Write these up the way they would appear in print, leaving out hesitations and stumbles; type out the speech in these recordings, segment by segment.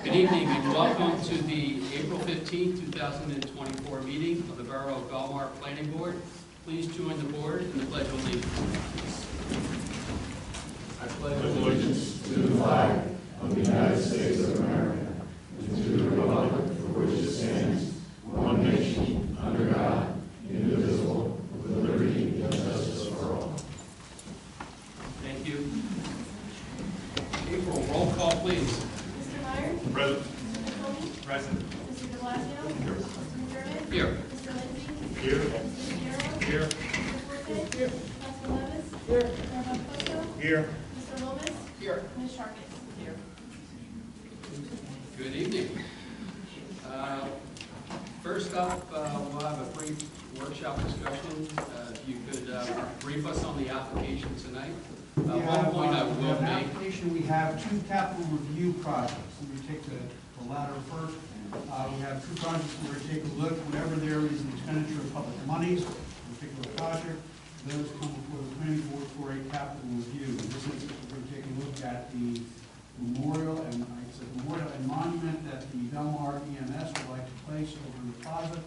Good evening and welcome to the April 15, 2024 meeting of the Borough of Belmar Planning Board. Please join the board in the Pledge of Allegiance. I pledge allegiance to the flag of the United States of America and to the republic for which it stands, one nation, under God, indivisible, with liberty and justice for all. Thank you. April, roll call, please. Mr. Meyer? Present. Mr. McCollum? Present. Mr. de Blasio? Here. Mr. McDermott? Here. Mr. Lindsey? Here. Mr. Guerrero? Here. Mr. Forte? Here. Council Levis? Here. Mayor Buckfoto? Here. Mr. Lopez? Here. Ms. Sharkis? Here. Good evening. First up, we'll have a brief workshop discussion. If you could brief us on the application tonight. One point I We will have an make. application, we have two capital review projects. Let me take the latter first. We have two projects we're going to take a look. Whenever there is an expenditure of public monies, a particular project, those come before the planning board for a capital review. In this instance, we're going to take a look at the memorial and monument that the Belmar EMS would like to place over in the plaza,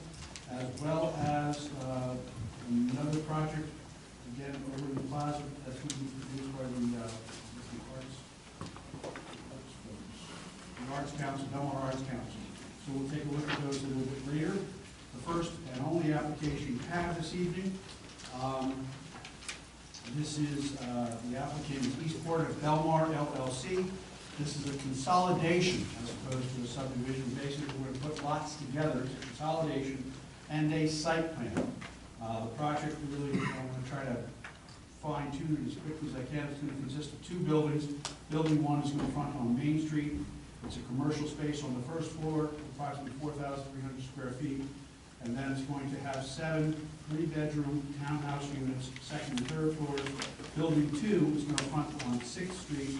as well as another project, again, over in the plaza, that's going to be produced by the Arts Council, Belmar Arts Council. So we'll take a look at those a little bit later. The first and only application you have this evening. This is the applicant is Eastport of Belmar LLC. This is a consolidation as opposed to a subdivision. Basically, we're going to put lots together. It's a consolidation and a site plan. The project, really, I'm going to try to fine tune it as quickly as I can. It's going to consist of two buildings. Building one is going to front on Main Street. It's a commercial space on the first floor, approximately 4,300 square feet. And then it's going to have 7 three-bedroom townhouse units, second and third floors. Building 2 is going to front on 6th Street.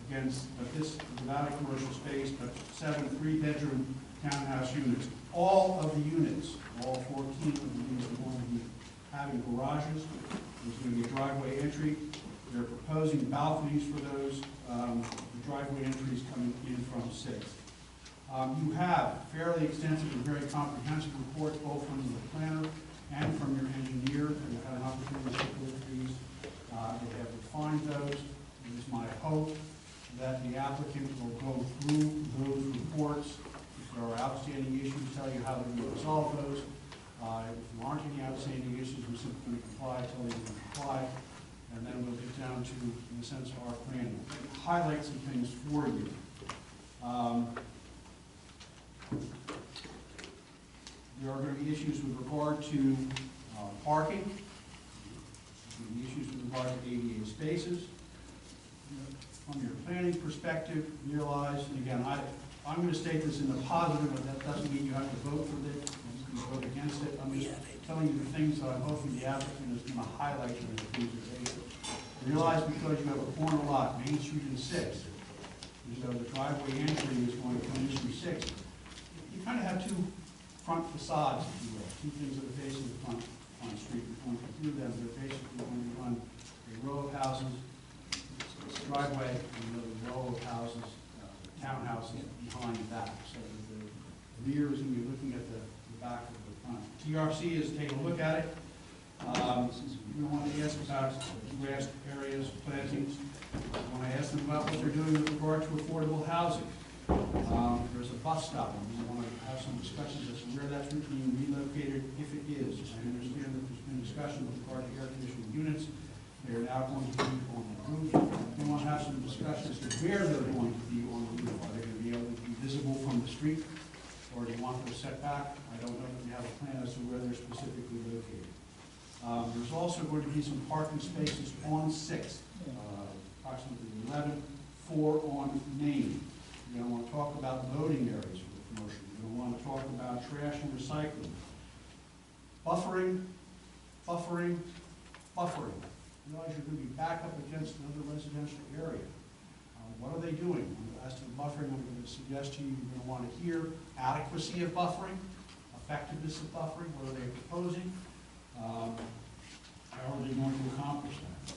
But this is without a commercial space, but 7 three-bedroom townhouse units. All of the units, all 14 of the units are going to be having garages. There's going to be a driveway entry. They're proposing balconies for those. The driveway entries coming in from 6th. You have fairly extensive and very comprehensive reports, both from the planner and from your engineer, and you've had an opportunity to take a look at these. They have refined those. It is my hope that the applicant will go through those reports. If there are outstanding issues, tell you how they're going to resolve those. If there aren't any outstanding issues, we're simply going to comply, tell you to comply, and then we'll get down to, in a sense, our planning. Highlight some things for you. There are going to be issues with regard to parking. There will be issues with regard to ADA spaces. From your planning perspective, realize, and again, I'm going to state this in the positive, but that doesn't mean you have to vote for it. You can vote against it. I'm just telling you the things that I'm hoping the applicant is going to highlight in the presentation. Realize because you have a corner lot, Main Street and 6th, so the driveway entry is going to come in through 6th. You kind of have two front facades, if you will, two things that are facing the front street. You're going to do them. They're basically going to be on a row of houses, driveway, and another row of houses, townhouses behind that. So the rear is going to be looking at the back of the front. TRC is taking a look at it. We want to ask about grass areas, plantings. When I ask them about what they're doing with regard to affordable housing, there's a bus stop, and we want to have some discussions as to where that's being relocated, if it is. I understand that there's been discussion with regard to air conditioning units. They're now going to be on the roof. We want to have some discussions as to where they're going to be on the roof. Are they going to be able to be visible from the street, or do you want them set back? I don't know if we have a plan as to where they're specifically located. There's also going to be some parking spaces on 6th, approximately 11, 4 on Main. You're going to want to talk about loading areas for the commercial. You're going to want to talk about trash and recycling. Buffering. Realize you're going to be back up against another residential area. What are they doing? As to the buffering, I'm going to suggest to you, you're going to want to hear adequacy of buffering, effectiveness of buffering, what are they proposing, how are they going to accomplish that?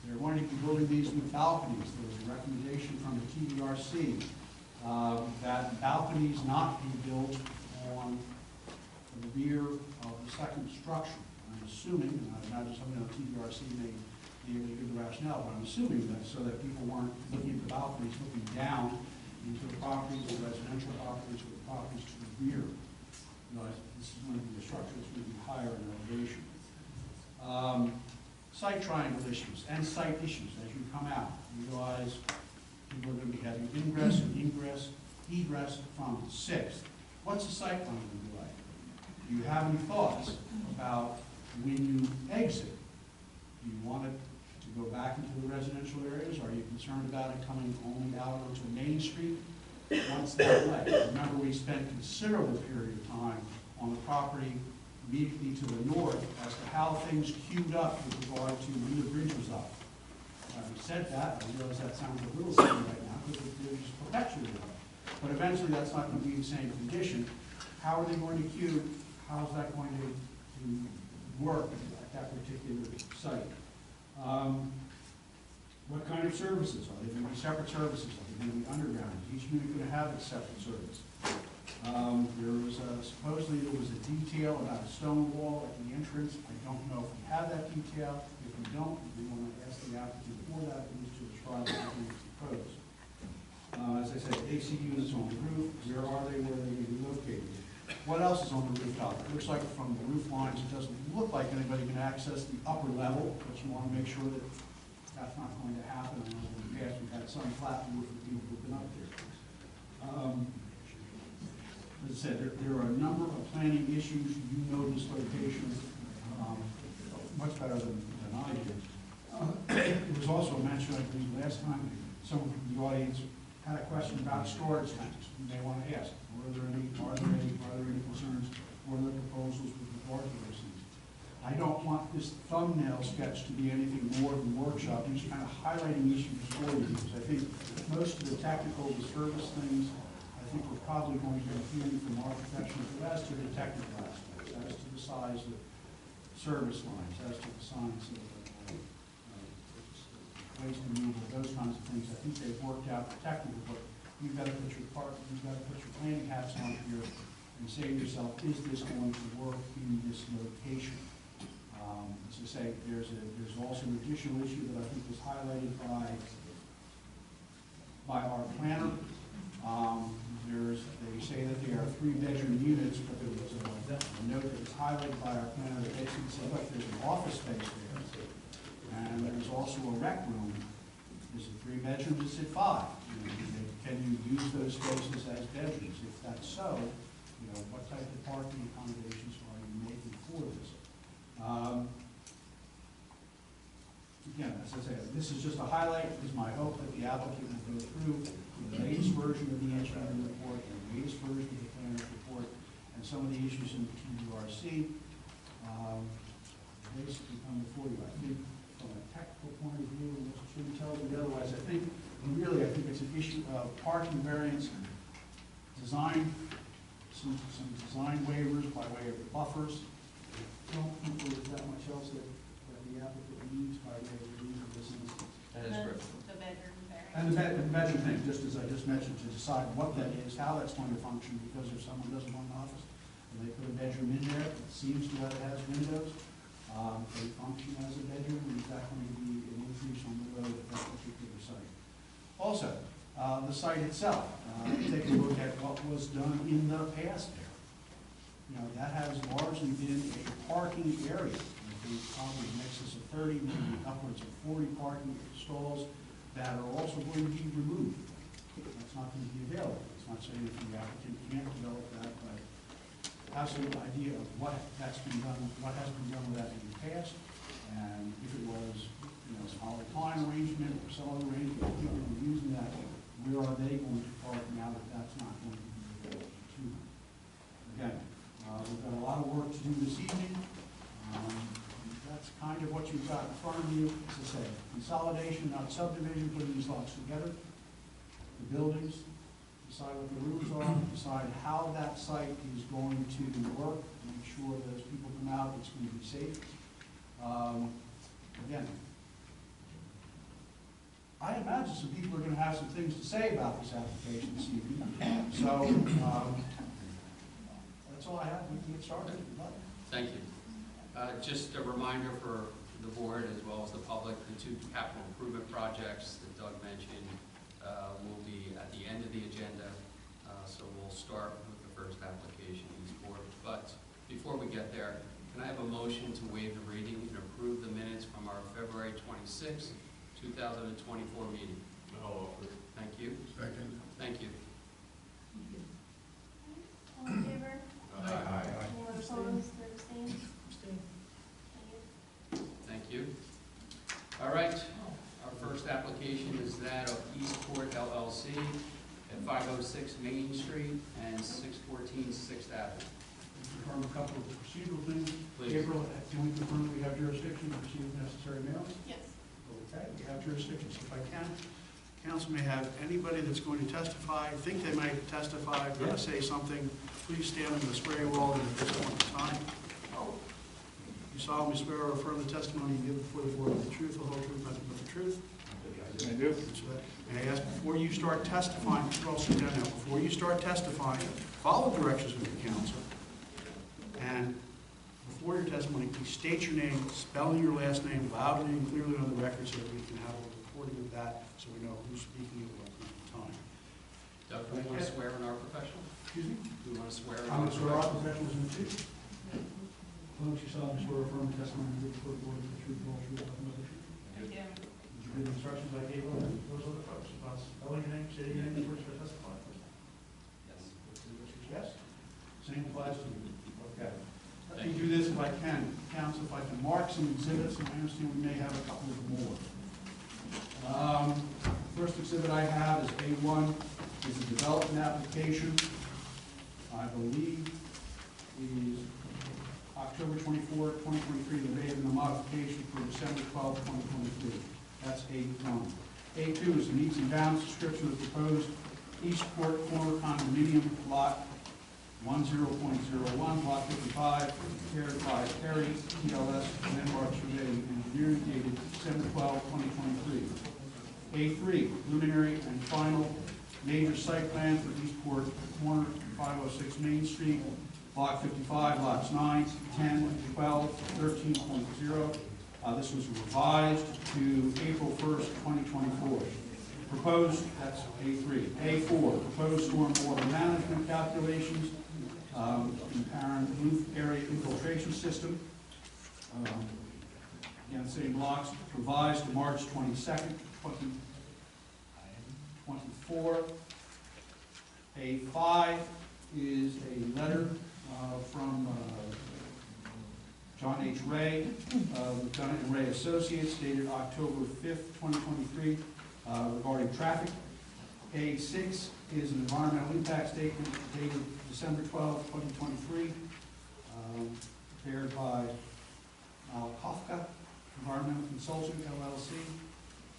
They're going to be building these with balconies. There was a recommendation from the TDRC that balconies not be built on the rear of the second structure. I'm assuming, and I imagine somebody on TDRC may be able to give the rationale, but I'm assuming that so that people weren't looking at the balconies, looking down into the properties, the residential properties, or the properties to the rear. This is going to be a structure that's going to be higher in elevation. Site triangle issues and site issues as you come out. You realize people are going to be having ingress and egress from 6th. What's the site plan going to be like? Do you have any thoughts about when you exit? Do you want it to go back into the residential areas? Are you concerned about it coming only out onto Main Street? What's that like? Remember, we spent a considerable period of time on the property immediately to the north as to how things queued up with regard to when the bridge was up. Having said that, I realize that sounds a little silly right now because they're just perpetuating it. But eventually that's not going to be the same condition. How are they going to queue? How is that going to work at that particular site? What kind of services? Are they going to be separate services? Are they going to be underground? Is each unit going to have its separate service? Supposedly there was a detail about a stone wall at the entrance. I don't know if we have that detail. If we don't, we want to ask the applicant for that, at least to describe what is proposed. As I said, AC units on the roof. Where are they? Where are they going to be located? What else is on the rooftop? It looks like from the roof lines, it doesn't look like anybody can access the upper level, but you want to make sure that that's not going to happen. I know in the past we've had some flat roof with people who've been up there. As I said, there are a number of planning issues. You know this location much better than I do. It was also mentioned, I believe, last time, someone from the audience had a question about storage tanks. You may want to ask, are there any concerns or the proposals with regard to those things? I don't want this thumbnail sketch to be anything more than workshop. I'm just kind of highlighting issues for you because I think most of the technical, the service things, I think we're probably going to be hearing from our professionals as to the technical aspects, as to the size of service lines, as to the science of waste removal, those kinds of things. I think they've worked out the technical, but you've got to put your planning hats on here and say to yourself, is this going to work in this location? As I say, there's also an additional issue that I think was highlighted by our planner. They say that they are 3-bedroom units, but there was a note that was highlighted by our planner that basically said, look, there's an office space there, and there's also a rec room. Is it 3 bedrooms? Is it 5? Can you use those spaces as bedrooms? If that's so, what type of parking accommodations are you making for this? Again, as I say, this is just a highlight. It is my hope that the applicant will go through the latest version of the engineering report and the latest version of the planner's report and some of the issues in the TDRC. Basically come before you. I think from a technical point of view, and this shouldn't tell you otherwise, I think it's an issue of parking variance, design, some design waivers by way of buffers. I don't think there's that much else that the applicant needs by way of this instance. That is correct. The bedroom variance. And the bedroom thing, just as I just mentioned, to decide what that is, how that's going to function, because if someone doesn't want an office, and they put a bedroom in there, it seems to that it has windows, they function as a bedroom, and is that going to be an increase on the road at that particular site? Also, the site itself, take a look at what was done in the past there. That has largely been a parking area. There's probably in excess of 30, maybe upwards of 40 parking stalls that are also going to be removed. That's not going to be available. It's not saying that the applicant can't develop that, but have some idea of what has been done with that in the past, and if it was, a solid time arrangement or some other arrangement, if people were using that, where are they going to park now that that's not going to be available to them? Again, we've got a lot of work to do this evening. That's kind of what you've got in front of you. As I say, consolidation, not subdivision, putting these lots together, the buildings, decide what the rules are, decide how that site is going to work, make sure that as people come out, it's going to be safe. Again, I I imagine some people are gonna have some things to say about this application this evening. So, that's all I have, we can get started. Thank you. Just a reminder for the board as well as the public, the two capital improvement projects that Doug mentioned will be at the end of the agenda. So we'll start with the first application, East Port. But before we get there, can I have a motion to waive the reading and approve the minutes from our February 26, 2024 meeting? I'll offer. Thank you. Second. Thank you. All in favor? Aye. Anyone opposed or abstained? Thank you. All right, our first application is that of Eastport LLC at 506 Main Street and 614 6th Avenue. Confirm a couple of procedural things. Please. April, can we confirm that we have jurisdiction to receive necessary mail? Yes. Okay, we have jurisdiction. So if I can, council may have anybody that's going to testify, think they might testify, going to say something, please stand in the swearing roll at this point in time. You solemnly swear or affirm the testimony you give before the board with the truth, the whole truth, nothing but the truth? I do. May I ask, before you start testifying, you all sit down now, before you start testifying, follow directions from the council. And before your testimony, please state your name, spelling your last name loudly and clearly on the record so that we can have a recording of that, so we know who's speaking at what time. Doug, do we want to swear in our professional? Excuse me? Do we want to swear in I'm our going to swear our professional? professionals in too. Folks, you solemnly swear or affirm the testimony you give before the board with the truth, the whole truth, nothing but the truth? I do. Did you give the instructions I gave those other folks about spelling your name, stating your name before you start testifying? Yes. Yes? Same applies to you. Okay. Let me do this if I can. Council, if I can mark some exhibits, and I understand we may have a couple of more. First exhibit I have is A1, is a development application. I believe is October 24, 2023, the date of the modification for December 12, 2023. That's A1. A2 is the needs and bounds description of the proposed Eastport Corner condominium lot 10.01, block 55, prepared by Terry, TLS, Belmar Surveying Engineering, dated December 12, 2023. A3, preliminary and final major site plan for Eastport Corner, 506 Main Street, block 55, lots 9, 10, 12, 13.0. This was revised to April 1st, 2024. Proposed, that's A3. A4, proposed stormwater management calculations, apparent roof area infiltration system. Again, same blocks, revised to March 22nd, 2024. A5 is a letter from John H. Ray, Lieutenant and Ray Associates, dated October 5th, 2023, regarding traffic. A6 is an environmental impact statement dated December 12, 2023, prepared by Kafka Environmental Consulting, LLC.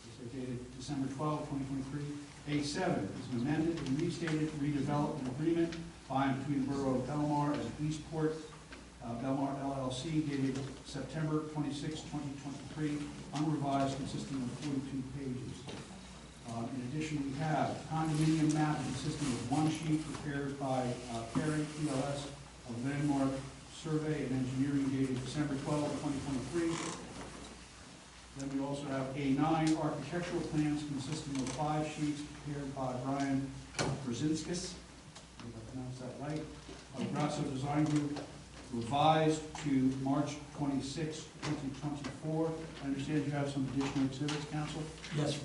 These are dated December 12, 2023. A7 is an amended and restated redevelopment agreement by and between the Borough of Belmar and Eastport Belmar LLC, dated September 26, 2023, unrevised, consisting of 42 pages. In addition, we have condominium map consisting of one sheet prepared by Perry, TLS, of Belmar Survey and Engineering, dated December 12, 2023. Then we also have A9, architectural plans consisting of 5 sheets prepared by Brian Brzezinskis, if I pronounced that right, of Grasso Design Group, revised to March 26, 2024. I understand you have some additional exhibits, Council? Yes,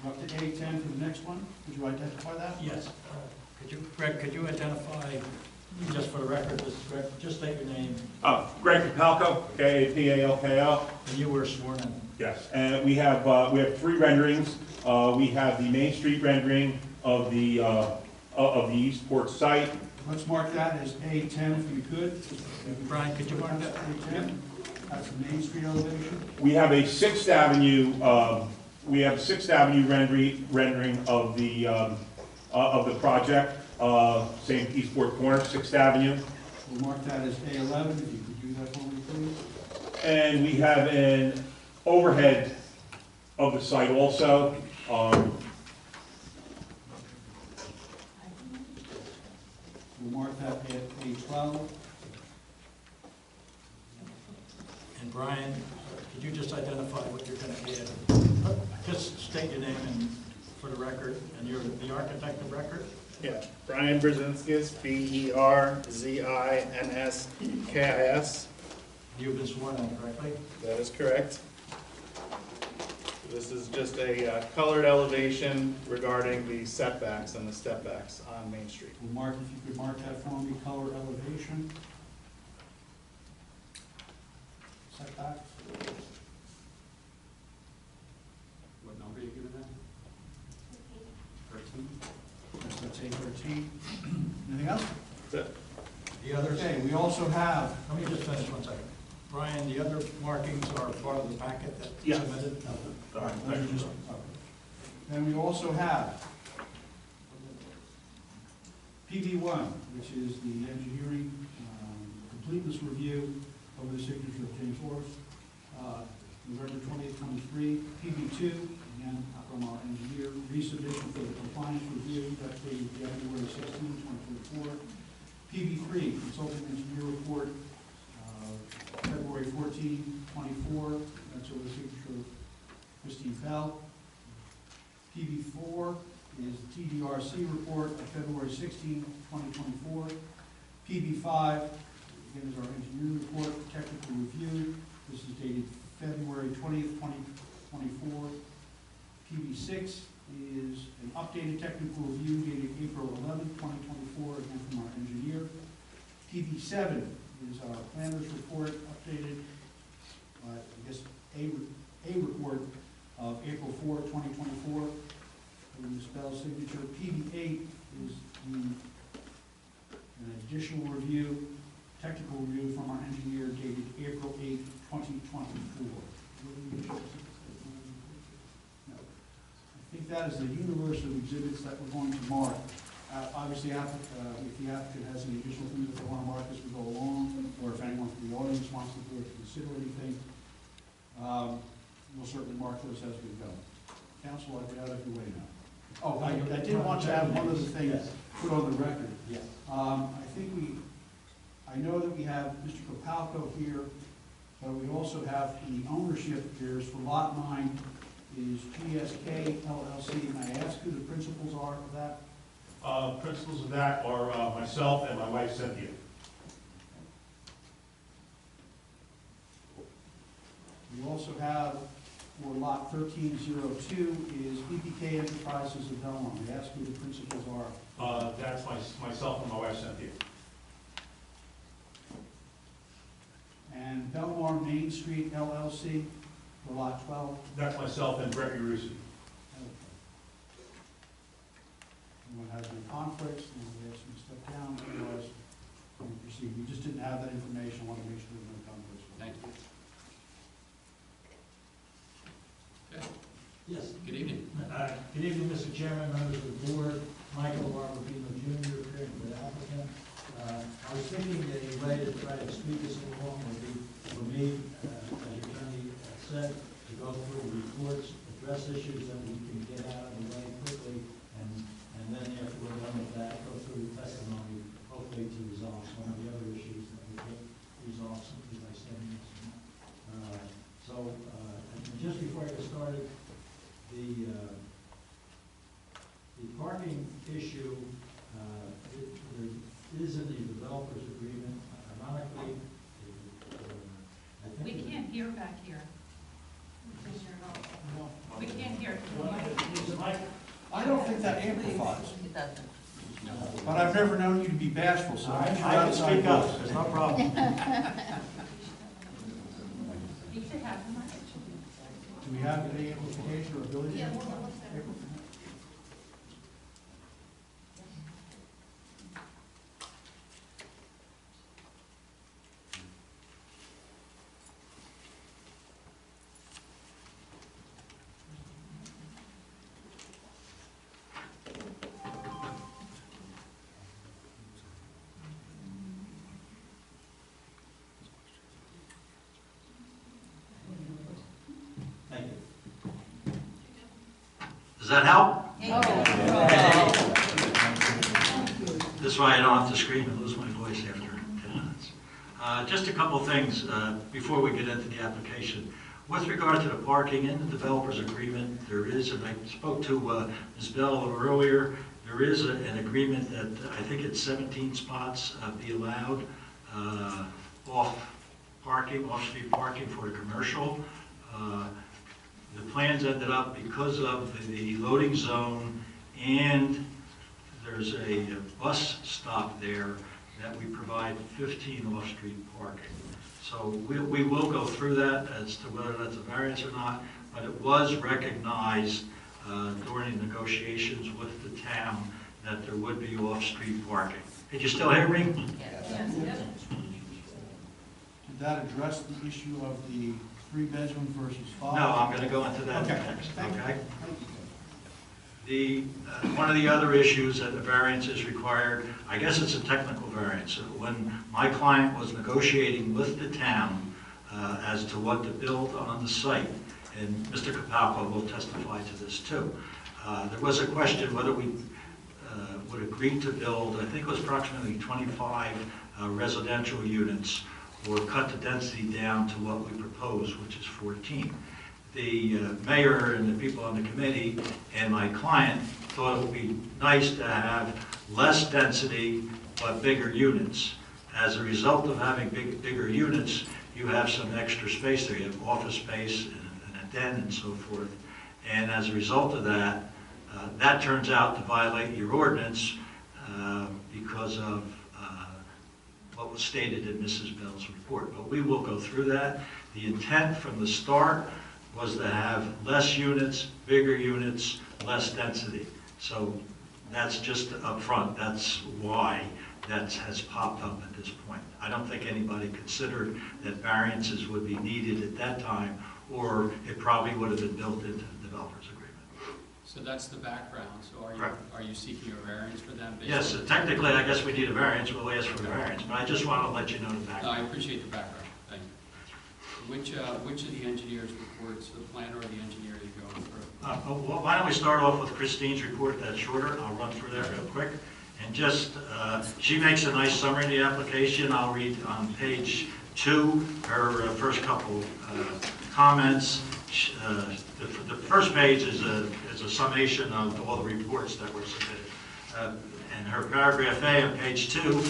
We're up to A10 for the next one. Could you identify that? yes. Greg, could you identify, just for the record, this is Greg, just state your name, Greg Kapalko, K-A-P-A-L-K-O. and you were sworn in. Yes, and we have 3 renderings. We have the Main Street rendering of the Eastport site. Let's mark that as A10 if you could. Brian, could you mark that? A10. That's the Main Street elevation. We have a 6th Avenue. We have 6th Avenue rendering of the project. Same Eastport corner, 6th Avenue. We'll mark that as A11 if you could do that for me, please. And we have an overhead of the site also. We'll mark that at A12. And Brian, could you just identify what you're going to add? Just state your name and for the record, and you're the architect of record? Yeah, Brian Brzezinskis, Berinskis. You've been sworn in correctly? That is correct. This is just a colored elevation regarding the setbacks and the stepbacks on Main Street. We'll mark, if you could mark that for me, color elevation. Setbacks. What number are you giving that? 13? Yes, that's A13. Anything else? That's it. The others? Okay, we also have, Let me just finish one second. Brian, the other markings are part of the packet that you Yes. submitted? all right, those are just, then we also have PV1, which is the engineering completeness review over the signature of James Horace, November 20th, 23. PV2, again, from our engineer, resubmission for the compliance review, that's dated January 16, 2024. PV3, consulting engineer report, February 14, 24, that's over the signature of Christine Bell. PV4 is the TDRC report of February 16, 2024. PV5, again, is our engineering report, technical review. This is dated February 20th, 2024. PV6 is an updated technical review dated April 11th, 2024, again from our engineer. PV7 is our planner's report updated, I guess, a report of April 4, 2024, with Ms. Bell's signature. PV8 is an additional review, technical review from our engineer dated April 8, 2024. No. I think that is the universe of exhibits that we're going to mark. Obviously, if the applicant has any additional things that they want to mark as we go along, or if anyone from the audience wants the board to consider anything, we'll certainly mark those as we go. Council, I'll get out of your way now. Oh, I did want to have one other thing put on the record. Yes. I know that we have Mr. Kopalko here, but we also have the ownership here is for Lot 9 is GSK LLC. May I ask who the principals are of that? Principals of that are myself and my wife Cynthia. We also have for Lot 1302 is BPK Enterprises of Belmar. May I ask who the principals are? That's myself and my wife Cynthia. And Belmar Main Street LLC for Lot 12. That's myself and Brett Rusi. Anyone has any conflicts, then we ask them to step down, otherwise we proceed. We just didn't have that information, I want to make sure there's no conflicts. Thank you. Okay, Yes. good evening. Good evening, Mr. Chairman, members of the board. Michael Barbino Jr., appearing for the applicant. I was thinking that a way to try to speed this along would be for me, as your attorney said, to go through the reports, address issues that we can get out of the way quickly, and then after we're done with that, go through the testimony, hopefully to resolve some of the other issues that we can resolve simply by saying yes or no. And just before I get started, the parking issue, there is in the developer's agreement, ironically, I think. We can't hear back here. We can't hear. I don't think that amplifies, It doesn't. but I've never known you to be bashful, so I I can speak up, there's no problem. You should have them. Do we have any amplification or ability? Yeah, to we'll amplify? look there. Thank you. Does that help? This way I don't have to scream and lose my voice after 10 minutes. Just a couple things before we get into the application. With regard to the parking in the developer's agreement, there is, and I spoke to Ms. Bell a little earlier, there is an agreement that I think it's 17 spots be allowed off-street parking for the commercial. The plans ended up, because of the loading zone and there's a bus stop there, that we provide 15 off-street parking. So we will go through that as to whether that's a variance or not, but it was recognized during the negotiations with the town that there would be off-street parking. Did you still hear me? Yes. Did that address the issue of the 3-bedroom versus 5? No, I'm going to go into that Okay. next, Thank you. okay? Thank you. One of the other issues that the variance is required, I guess it's a technical variance. When my client was negotiating with the town as to what to build on the site, and Mr. Kapalko will testify to this too, there was a question whether we would agree to build, I think it was approximately 25 residential units, or cut the density down to what we proposed, which is 14. The mayor and the people on the committee and my client thought it would be nice to have less density but bigger units. As a result of having bigger units, you have some extra space there. You have office space and a den and so forth. And as a result of that, that turns out to violate your ordinance because of what was stated in Mrs. Bell's report. But we will go through that. The intent from the start was to have less units, bigger units, less density. So that's just up front. That's why that has popped up at this point. I don't think anybody considered that variances would be needed at that time, or it probably would have been built into the developer's agreement. So that's the background. So Correct. are you seeking a variance for them? based Yes, on- technically, I guess we need a variance. We'll ask for a variance, but I just want to let you know the No, background. I appreciate the background. Thank you. Which of the engineers' reports, the planner or the engineer, are you going through? Well, why don't we start off with Christine's report? That's shorter. I'll run through that real quick. And just, she makes a nice summary of the application. I'll read on page 2 her first couple comments. The first page is a summation of all the reports that were submitted. And her paragraph A on page 2,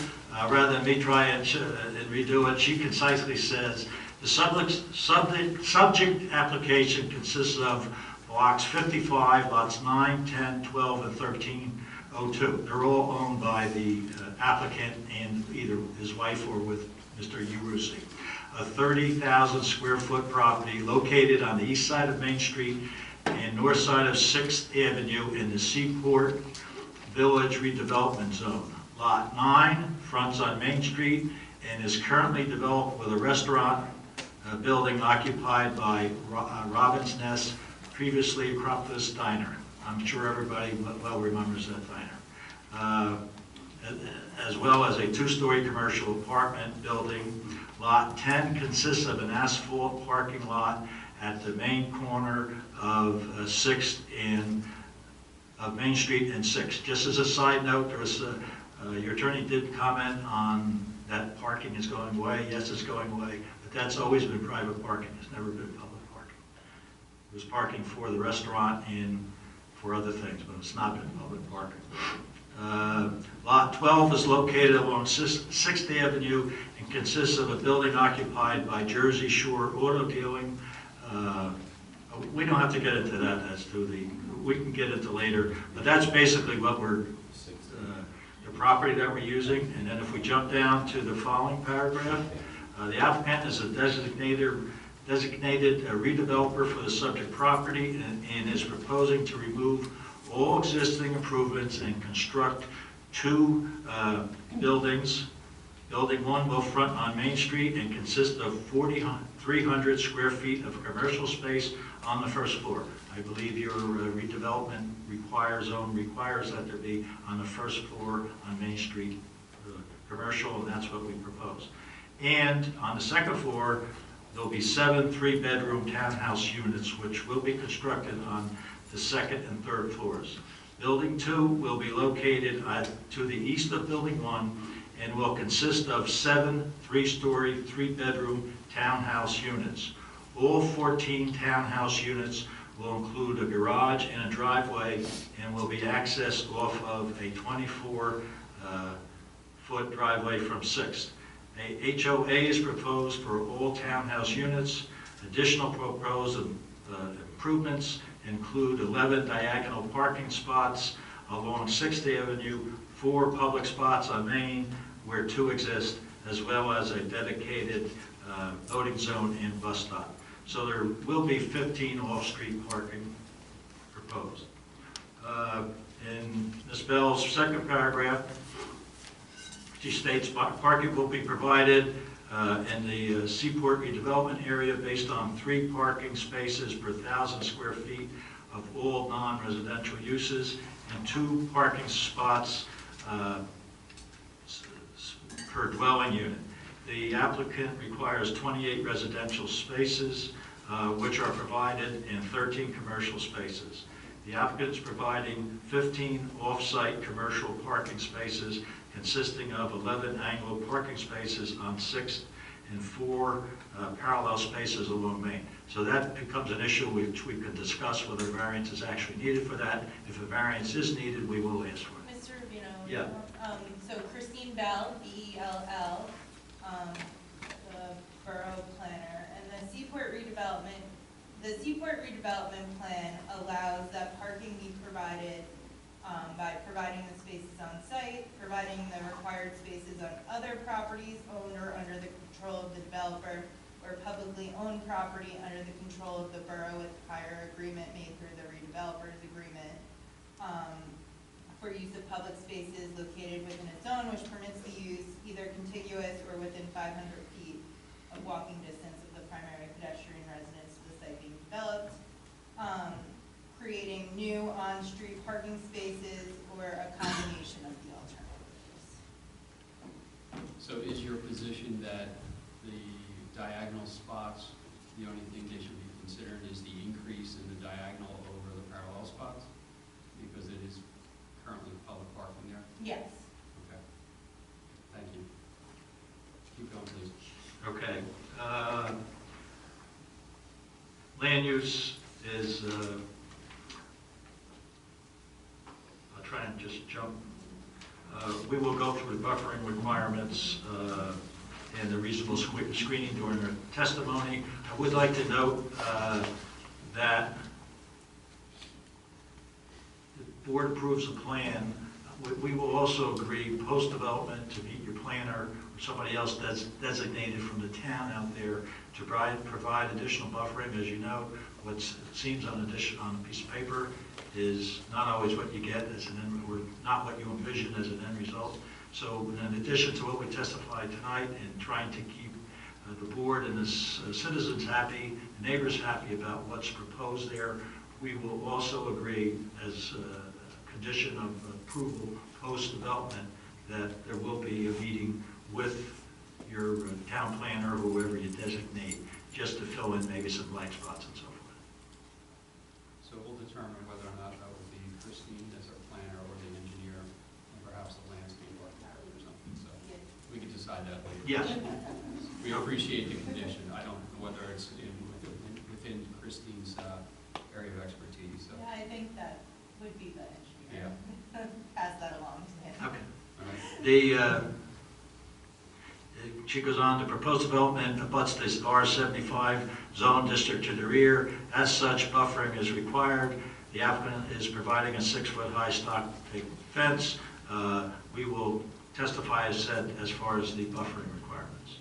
rather than me try and redo it, she concisely says, the subject application consists of blocks 55, lots 9, 10, 12, and 1302. They're all owned by the applicant and either his wife or with Mr. Urusi. A 30,000 square foot property located on the east side of Main Street and north side of 6th Avenue in the Seaport Village redevelopment zone. Lot 9 fronts on Main Street and is currently developed with a restaurant building occupied by Robin's Nest, previously Cropfus Diner. I'm sure everybody well remembers that diner. As well as a 2-story commercial apartment building. Lot 10 consists of an asphalt parking lot at the main corner of 6th and of Main Street and 6th. Just as a side note, there was your attorney did comment on that parking is going away. Yes, it's going away, but that's always been private parking. It's never been public parking. It was parking for the restaurant and for other things, but it's not been public parking. Lot 12 is located along 6th Avenue and consists of a building occupied by Jersey Shore Auto Dealing. We don't have to get into that as to we can get into later, but that's basically what we're, the property that we're using. And then if we jump down to the following paragraph, the applicant is a designated redeveloper for the subject property and is proposing to remove all existing improvements and construct 2 buildings. Building 1 will front on Main Street and consist of 4,300 square feet of commercial space on the first floor. I believe your redevelopment zone requires that there be on the first floor on Main Street commercial, and that's what we propose. And on the second floor, there'll be 7 3-bedroom townhouse units, which will be constructed on the second and third floors. Building 2 will be located to the east of Building 1 and will consist of 7 3-story, 3-bedroom townhouse units. All 14 townhouse units will include a garage and a driveway and will be accessed off of a 24-foot driveway from 6th. A HOA is proposed for all townhouse units. Additional proposed improvements include 11 diagonal parking spots along 6th Avenue, 4 public spots on Main where 2 exist, as well as a dedicated loading zone and bus stop. So there will be 15 off-street parking proposed. In Ms. Bell's second paragraph, she states parking will be provided in the Seaport redevelopment area based on 3 parking spaces per 1,000 square feet of all non-residential uses and 2 parking spots per dwelling unit. The applicant requires 28 residential spaces, which are provided in 13 commercial spaces. The applicant is providing 15 off-site commercial parking spaces consisting of 11 angled parking spaces on 6th and 4 parallel spaces along Main. So that becomes an issue which we could discuss whether a variance is actually needed for that. If a variance is needed, we will ask for it. Mr. Rubino? Yeah. So Christine Bell, B-E-L-L, the borough planner, and the Seaport redevelopment plan allows that parking be provided by providing the spaces on site, providing the required spaces on other properties owned or under the control of the developer, or publicly owned property under the control of the borough with prior agreement made through the redevelopers agreement, for use of public spaces located within a zone which permits the use either contiguous or within 500 feet of walking distance of the primary pedestrian residence to the site being developed, creating new on-street parking spaces or a combination of the alternatives. So is your position that the diagonal spots, the only thing they should be considering is the increase in the diagonal over the parallel spots? Because it is currently public parking there? Yes. Okay. Thank you. Keep going, please. Okay. Land use is, I'll try and just jump. We will go through the buffering requirements and the reasonable screening during our testimony. I would like to note that the board approves a plan. We will also agree post-development to meet your planner or somebody else that's designated from the town out there to provide additional buffering. As you know, what seems on a piece of paper is not always what you get as an end, or not what you envision as an end result. So in addition to what we testified tonight and trying to keep the board and the citizens happy, neighbors happy about what's proposed there, we will also agree as a condition of approval post-development that there will be a meeting with your town planner or whoever you designate just to fill in maybe some blank spots and so forth. So we'll determine whether or not that will be Christine as our planner or the engineer, and perhaps the landscape architect or something, so we can decide that later. Yes. We appreciate the condition. I don't know whether it's within Christine's area of expertise, so. Yeah, I think that would be the engineer. Yeah. Pass that along to him. Okay. All right. She goes on, the proposed development abuts this R75 zone district to the rear. As such, buffering is required. The applicant is providing a 6-foot high stockade fence. We will testify as said as far as the buffering requirements.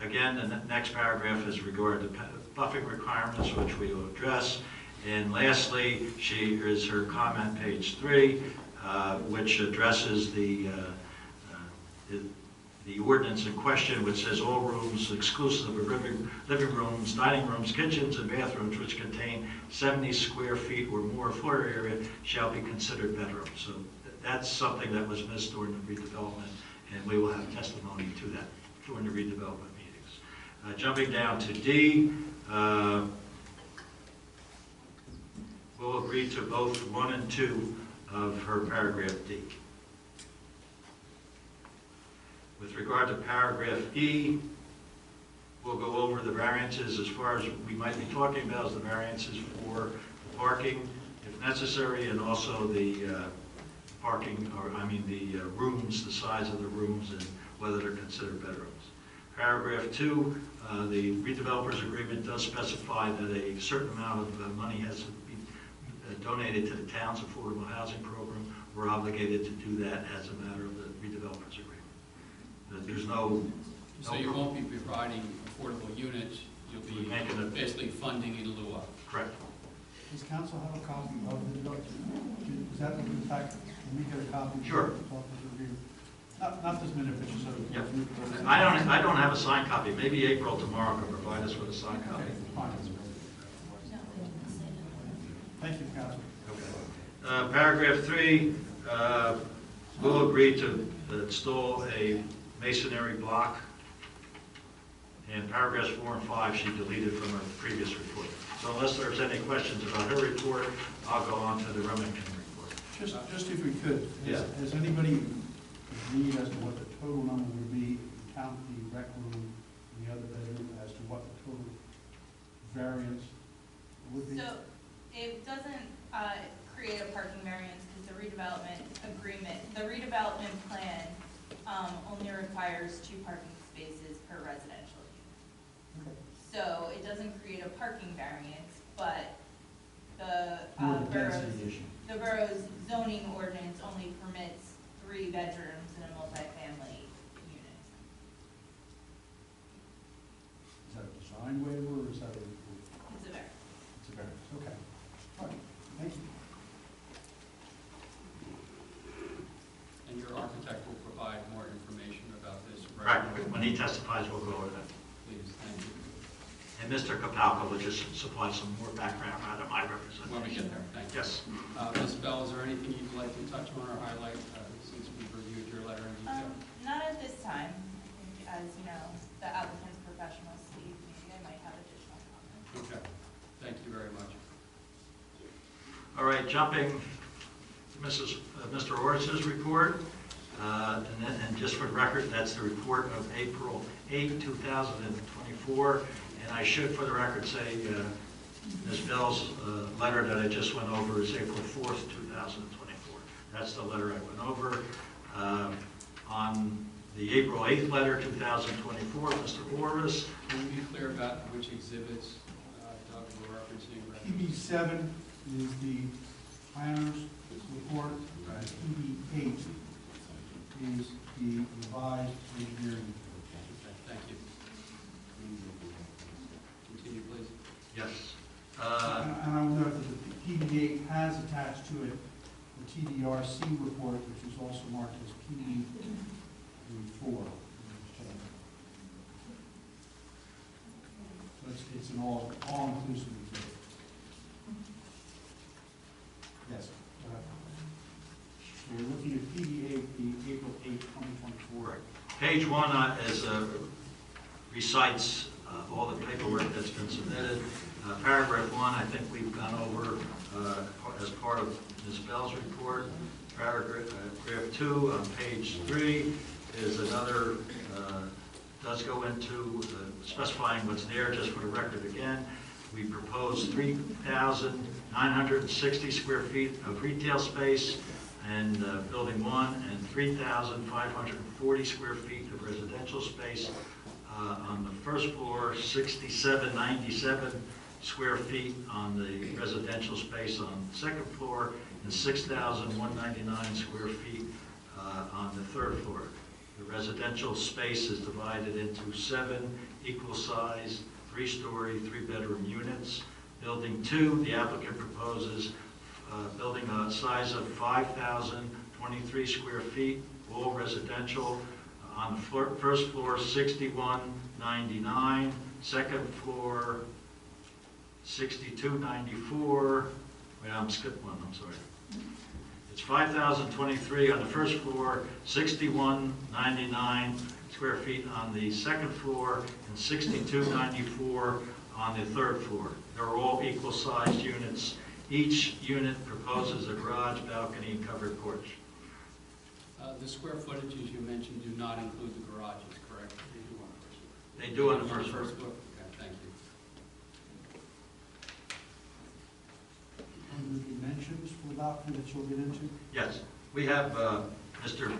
Again, the next paragraph is regarding the buffering requirements, which we will address. And lastly, is her comment, page 3, which addresses the ordinance in question, which says all rooms exclusive of living rooms, dining rooms, kitchens, and bathrooms which contain 70 square feet or more floor area shall be considered bedrooms. So that's something that was missed during the redevelopment, and we will have testimony to that during the redevelopment meetings. Jumping down to D, will agree to both 1 and 2 of her paragraph D. With regard to paragraph E, we'll go over the variances as far as we might be talking about as the variances for parking, if necessary, and also the rooms, the size of the rooms, and whether they're considered bedrooms. Paragraph 2, the redevelopers agreement does specify that a certain amount of money has to be donated to the town's affordable housing program. We're obligated to do that as a matter of the redevelopers agreement. There's no... So you won't be providing affordable units, you'll be Making a- basically funding in lieu of. Correct. Does council have a copy of the document? Is that in fact, can we get a copy? Sure. Not this minute, but just so. Yep. I don't have a signed copy. Maybe April tomorrow can provide us with a signed copy. Okay, fine. Thank you, council. Okay. Paragraph 3, we'll agree to install a masonry block. And paragraphs 4 and 5 she deleted from her previous report. So unless there's any questions about her report, I'll go on to the Remington report. Just if we could, Yeah. has anybody agreed as to what the total number would be, count the rec room and the other bedroom, as to what the total variance would be? So it doesn't create a parking variance because the redevelopment agreement, the redevelopment plan only requires 2 parking spaces per residential unit. Okay. So it doesn't create a parking variance, but the More of a density issue. the borough's zoning ordinance only permits 3 bedrooms in a multifamily unit. Is that a design waiver, or is that a? It's a variance. It's a variance, okay. All right, thank you. And your architect will provide more information about this. Right. When he testifies, we'll go over that. Please, thank you. And Mr. Kapalka will just supply some more background out of my When we representation. get there, thank you. Yes. Ms. Bell, is there anything you'd like to touch on or highlight since we've reviewed your letter in detail? Not at this time. I think, as you know, the applicant's professional speak, maybe I might have additional comments. Okay, thank you very much. All right, jumping to Mr. Orris's report. And just for the record, that's the report of April 8, 2024. And I should, for the record, say Ms. Bell's letter that I just went over is April 4th, 2024. That's the letter I went over. On the April 8th letter, 2024, Mr. Orris. Can you be clear about which exhibits, Doug, we're referencing? PB7 is the planner's report, and PB8 is the revised engineering. Okay, thank you. Continue, please. Yes. And I will note that the PB8 has attached to it the TDRC report, which is also marked as PB4. So it's an all-inclusive exhibit. Yes. So we're looking at PB8, the April 8, 2024. Page 1 recites all the paperwork that's been submitted. Paragraph 1, I think we've gone over as part of Ms. Bell's report. Paragraph 2 on page 3 is another, does go into specifying what's there, just for the record again. We propose 3,960 square feet of retail space in building 1 and 3,540 square feet of residential space on the first floor, 6,797 square feet on the residential space on the second floor, and 6,199 square feet on the third floor. The residential space is divided into 7 equal-sized, 3-story, 3-bedroom units. Building 2, the applicant proposes building a size of 5,023 square feet, all residential. On the first floor, 6,199. Second floor, 6,294. Wait, I'm skipping one, I'm sorry. It's 5,023 on the first floor, 6,199 square feet on the second floor, and 6,294 on the third floor. They're all equal-sized units. Each unit proposes a garage, balcony, and covered porch. The square footage, as you mentioned, do not include the garages, correct? They do on the first floor. Okay, thank you. Under the dimensions for the balcony that you'll get into? Yes, we have Mr.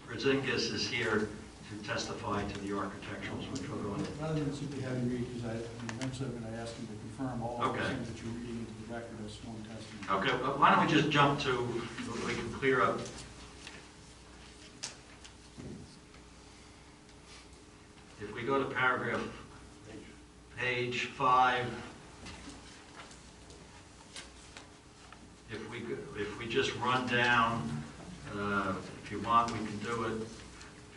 Razingas is here to testify to the architecturals, which we'll go into. Rather than simply having read, because eventually I'm going to ask him to confirm all of the Okay. things that you're reading into the record as sworn testimony. Okay, well, why don't we just jump to, we can clear up. If we go to paragraph, page 5, if we just run down, if you want, we can do it.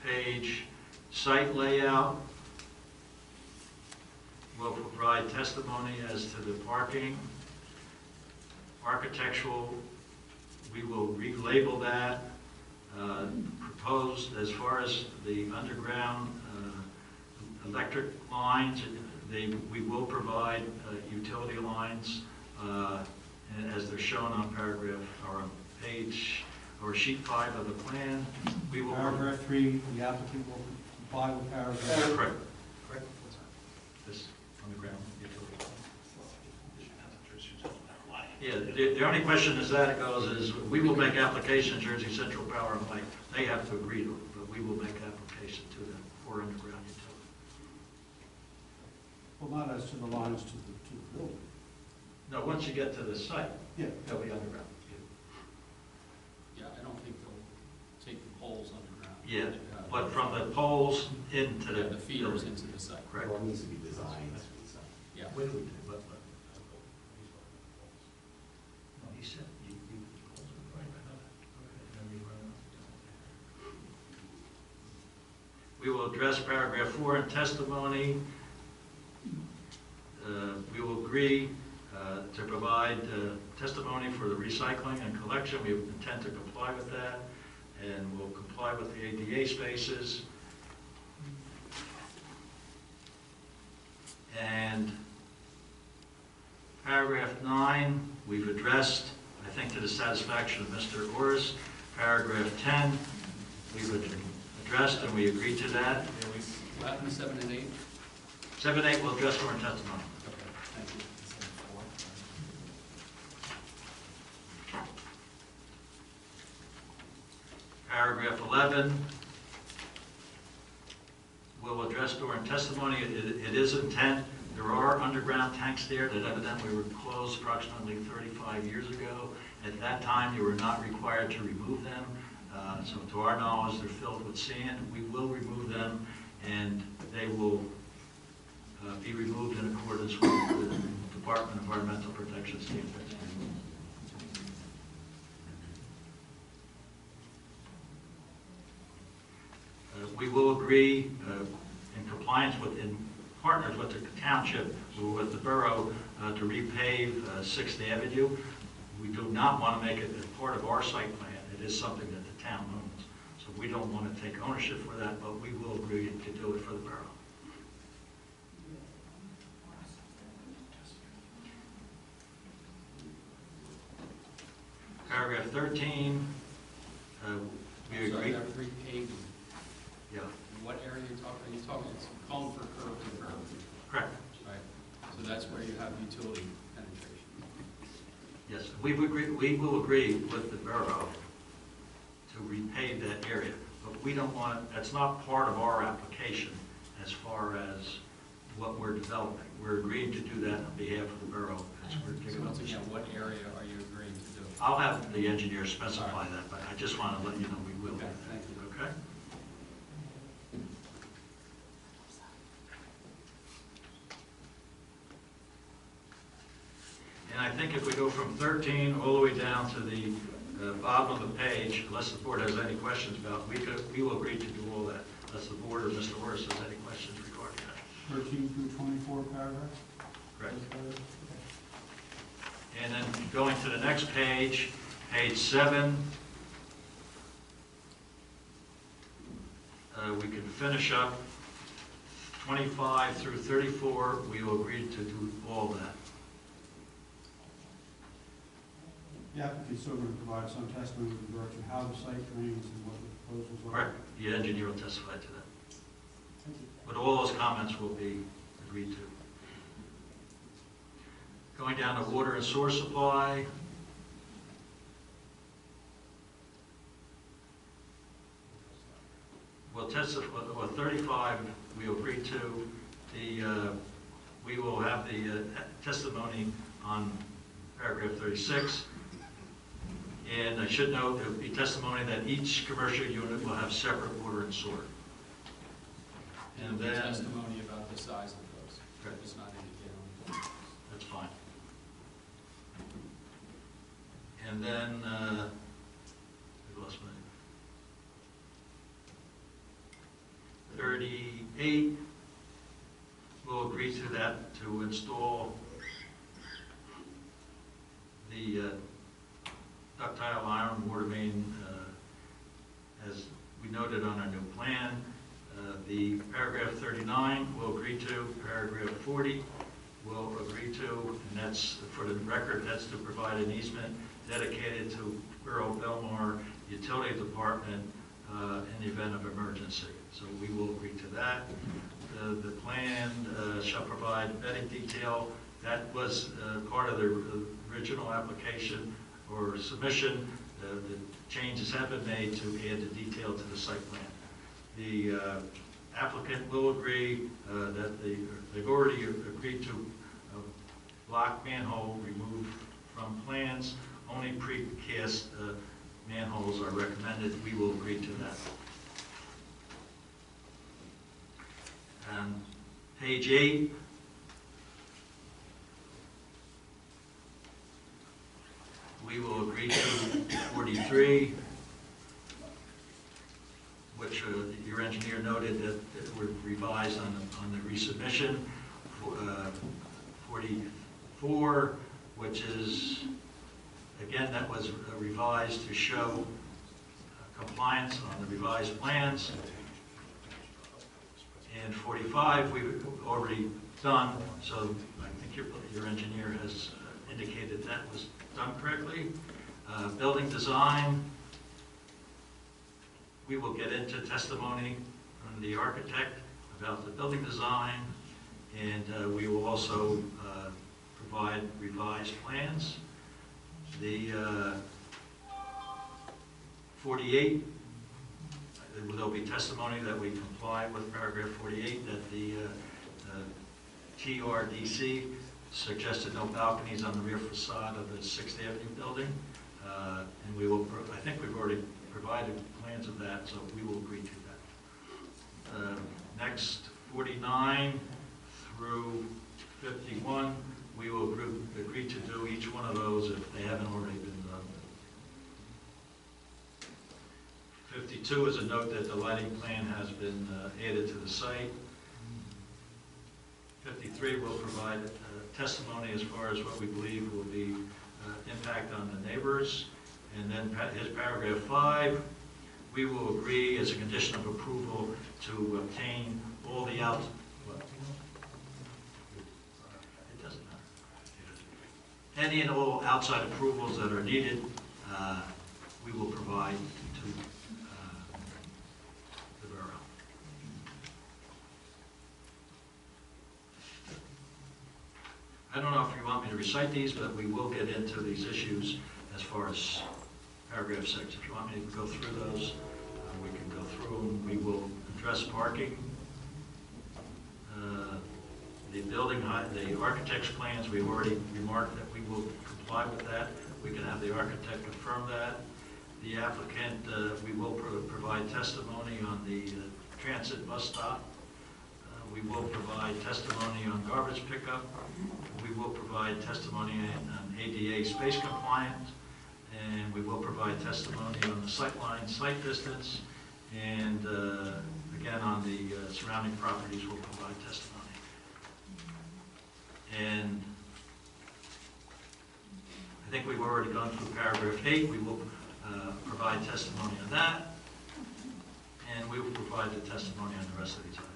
Page, site layout, will provide testimony as to the parking. Architectural, we will relabel that. Proposed, as far as the underground electric lines, we will provide utility lines as they're shown on paragraph, or on page, or sheet 5 of the plan. We will. Paragraph 3, the applicant will comply with paragraph. Correct. Correct. This underground utility. Yeah, the only question is that it goes is, we will make application to Jersey Central Power and Light. They have to agree to it, but we will make application to them for underground utility. Well, not as to the lines to the building. No, once you get to the site, Yeah. they'll be underground. Yeah, I don't think they'll take the poles underground. Yeah, but from the poles into Yeah, the. the feeders into the site. Correct. Well, it needs to be designed. Yeah. When we do, but. No, he said, you. We will address paragraph 4 in testimony. We will agree to provide testimony for the recycling and collection. We intend to comply with that, and we'll comply with the ADA spaces. And paragraph 9, we've addressed, I think, to the satisfaction of Mr. Orris. Paragraph 10, we've addressed, and we agreed to that. Latin 7 and 8? 7 and 8 will address during testimony. Okay, thank you. Paragraph 11, we'll address during testimony. It is intent. There are underground tanks there that evidently were closed approximately 35 years ago. At that time, you were not required to remove them. So to our knowledge, they're filled with sand. We will remove them, and they will be removed in accordance with the Department of Environmental Protection standards. We will agree in compliance with, in partners with the township, or with the borough, to repave 6th Avenue. We do not want to make it as part of our site plan. It is something that the town owns. So we don't want to take ownership for that, but we will agree to do it for the borough. Paragraph 13, we Sorry, agree. that repaving. Yeah, What area are you talking, it's calling for curb to curb, correct. right? So that's where you have utility penetration. Yes, we will agree with the borough to repave that area, but we don't want, that's not part of our application as far as what we're developing. We're agreeing to do that on behalf of the borough. as we're So taking once up- again, what area are you agreeing to do? I'll have the engineer specify that, but I just want to let you know we will. Okay, thank you. Okay? And I think if we go from 13 all the way down to the bottom of the page, unless the board has any questions about it, we will agree to do all that, unless the board or Mr. Orris has any questions regarding that. 13 through 24 paragraphs? Correct. And then going to the next page, page 7, we can finish up 25 through 34. We will agree to do all that. The applicant's still going to provide some testimony with regard to how the site drains and what the proposals are. Correct. The engineer will testify to that. Thank you. But all those comments will be agreed to. Going down to water and sewer supply. Well, testify, well, 35, we agreed to. We will have the testimony on paragraph 36. And I should note, there will be testimony that each commercial unit will have separate water and sewer. And then, Testimony about the size of those. Correct. It's not indicated. that's fine. And then, I lost my 38, we'll agree to that to install the ductile iron water main, as we noted on our new plan. The paragraph 39 we'll agree to, paragraph 40 we'll agree to, and that's, for the record, that's to provide an easement dedicated to Borough Belmar Utility Department in the event of emergency. So we will agree to that. The plan shall provide bedding detail. That was part of the original application or submission. The changes have been made to add the detail to the site plan. The applicant will agree that they've already agreed to block manhole removed from plans. Only precast manholes are recommended. We will agree to that. And page 8. We will agree to 43, which your engineer noted that were revised on the resubmission. 44, which is, again, that was revised to show compliance on the revised plans. And 45, we've already done, so I think your engineer has indicated that was done correctly. Building design, we will get into testimony from the architect about the building design, and we will also provide revised plans. The 48, there'll be testimony that we comply with paragraph 48, that the TRDC suggested no balconies on the rear facade of the 6th Avenue building. And we will, I think we've already provided plans of that, so we will agree to that. Next, 49 through 51, we will agree to do each one of those if they haven't already been done. 52 is a note that the lighting plan has been added to the site. 53 will provide testimony as far as what we believe will be impact on the neighbors. And then his paragraph 5, we will agree as a condition of approval to obtain all the it doesn't matter. Any and all outside approvals that are needed, we will provide to the borough. I don't know if you want me to recite these, but we will get into these issues as far as paragraph 6. If you want me to go through those, we can go through them. We will address parking. The building height, the architect's plans, we've already remarked that we will comply with that. We can have the architect confirm that. The applicant, we will provide testimony on the transit bus stop. We will provide testimony on garbage pickup. We will provide testimony on ADA space compliance. And we will provide testimony on the sightline, site distance. And again, on the surrounding properties, we'll provide testimony. And I think we've already gone through paragraph 8. We will provide testimony on that. And we will provide the testimony on the rest of these items.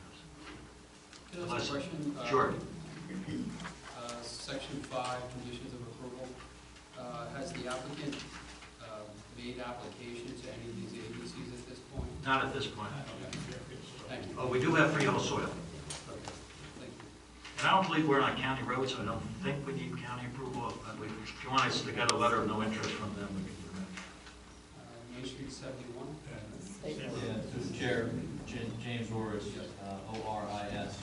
Can I ask a question? Sure. Section 5, conditions of approval. Has the applicant made application to any of these agencies at this point? Not at this point. Okay. Thank you. Oh, we do have freehold soil. Okay. Thank you. And I don't believe we're on a county road, so I don't think we need county approval. If you want us to get a letter of no interest from them, we can do that. Main Street 71? Yeah, through the chair, James Orris, O-R-I-S.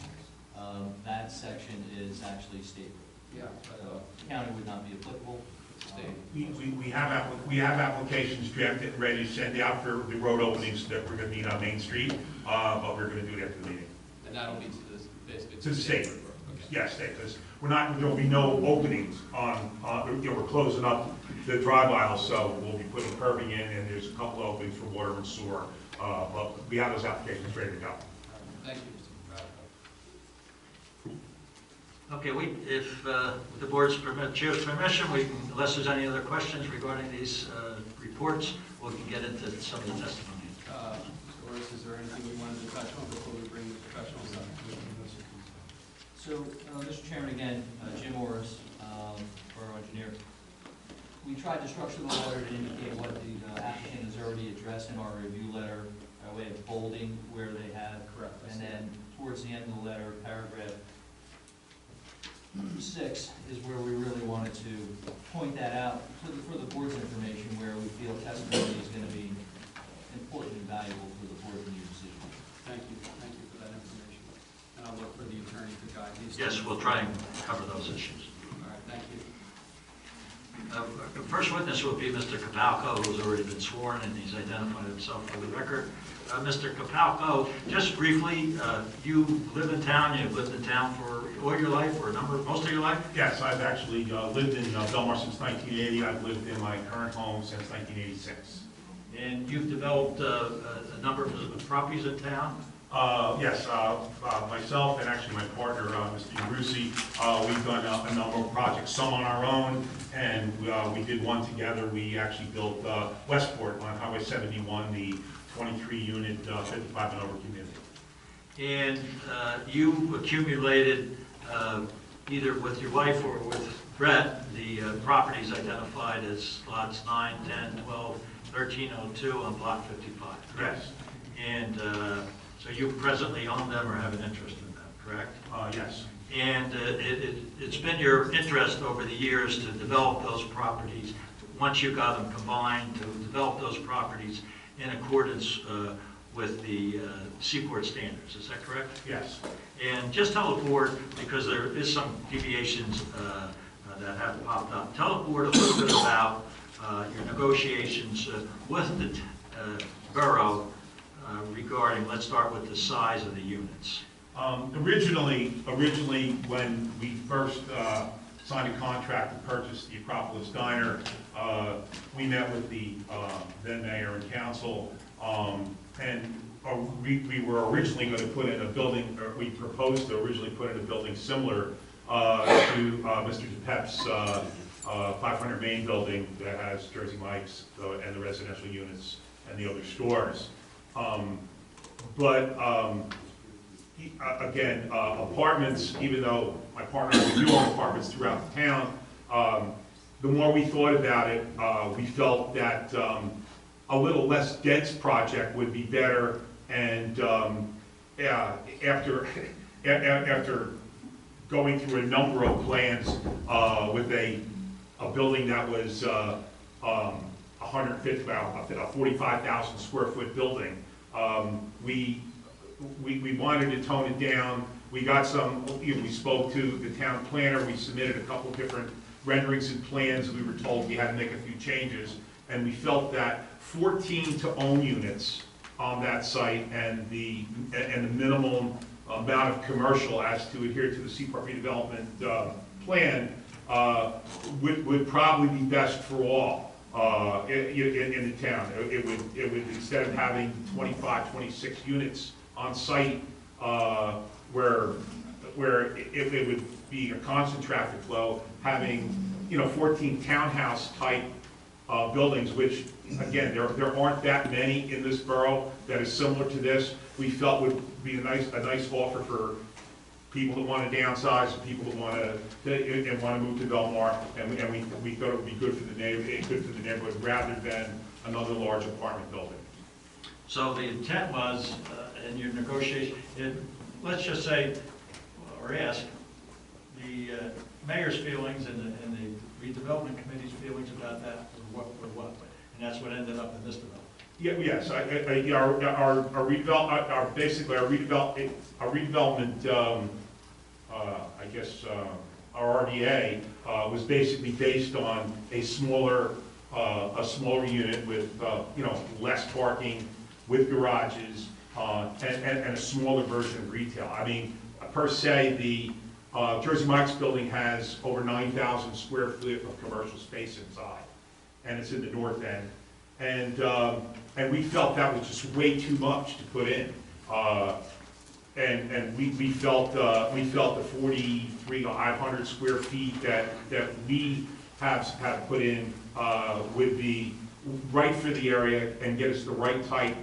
That section is actually state road. Yeah, but, So county would not be applicable, it's state. We have applications drafted, ready to send out for the road openings that we're gonna need on Main Street, but we're gonna do it after the meeting. and that'll be to this, basically. To the state. Okay. Yes, because there'll be no openings we're closing up the drive aisles, so we'll be putting curbing in, and there's a couple of openings for water and sewer, but we have those applications ready to go. Thank you, Mr. Bradford. Okay, if with the board's chair's permission, we can, unless there's any other questions regarding these reports, we can get into some of the testimony. Mr. Orris, is there anything you wanted to touch on before we bring the professionals up? So, Mr. Chairman, again, Jim Orris, Borough Engineer. We tried to structure the letter to indicate what the applicant has already addressed in our review letter, by way of bolding where they have. Correct. And then towards the end of the letter, paragraph 6 is where we really wanted to point that out for the board's information, where we feel testimony is going to be important and valuable for the board in your decision. Thank you for that information. And I'll look for the attorney to guide these. Yes, we'll try and cover those issues. All right, thank you. The first witness will be Mr. Kapalko, who's already been sworn, and he's identified himself for the record. Mr. Kapalko, just briefly, you live in town, you've lived in town for all your life, or most of your life? Yes, I've actually lived in Belmar since 1980. I've lived in my current home since 1986. And you've developed a number of properties in town? Yes, myself and actually my partner, Mr. Rusi, we've done a number of projects, some on our own, and we did one together. We actually built Westport on Highway 71, the 23-unit, 55 and over community. And you accumulated, either with your wife or with Brett, the properties identified as lots 9, 10, 12, 1302 on Block 55, correct? Yes. And so you presently own them or have an interest in them, correct? Yes. And it's been your interest over the years to develop those properties, once you got them combined, to develop those properties in accordance with the Seaport standards, is that correct? Yes. And just tell the board, because there is some deviations that have popped up, tell the board a little bit about your negotiations with the borough regarding, let's start with the size of the units. Originally, when we first signed a contract to purchase the Acropolis Diner, we met with the then mayor and council, and we were originally going to put in a building, or we proposed to originally put in a building similar to Mr. DePep's 500 Main building that has Jersey Mike's and the residential units and the other stores. Again, apartments, even though my partner and I do own apartments throughout the town, the more we thought about it, we felt that a little less dense project would be better. And after going through a number of plans with a building that was 150, about a 45,000 square foot building, we wanted to tone it down. We got some, we spoke to the town planner, we submitted a couple different renderings and plans, we were told we had to make a few changes, and we felt that 14 to own units on that site and the minimum amount of commercial as to adhere to the Seaport redevelopment plan would probably be best for all in the town. It would, instead of having 25, 26 units on site, where it would be a constant traffic flow, having 14 townhouse type buildings, which again there aren't that many in this borough that is similar to this. We felt would be a nice offer for people that want to downsize, and people that want to move to Belmar, and we thought it would be good for the neighborhood rather than another large apartment building. So the intent was, in your negotiation, let's just say, or ask, the mayor's feelings and the redevelopment committee's feelings about that were what? And that's what ended up in this development. Yeah, yes, basically our redevelopment, I guess, our RDA was basically based on a smaller unit with, less parking, with garages, and a smaller version of retail. I mean, per se, the Jersey Mike's building has over 9,000 square feet of commercial space inside, and it's in the north end. And we felt that was just way too much to put in. And we felt the 4,500 square feet that we have put in would be right for the area and get us the right type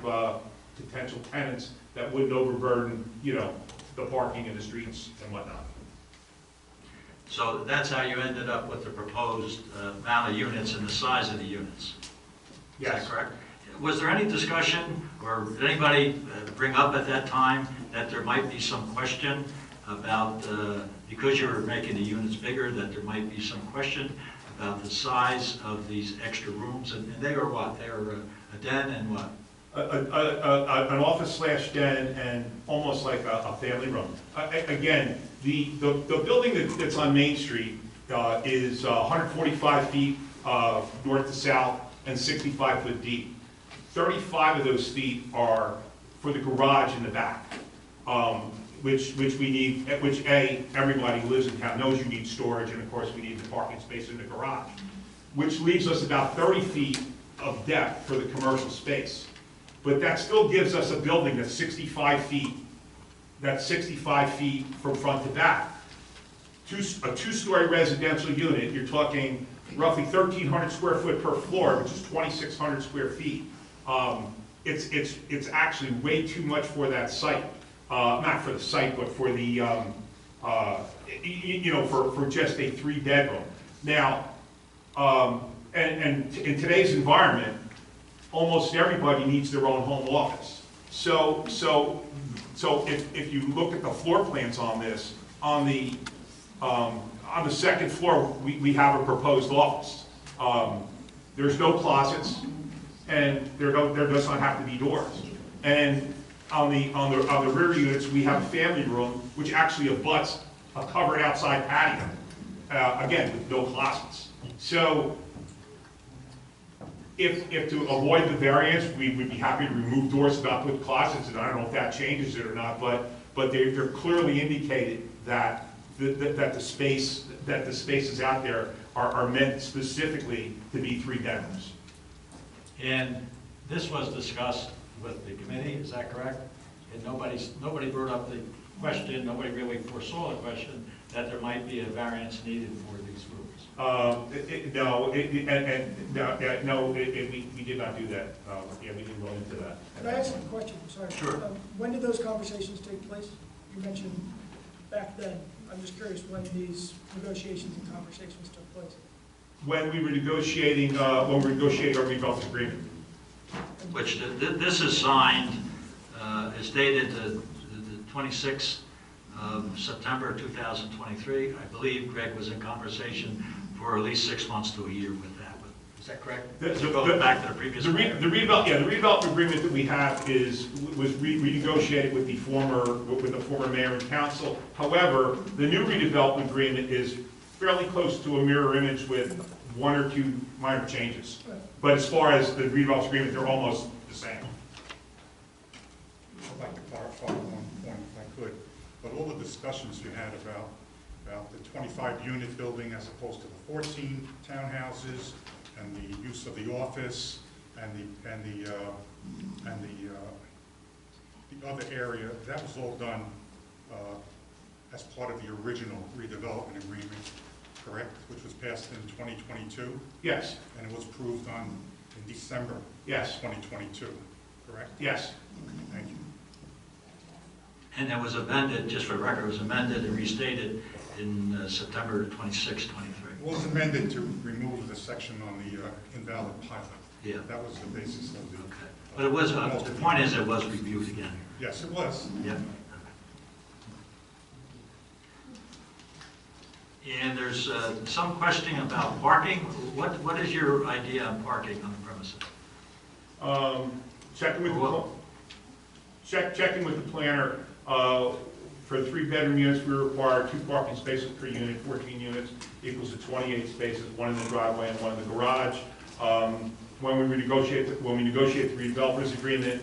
potential tenants that wouldn't overburden, the parking in the streets and whatnot. So that's how you ended up with the proposed amount of units and the size of the units? Is that correct? Was there any discussion, or did anybody bring up at that time that there might be some question about, because you were making the units bigger, that there might be some question about the size of these extra rooms? And they were what? They were a den and what? An office/den and almost like a family room. Again, the building that's on Main Street is 145 feet north to south and 65 foot deep. 35 of those feet are for the garage in the back, which we need, which everybody who lives in town knows you need storage, and of course we need the parking space in the garage, which leaves us about 30 feet of depth for the commercial space. But that still gives us a building that's 65 feet, from front to back. A two-story residential unit, you're talking roughly 1,300 square foot per floor, which is 2,600 square feet. It's actually way too much for that site. Not for the site, but for the, for just a 3-bedroom. Now, and in today's environment, almost everybody needs their own home office. So if you look at the floor plans on this, on the second floor, we have a proposed office. There's no closets, and there does not have to be doors. And on the rear units, we have a family room, which actually abuts a covered outside patio, again, with no closets. So if to avoid the variance, we would be happy to remove doors without putting closets, and I don't know if that changes it or not, but they're clearly indicated that the spaces out there are meant specifically to be 3 bedrooms. And this was discussed with the committee, is that correct? And nobody brought up the question, nobody really foresaw the question that there might be a variance needed for these rooms. We did not do that. We didn't go into that. Could I ask a question? Sorry. Sure. When did those conversations take place? You mentioned back then. I'm just curious when these negotiations and conversations took place. When we were negotiating our redevelopment agreement. Which this is signed, is dated the 26th of September 2023. I believe Greg was in conversation for at least 6 months to a year with that. Is that correct? Going back to the previous. The redevelopment agreement that we have was renegotiated with the former mayor and council. However, the new redevelopment agreement is fairly close to a mirror image with 1 or 2 minor changes. But as far as the redevelopment agreement, they're almost the same. I'd like to clarify one point if I could. But all the discussions you had about the 25-unit building as opposed to the 14 townhouses, and the use of the office, and the other area, that was all done as part of the original redevelopment agreement, correct? Which was passed in 2022? Yes. And it was approved in December? Yes. 2022, correct? Yes. Thank you. And it was amended, just for the record, it was amended and restated in September 26, 23. It was amended to remove the section on the invalid pilot. Yeah. That was the basis of the. Okay. But it was, the point is it was reviewed again. Yes, it was. Yeah. And there's some questioning about parking. What is your idea on parking on the premises? Checking with the planner, for 3-bedroom units, we require 2 parking spaces per unit, 14 units equals to 28 spaces, 1 in the driveway and 1 in the garage. When we negotiate the redevelopers agreement,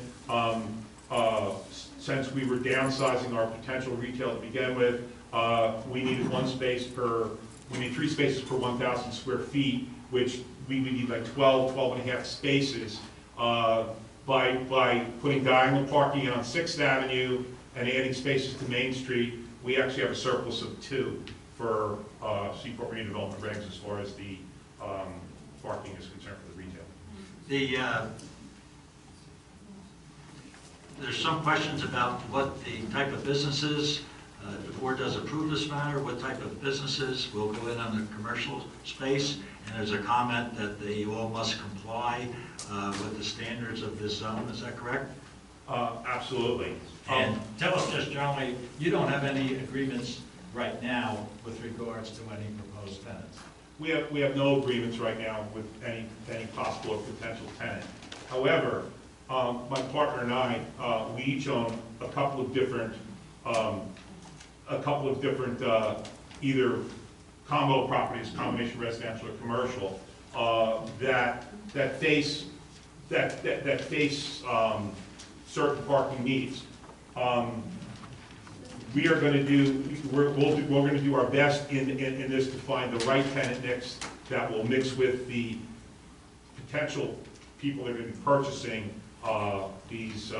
since we were downsizing our potential retail to begin with, we needed 3 spaces per 1,000 square feet, which we would need like 12 and a half spaces. By putting diagonal parking on 6th Avenue and adding spaces to Main Street, we actually have a surplus of 2 for Seaport redevelopment regs as far as the parking is concerned for the retail. There's some questions about what the type of businesses, if the board does approve this matter, what type of businesses will go in on the commercial space. And there's a comment that they all must comply with the standards of this zone. Is that correct? Absolutely. And tell us just generally, you don't have any agreements right now with regards to any proposed tenants. We have no agreements right now with any possible or potential tenant. However, my partner and I, we each own a couple of different either combo properties, combination residential or commercial, that face certain parking needs. We're going to do our best in this to find the right tenant mix that will mix with the potential people that are going to be purchasing these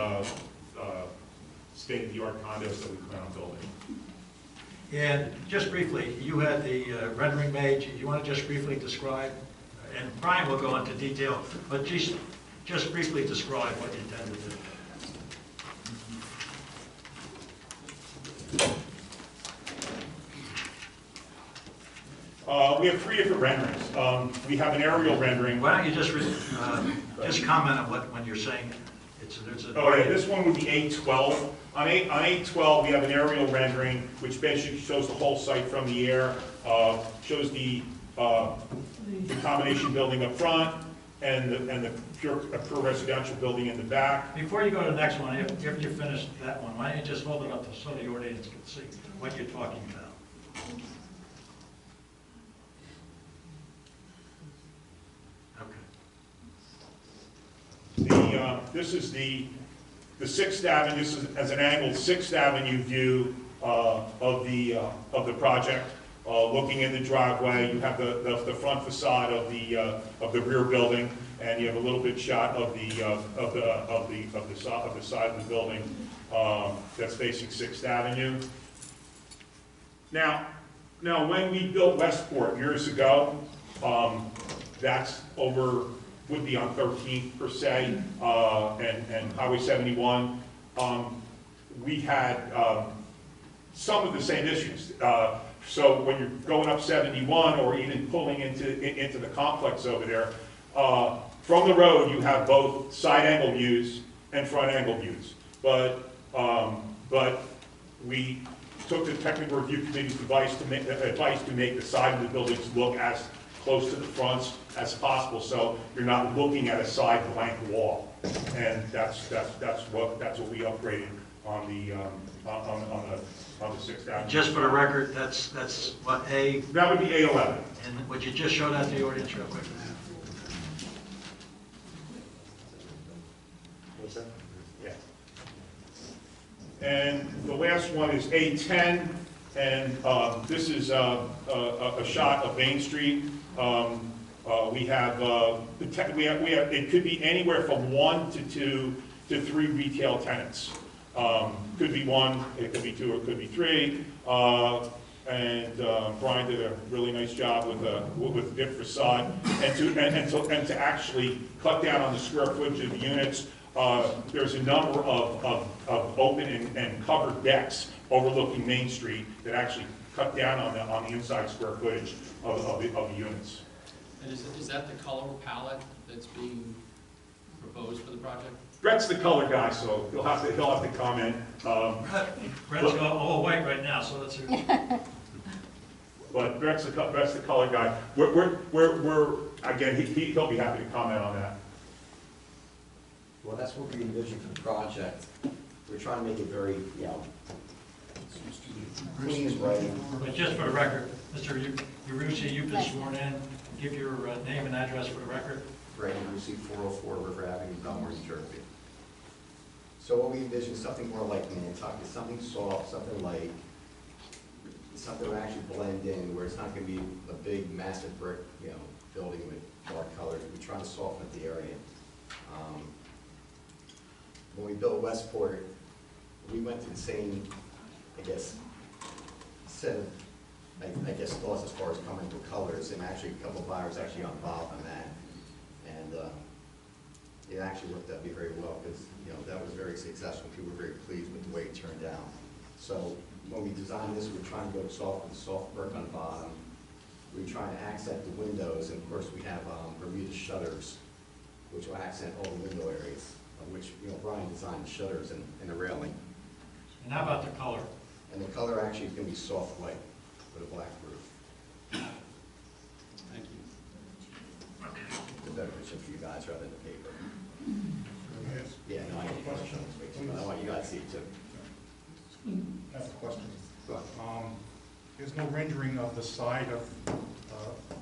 state-of-the-art condos that we plan on building. And just briefly, you had the rendering made. Do you want to just briefly describe, and Brian will go into detail, but just briefly describe what you intend to do. We have 3 different renderings. We have an aerial rendering. Why don't you just comment on when you're saying there's a... Oh yeah, this one would be 812. On 812, we have an aerial rendering, which basically shows the whole site from the air, shows the combination building up front and the pure residential building in the back. Before you go to the next one, if you finish that one, why don't you just hold it up so the audience can see what you're talking about? This is the 6th Avenue. This is as an angled 6th Avenue view of the project. Looking in the driveway, you have the front facade of the rear building, and you have a little bit shot of the side of the building that's facing 6th Avenue. Now, when we built Westport years ago, that's would be on 13th per se, and Highway 71. We had some of the same issues. So when you're going up 71 or even pulling into the complex over there, from the road you have both side angle views and front angle views. But we took the technical review committee's advice to make the side of the buildings look as close to the fronts as possible, so you're not looking at a side blank wall. And that's what we upgraded on the 6th Avenue. Just for the record, that's what That would be A11. And would you just show that to the audience real quick? What's that? Yeah. And the last one is A10, and this is a shot of Main Street. We have it could be anywhere from 1 to 2 to 3 retail tenants. Could be 1, it could be 2, or it could be 3. And Brian did a really nice job with the dip facade, and to actually cut down on the square footage of the units. There's a number of open and covered decks overlooking Main Street that actually cut down on the inside square footage of the units. And is that the color palette that's being proposed for the project? Brett's the color guy, so he'll have to comment. Brett's all white right now, so that's. But Brett's the color guy. We're again, he'll be happy to comment on that. Well, that's what we envisioned for the project. We're trying to make it very, clean and bright. But just for the record, Mr. Yarusi, you've been sworn in. Give your name and address for the record. Right, and receive 404 River Avenue, Belmar, New Jersey. So what we envision is something more like Nantucket, something soft, something light, something that actually blend in, where it's not going to be a big, massive brick, building with dark colors. We're trying to soften up the area. When we built Westport, we went through the same, set of, thoughts as far as coming with colors, and actually a couple of buyers actually got involved in that. And it actually worked out very well, because, that was very successful. People were very pleased with the way it turned out. So when we designed this, we were trying to go soft with soft brick on the bottom. We were trying to accent the windows, and of course we have Bermuda shutters, which will accent all the window areas, of which, Brian designed the shutters and the railing. And how about the color? And the color actually is going to be soft white with a black roof. Thank you. It's a better picture for you guys rather than the paper. Yeah, no, I get a question on this way too. I want you guys to see it too. I have a question. Go ahead. There's no rendering of the side of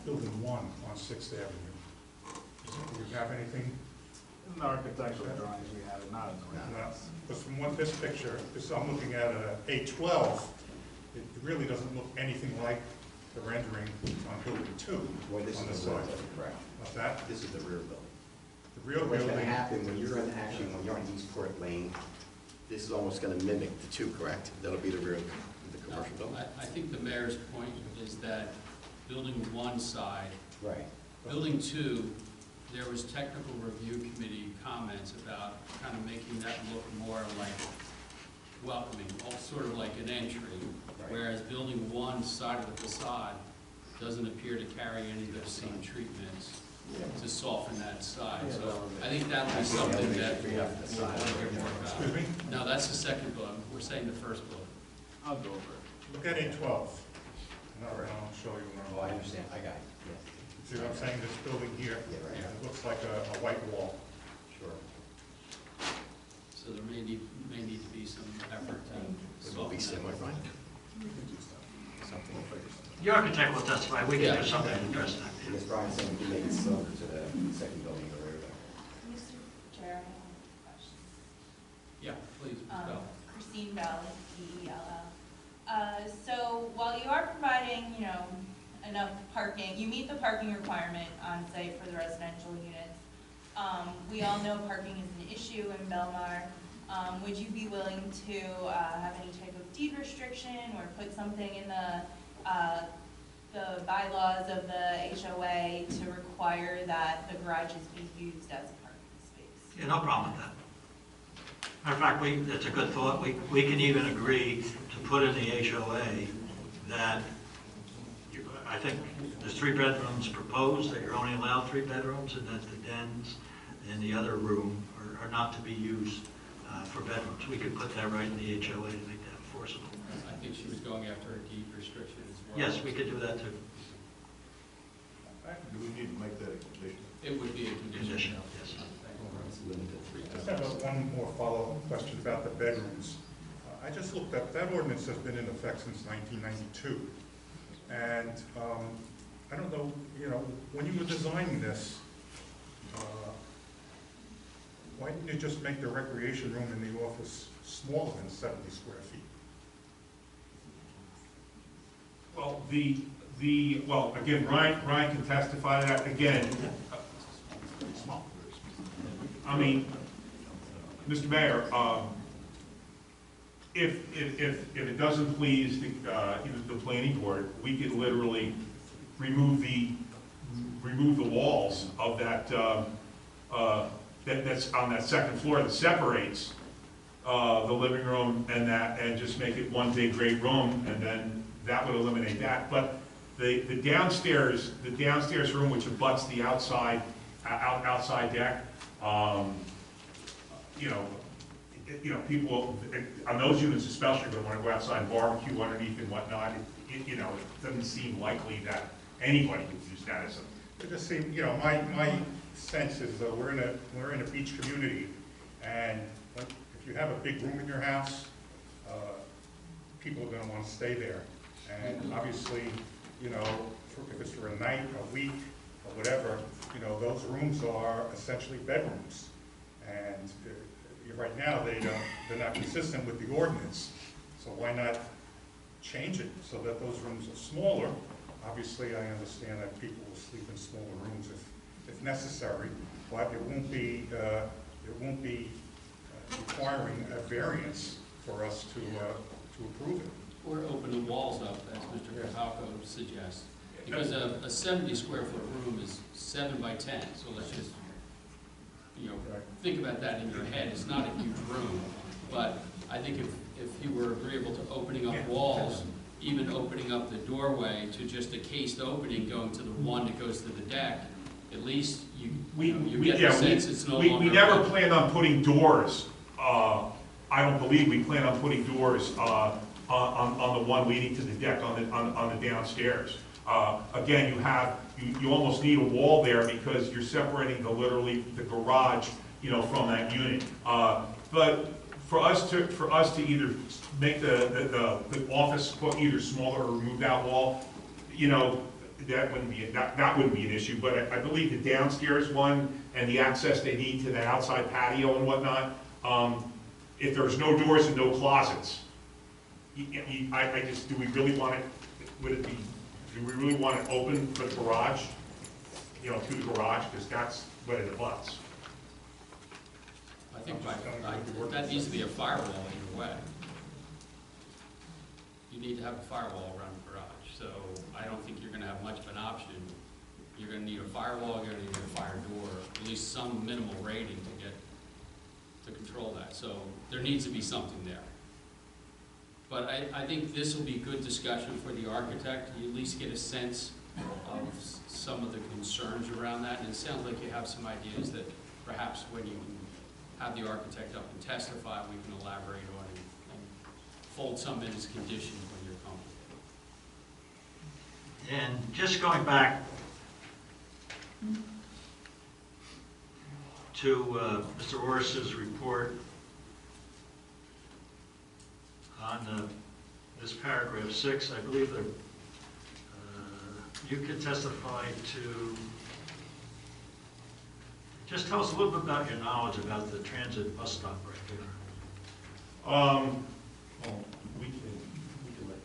Building 1 on 6th Avenue. Do you have anything? In the architectural drawings, we have it, not in the No. renders. Because from this picture, I'm looking at A12, it really doesn't look anything like the rendering on Building 2 Well, this on the is the rear side. building, correct. What's that? This is the rear building. The real What's going to building, happen when you're on Eastport Lane, this is almost going to mimic the 2, correct? That'll be the rear, the commercial building. I think the mayor's point is that building 1 side, Right. building 2, there was technical review committee comments about kind of making that look more like welcoming, sort of like an entry. Right. Whereas building 1 side of the facade doesn't appear to carry any of those same treatments to soften that side. So I think that would be something that we'll want to hear more about. excuse me, No, that's the second building. We're saying the first building. I'll go over it. look at A12. All right, I'll show you. Oh, I understand, I got it, See what I'm saying, this building here, Yeah, right. it looks like a white wall. Sure. So there may need to be some effort to It will be soften similar, that. right? Something. The architect will testify. We can do something to address that. Because Brian's saying we make it similar to the second building in the rear there. Mr. Chair, I have a question. Yeah, please, Ms. Bell. Christine Bell, DELL. So while you are providing, enough parking, you meet the parking requirement on site for the residential units. We all know parking is an issue in Belmar. Would you be willing to have any type of deed restriction or put something in the bylaws of the HOA to require that the garages be used as a parking space? Yeah, no problem with that. Matter of fact, that's a good thought. We can even agree to put in the HOA that I think there's 3 bedrooms proposed, that you're only allowed 3 bedrooms, and that the dens in the other room are not to be used for bedrooms. We could put that right in the HOA to make that enforceable. I think she was going after a deed restriction as well. Yes, we could do that too. Do we need to make that a condition? It would be a condition. Condition, yes. I just have one more follow-up question about the bedrooms. I just looked up, that ordinance has been in effect since 1992. And I don't know, when you were designing this, why didn't you just make the recreation room in the office smaller than 70 square feet? Well, well, again, Brian can testify to that. Again, I mean, Mr. Mayor, if it doesn't please the planning board, we could literally remove the walls of that that's on that second floor that separates the living room and just make it one big great room, and then that would eliminate that. But the downstairs room, which abuts the outside deck, people on those units especially, are going to want to go outside and barbecue underneath and whatnot. It doesn't seem likely that anybody would use that as a. It just seems, my sense is that we're in a beach community, and if you have a big room in your house, people are going to want to stay there. And obviously, if it's for a night, a week, or whatever, those rooms are essentially bedrooms. And right now, they're not consistent with the ordinance. So why not change it so that those rooms are smaller? Obviously, I understand that people will sleep in smaller rooms if necessary, but it won't be requiring a variance for us to approve it. Or open the walls up, as Mr. Kapalko suggests. Because a 70 square foot room is 7 by 10, so let's just, think about that in your head. It's not a huge room, but I think if you were agreeable to opening up walls, even opening up the doorway to just a cased opening going to the one that goes to the deck, at least you get the sense it's no longer. We never planned on putting doors. I don't believe we plan on putting doors on the one leading to the deck on the downstairs. Again, you almost need a wall there because you're separating literally the garage, from that unit. But for us to either make the office either smaller or remove that wall, that wouldn't be an issue. But I believe the downstairs one and the access they need to the outside patio and whatnot, if there's no doors and no closets, do we really want it? Do we really want it open for the garage? To the garage, because that's what it abuts. I think that needs to be a firewall either way. You need to have a firewall around the garage, so I don't think you're going to have much of an option. You're going to need a firewall, you're going to need a fire door, at least some minimal rating to control that. So there needs to be something there. But I think this will be good discussion for the architect. You at least get a sense of some of the concerns around that. And it sounds like you have some ideas that perhaps when you have the architect up and testify, we can elaborate on it and fold some in as conditions when you're comfortable. And just going back to Mr. Orris's report on this paragraph 6, I believe that you can testify to, just tell us a little bit about your knowledge about the transit bus stop right there. Well, we can let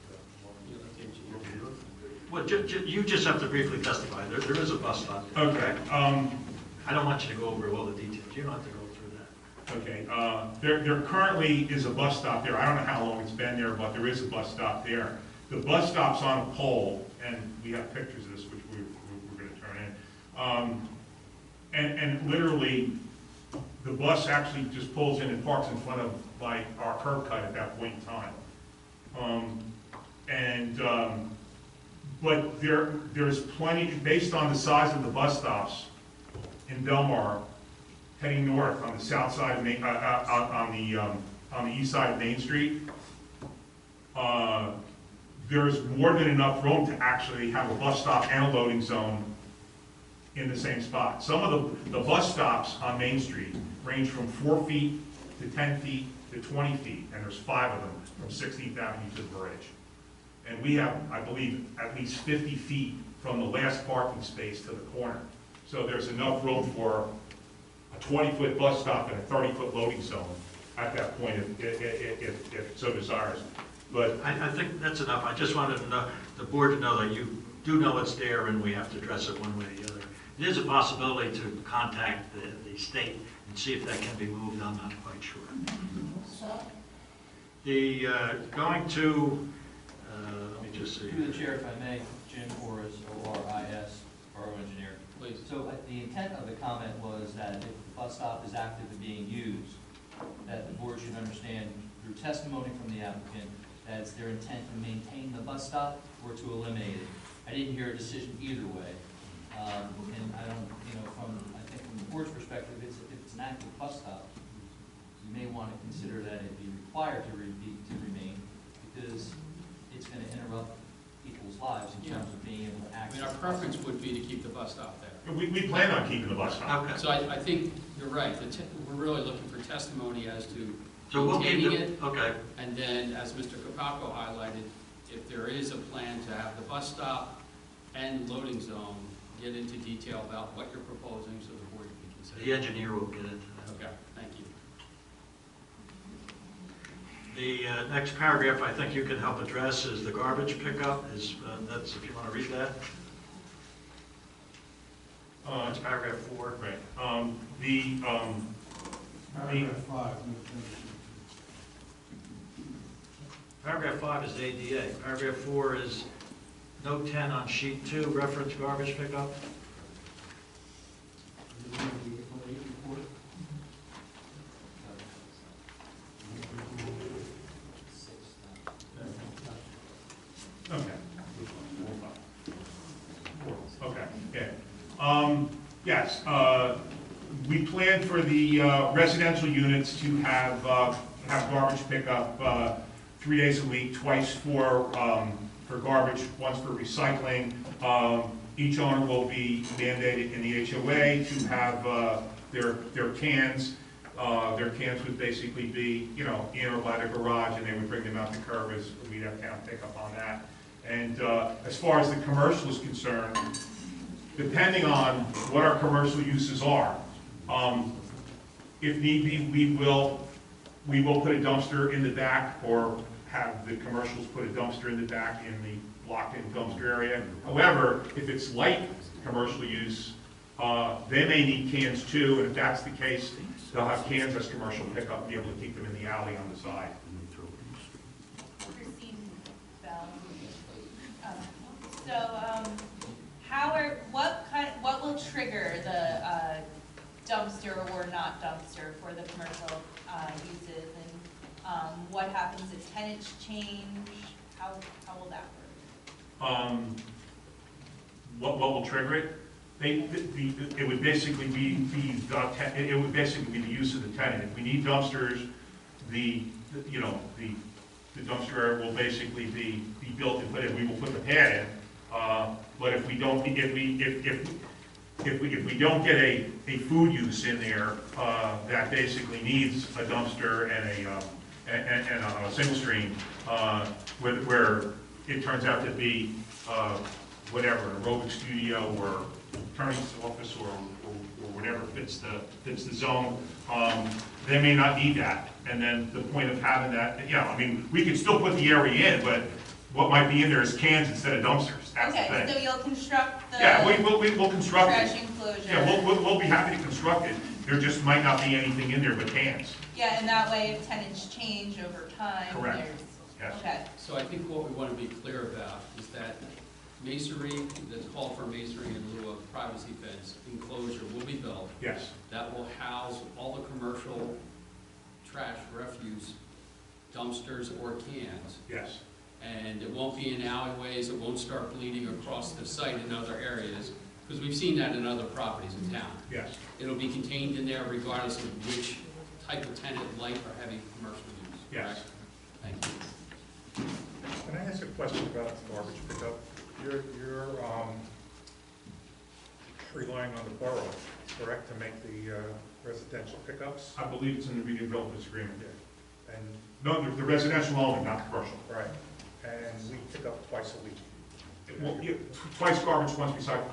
Well, you just have to briefly testify. There is a bus stop there. Okay. I don't want you to go over all the details. You don't have to go through that. Okay. There currently is a bus stop there. I don't know how long it's been there, but there is a bus stop there. The bus stop's on a pole, and we have pictures of this, which we're going to turn in. And literally, the bus actually just pulls in and parks in front of our curb cut at that point in time. But there's plenty, based on the size of the bus stops in Belmar, heading north on the south side of on the east side of Main Street, there's more than enough room to actually have a bus stop and a loading zone in the same spot. Some of the bus stops on Main Street range from 4 feet to 10 feet to 20 feet, and there's 5 of them from 16th Avenue to the bridge. And we have, I believe, at least 50 feet from the last parking space to the corner. So there's enough room for a 20-foot bus stop and a 30-foot loading zone at that point if so desires. But I think that's enough. I just wanted to know, the board to know that you do know it's there and we have to address it one way or the other. It is a possibility to contact the state and see if that can be moved. I'm not quite sure. Going to, let me just see. Through the chair, if I may, Jim Orris, O-R-I-S, Borough Engineer. please. So the intent of the comment was that if the bus stop is actively being used, that the board should understand through testimony from the applicant that it's their intent to maintain the bus stop or to eliminate it. I didn't hear a decision either way. And I don't, I think from the board's perspective, if it's an active bus stop, you may want to consider that it be required to remain, because it's going to interrupt people's lives in terms of being able to I access. mean, our preference would be to keep the bus stop there. We plan on keeping the bus stop. Okay. So I think you're right, we're really looking for testimony as to So we'll keep maintaining it, okay. and then, as Mr. Capaccio highlighted, if there is a plan to have the bus stop and loading zone, get into detail about what you're proposing so the board can consider. The engineer will get into that. Okay, thank you. The next paragraph I think you can help address is the garbage pickup. That's, if you want to read that. It's paragraph 4. Right. Paragraph 5. Paragraph 5 is ADA. Paragraph 4 is note 10 on sheet 2, reference garbage pickup. Okay. Okay, yeah. Yes, we plan for the residential units to have garbage pickup 3 days a week, twice for garbage, once for recycling. Each owner will be mandated in the HOA to have their cans. Their cans would basically be, in or by the garage, and they would bring them out the curb as we'd have town pick up on that. And as far as the commercial is concerned, depending on what our commercial uses are, if need be, we will put a dumpster in the back, or have the commercials put a dumpster in the back in the locked-in dumpster area. However, if it's light commercial use, they may need cans too, and if that's the case, they'll have cans as commercial pickup and be able to keep them in the alley on the side. Christine Bell. What will trigger the dumpster or not dumpster for the commercial uses? And what happens if tenants change? How will that work? What will trigger it? It would basically be the use of the tenant. If we need dumpsters, the dumpster area will basically be built and put in. We will put the pad in. But if we don't get a food use in there that basically needs a dumpster and a single stream, where it turns out to be whatever, an aerobic studio or attorney's office or whatever fits the zone, they may not need that. And then the point of having that, we could still put the area in, but what might be in there is cans instead of dumpsters. That's the thing. Okay, so you'll construct the we'll construct it. trash enclosure. Yeah, we'll be happy to construct it. There just might not be anything in there but cans. Yeah, and that way if tenants change over time, Correct. there's, Yes. okay. So I think what we want to be clear about is that masonry, that's called for masonry in lieu of privacy fence enclosure will be built. Yes. That will house all the commercial trash refuse, dumpsters or cans. Yes. And it won't be in alleyways, it won't start bleeding across the site in other areas, because we've seen that in other properties in town. Yes. It'll be contained in there regardless of which type of tenant, light or heavy commercial use. Yes. Correct? Thank you. Can I ask a question about garbage pickup? You're relying on the borough, correct, to make the residential pickups? I believe it's in the redevelopment agreement. And, No, the residential only, not the commercial. right, and we pick up twice a week. Well, twice garbage, once recycled.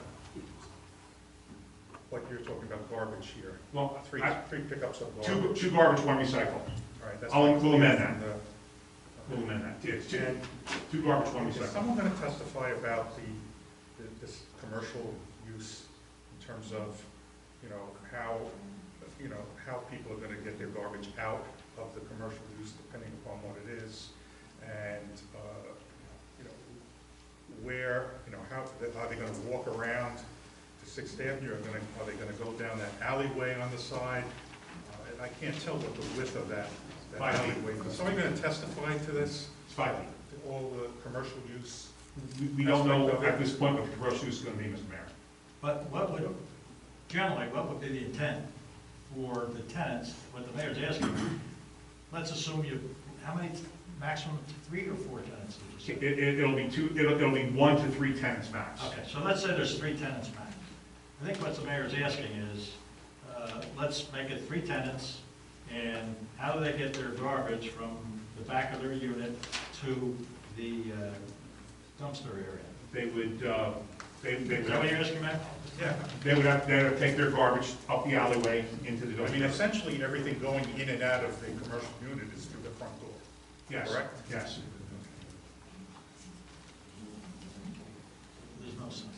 Like you're talking about garbage here. Well, Three pickups of garbage. two garbage, one recycle. All right, that's I'll not include clear that from then. the- We'll amend that. It's And two garbage, one is recycle. someone going to testify about this commercial use in terms of, how people are going to get their garbage out of the commercial use depending upon what it is, and, where, how, are they going to walk around to Sixth Avenue, are they gonna go down that alleyway on the side? And I can't tell what the width of that 5 feet. alleyway. Is somebody gonna testify to this? It's 5 feet. All the commercial use? We don't know at this point what the commercial use is gonna be, Mr. Mayor. But generally, what would be the intent for the tenants, what the mayor's asking? Let's assume how many, maximum 3 or 4 tenants did you say? It'll be it'll be 1 to 3 tenants max. Okay, so let's say there's 3 tenants max. I think what the mayor's asking is, let's make it 3 tenants, and how do they get their garbage from the back of their unit to the dumpster area? They would, Is that what you're asking, Matt? Yeah. they would have to take their garbage up the alleyway into the I mean, dumpster. essentially, everything going in and out of the commercial unit is through the front door. Yes, Correct? yes. There's no sign.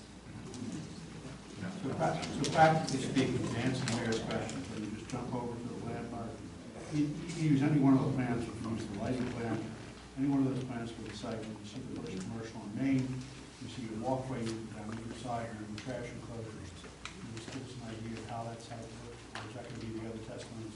So practically speaking, to answer the mayor's question, can you just jump over to the landmark? You can use any one of those plans, you can use the lighting plan, any one of those plans for the site, you see the first commercial on Main, you see your walkway down either side, or your trash enclosures. Can you just give us an idea of how that's how it works, or is that gonna be the other testimony?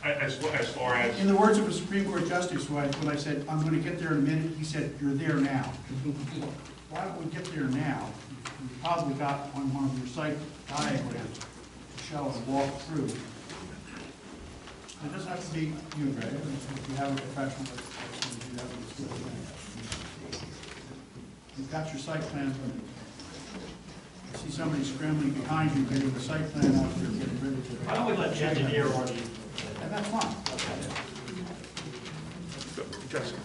As far as, In the words of a Supreme Court justice, when I said, I'm gonna get there in a minute, he said, you're there now. Why don't we get there now? You've probably got on one of your site diagrams to show and walk through. It doesn't have to be you, Greg, if you have a professional that's going to do that with a skill plan. You've got your site plan, I see somebody scrambling behind you, getting the site plan out there, getting ready to. Why don't we let the engineer or the... And that's fine. Jessica.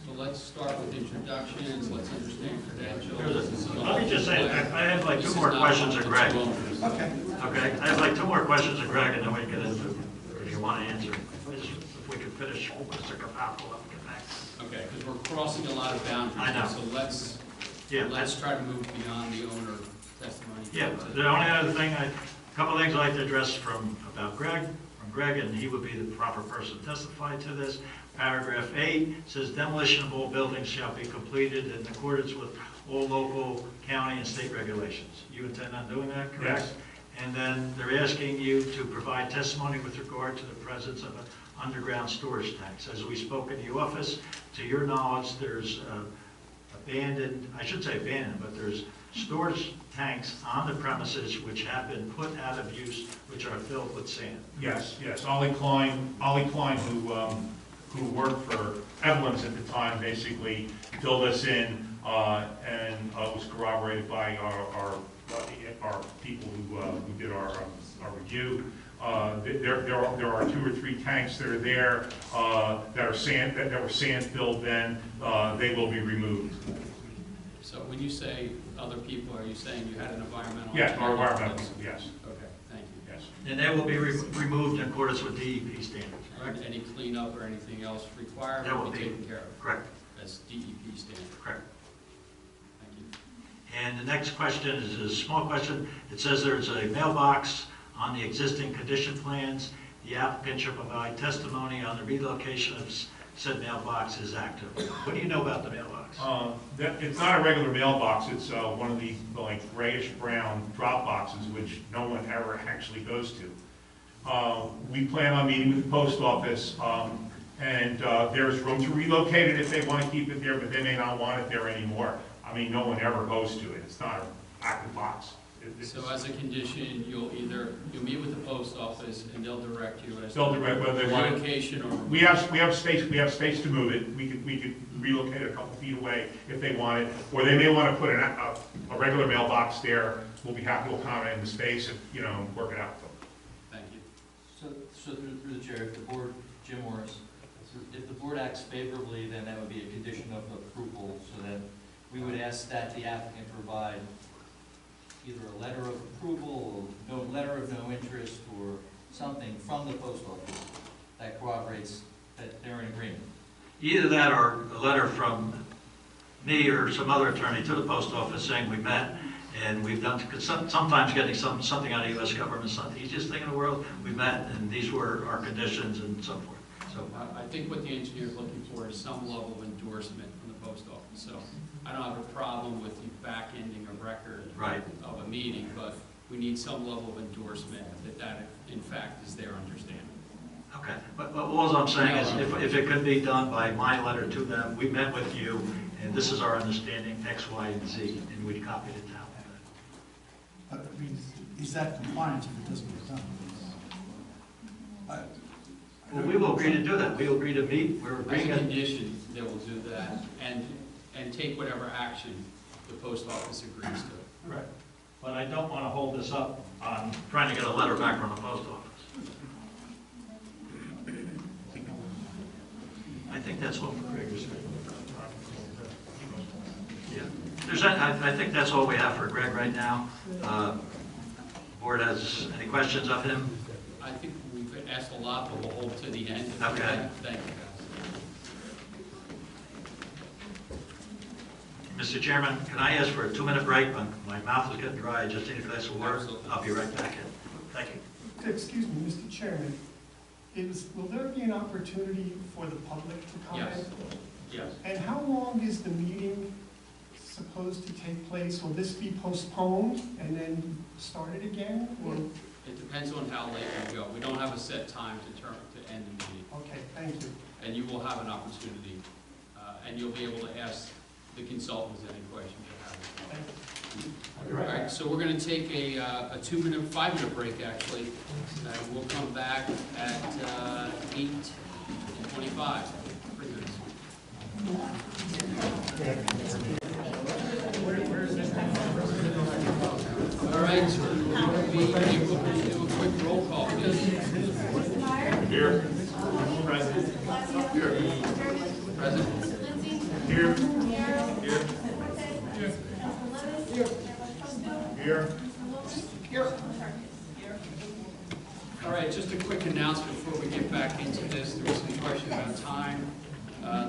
So let's start with introductions, let's understand credentials. Let me just say, I have like 2 more questions of Greg. Okay. Okay, I have like 2 more questions of Greg, and then we can get into, if you want to answer. If we could finish Mr. Capapel and get back. Okay, because we're crossing a lot of boundaries. I know. So let's try to move beyond the owner testimony. Yeah, the only other thing, a couple things I'd like to address from Greg, and he would be the proper person to testify to this. Paragraph 8 says demolition of all buildings shall be completed in accordance with all local, county, and state regulations. You intend on doing that, correct? Yes. And then they're asking you to provide testimony with regard to the presence of an underground storage tanks. As we spoke in the office, to your knowledge, there's abandoned, I should say abandoned, but there's storage tanks on the premises which have been put out of use, which are filled with sand. yes, Ollie Klein, who worked for Evelyn's at the time, basically filled us in, and was corroborated by our people who did our review. There are 2 or 3 tanks that are there that were sand filled. Then they will be removed. So when you say other people, are you saying you had an environmental? Yes, our environmental. Yes, Okay, thank you. yes. And they will be removed in accordance with DEP standards, correct? Any cleanup or anything else required That will will be be- taken care of? Correct, That's DEP standard. correct. Thank you. And the next question is a small question. It says there's a mailbox on the existing condition plans. The applicant should provide testimony on the relocation of said mailbox is active. What do you know about the mailbox? It's not a regular mailbox. It's one of the like grayish brown drop boxes, which no one ever actually goes to. We plan on meeting with the post office, and there's room to relocate it if they want to keep it there, but they may not want it there anymore. I mean, no one ever goes to it. It's not an active box. So as a condition, you'll meet with the post office and they'll direct you as to They'll direct whether they want it. relocation or. We have space to move it. We could relocate it a couple feet away if they want it, or they may want to put a regular mailbox there. We'll be happy to accommodate the space and work it out. Thank you. So through the chair, if the board, Jim Morris, if the board acts favorably, then that would be a condition of approval, so that we would ask that the applicant provide either a letter of approval, or no letter of no interest, or something from the post office that corroborates that they're in agreement. Either that or a letter from me or some other attorney to the post office saying we met And we've done, because sometimes getting something out of U.S. government is not the easiest thing in the world. We've met, and these were our conditions and so forth. So, I think what the engineer is looking for is some level of endorsement from the post office. So I don't have a problem with you back-ending a record right. of a meeting, but we need some level of endorsement that in fact is their understanding. Okay, but all I'm saying is if it could be done by my letter to them, we met with you, and this is our understanding, X, Y, and Z, and we'd copy it down. I mean, is that compliance if it doesn't get done? Well, we will agree to do that. We will agree to meet. We're As agreeing. a condition, they will do that and take whatever action the post office agrees to. Right. But I don't want to hold this up on trying to get a letter back from the post office. I think that's what Greg was saying. Yeah. I think that's all we have for Greg right now. Board has any questions of him? I think we've asked a lot, but we'll hold to the end. Okay. Thank you, guys. Mr. Chairman, can I ask for a 2-minute break? My mouth is getting dry. I just need a glass of water. Absolutely. I'll be right back in. Thank you. Excuse me, Mr. Chairman, will there be an opportunity for the public to comment? Yes. Yes. And how long is the meeting supposed to take place? Will this be postponed and then started again, or? It depends on how late we go. We don't have a set time to end the meeting. Okay, thank you. And you will have an opportunity, and you'll be able to ask the consultants any questions you have. Thank you. All right, so we're going to take a 5-minute break, actually. We'll come back at 8:25. 3 minutes. All right, so we'll do a quick roll call, please. Here. Present. Here. Present. Here. Here. Here. All right, just a quick announcement before we get back into this. There was some question about time.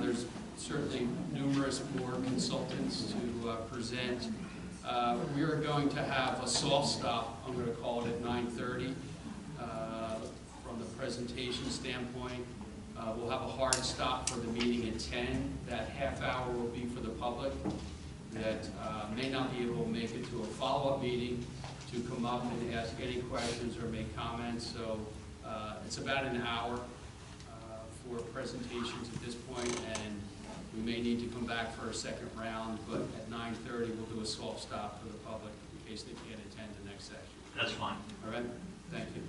There's certainly numerous more consultants to present. We are going to have a soft stop, I'm going to call it at 9:30 from the presentation standpoint. We'll have a hard stop for the meeting at 10. That half hour will be for the public that may not be able to make it to a follow-up meeting to come up and ask any questions or make comments. So it's about an hour for presentations at this point, and we may need to come back for a second round, but at 9:30 we'll do a soft stop for the public in case they can't attend the next session. That's fine. All right? Thank you.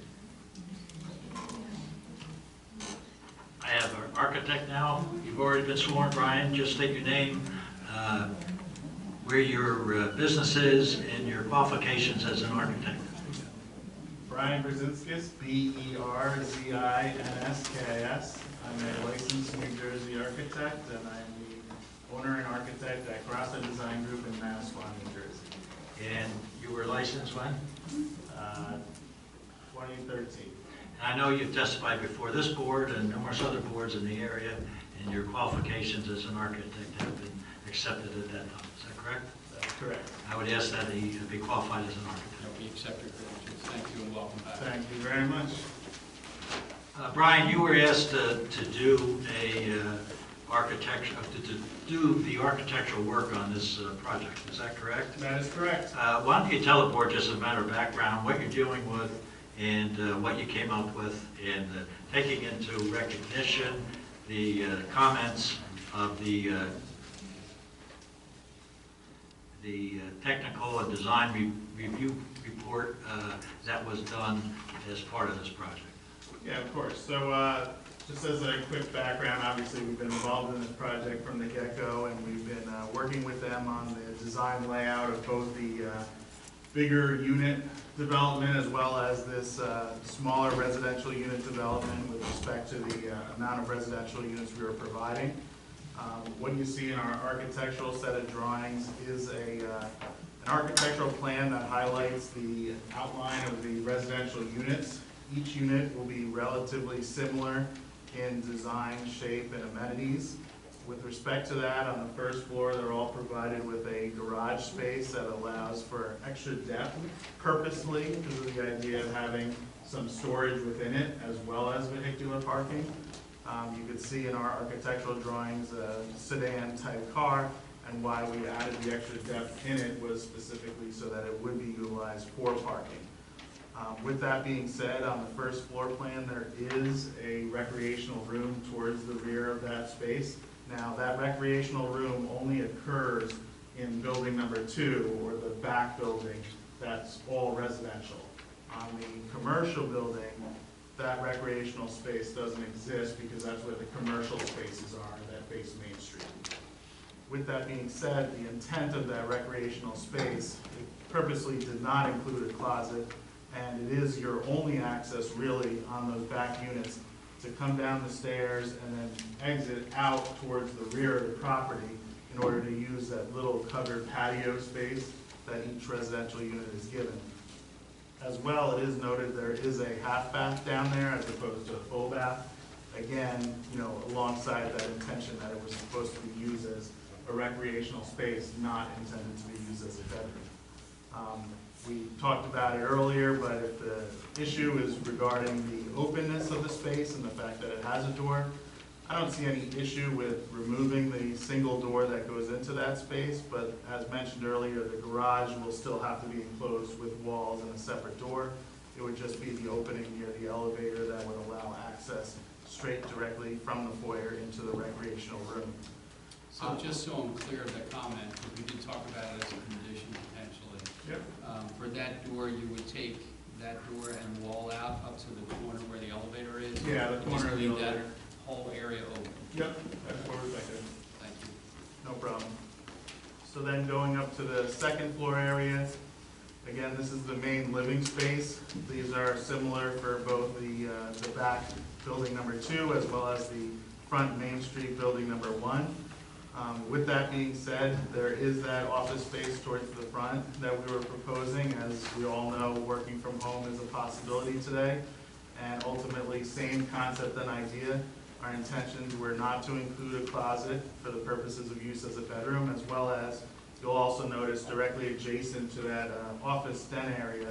I have our architect now. You've already been sworn, Brian. Just state your name, where your business is, and your qualifications as an architect. Brian Brzezinskis, B-E-R-Z-I-N-S-K-I-S. I'm a licensed New Jersey architect, and I'm the owner and architect at Grassa Design Group in Manasquan, New Jersey. And you were licensed when? 2013. And I know you've testified before this board and numerous other boards in the area, and your qualifications as an architect have been accepted at that time. Is that correct? That's correct. I would ask that he be qualified as an architect. We accept your credentials. Thank you and welcome back. Thank you very much. Brian, you were asked to do the architectural work on this project. Is that correct? That is correct. Why don't you tell the board, just as a matter of background, what you're dealing with and what you came up with, and taking into recognition the comments of the technical and design review report that was done as part of this project. Yeah, of course. So just as a quick background, obviously we've been involved in this project from the get-go, and we've been working with them on the design layout of both the bigger unit development as well as this smaller residential unit development with respect to the amount of residential units we are providing. What you see in our architectural set of drawings is an architectural plan that highlights the outline of the residential units. Each unit will be relatively similar in design, shape, and amenities. With respect to that, on the first floor, they're all provided with a garage space that allows for extra depth purposely because of the idea of having some storage within it as well as vehicular parking. You could see in our architectural drawings a sedan type car, and why we added the extra depth in it was specifically so that it would be utilized for parking. With that being said, on the first floor plan, there is a recreational room towards the rear of that space. Now, that recreational room only occurs in building number 2, or the back building, that's all residential. On the commercial building, that recreational space doesn't exist because that's where the commercial spaces are that face Main Street. With that being said, the intent of that recreational space purposely did not include a closet, and it is your only access really on those back units to come down the stairs and then exit out towards the rear of the property in order to use that little covered patio space that each residential unit is given. As well, it is noted there is a half bath down there as opposed to a full bath. Again, alongside that intention that it was supposed to be used as a recreational space, not intended to be used as a bedroom. We talked about it earlier, but if the issue is regarding the openness of the space and the fact that it has a door, I don't see any issue with removing the single door that goes into that space, but as mentioned earlier, the garage will still have to be enclosed with walls and a separate door. It would just be the opening near the elevator that would allow access straight directly from the foyer into the recreational room. So just so I'm clear of that comment, because we did talk about it as a condition potentially. Yep. For that door, you would take that door and wall out up to the corner where the elevator is? Yeah, the corner of the Just leave elevator. that whole area open? Yep, that's what we're thinking. Thank you. No problem. So then going up to the second floor area, again, this is the main living space. These are similar for both the back building number 2 as well as the front Main Street building number 1. With that being said, there is that office space towards the front that we were proposing. As we all know, working from home is a possibility today. And ultimately, same concept and idea. Our intentions were not to include a closet for the purposes of use as a bedroom, as well as you'll also notice directly adjacent to that office den area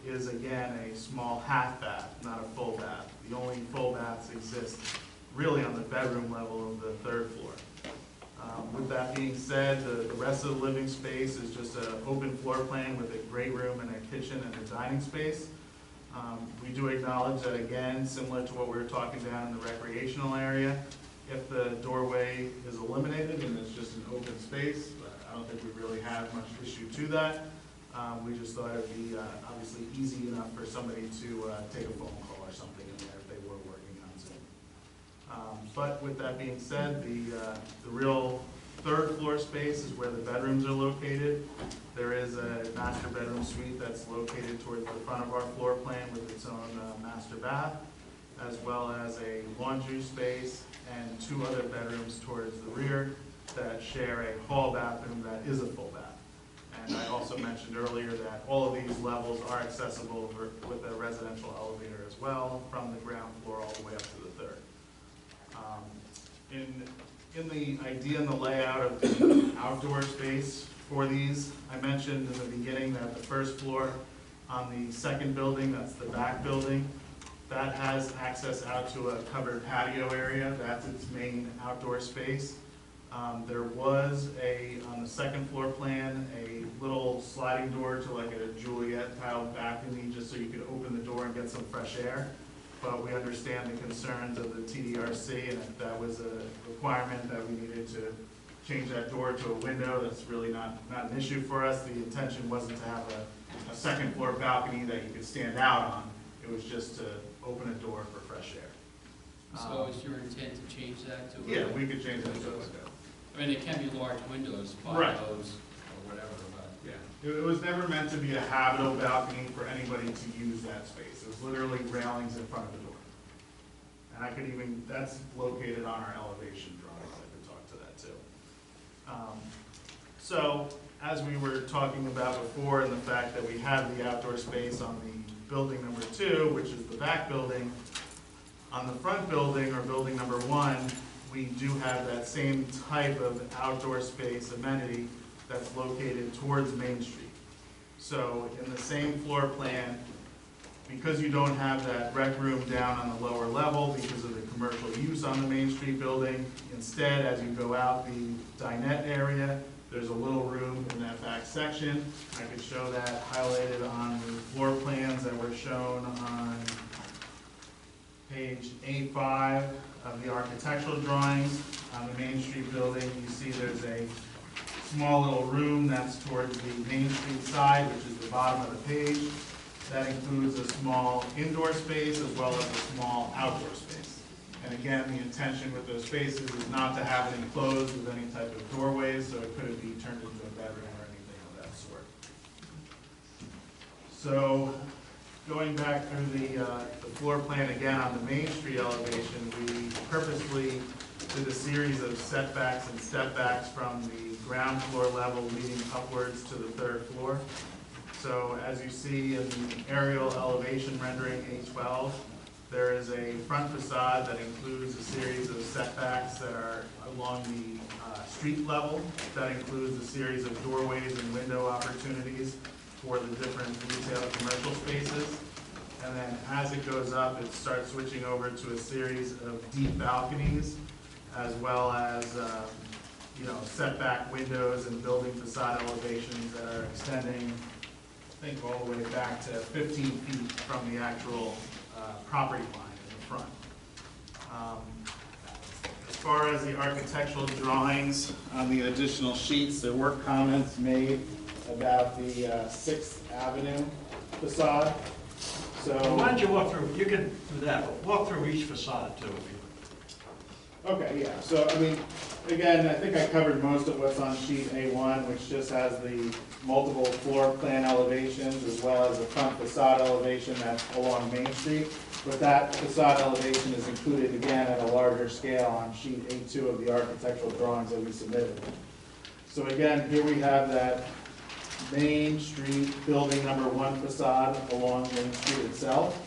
is again a small half bath, not a full bath. The only full baths exist really on the bedroom level of the third floor. With that being said, the rest of the living space is just an open floor plan with a great room and a kitchen and a dining space. We do acknowledge that, again, similar to what we were talking about in the recreational area, if the doorway is eliminated and it's just an open space, I don't think we really have much issue to that. We just thought it would be obviously easy enough for somebody to take a phone call or something in there if they were working on Zoom. But with that being said, the real third floor space is where the bedrooms are located. There is a master bedroom suite that's located towards the front of our floor plan with its own master bath, as well as a laundry space and 2 other bedrooms towards the rear that share a hall bathroom that is a full bath. And I also mentioned earlier that all of these levels are accessible with a residential elevator as well, from the ground floor all the way up to the third. In the idea and the layout of the outdoor space for these, I mentioned in the beginning that the first floor on the second building, that's the back building, that has access out to a covered patio area. That's its main outdoor space. There was on the second floor plan, a little sliding door to like a Juliet tiled balcony just so you could open the door and get some fresh air. But we understand the concerns of the TDRC, and if that was a requirement that we needed to change that door to a window, that's really not an issue for us. The intention wasn't to have a second floor balcony that you could stand out on. It was just to open a door for fresh air. So is your intent to change that to? Yeah, we could change that to a window. I mean, it can be large windows, 5 Right. of those or whatever, but. Yeah, it was never meant to be a habitable balcony for anybody to use that space. It was literally railings in front of the door. And I could even, that's located on our elevation drawings, I could talk to that too. So, as we were talking about before, and the fact that we have the outdoor space on the building number 2, which is the back building, on the front building, or building number 1, we do have that same type of outdoor space amenity that's located towards Main Street. So in the same floor plan, because you don't have that rec room down on the lower level because of the commercial use on the Main Street building, instead, as you go out the dinette area, there's a little room in that back section. I could show that highlighted on the floor plans that were shown on page A5 of the architectural drawings. On the Main Street building, you see there's a small little room that's towards the Main Street side, which is the bottom of the page. That includes a small indoor space as well as a small outdoor space. And again, the intention with those spaces is not to have it enclosed with any type of doorways, so it couldn't be turned into a bedroom or anything of that sort. So, going back through the floor plan again on the Main Street elevation, we purposely did a series of setbacks and stepbacks from the ground floor level leading upwards to the third floor. So as you see in the aerial elevation rendering A12, there is a front facade that includes a series of setbacks that are along the street level. That includes a series of doorways and window opportunities for the different retail commercial spaces. And then as it goes up, it starts switching over to a series of deep balconies, as well as setback windows and building facade elevations that are extending, I think, all the way back to 15 feet from the actual property line in the front. As far as the architectural drawings on the additional sheets, there were comments made about the 6th Avenue facade. So, Why don't you walk through, you can do that, but walk through each facade too, if you okay, yeah, so I mean, again, I think I covered most of what's on sheet A1, which just has the multiple floor plan elevations as well as the front facade elevation that's along Main Street. But that facade elevation is included again at a larger scale on sheet A2 of the architectural drawings that we submitted. So again, here we have that Main Street building number 1 facade along Main Street itself.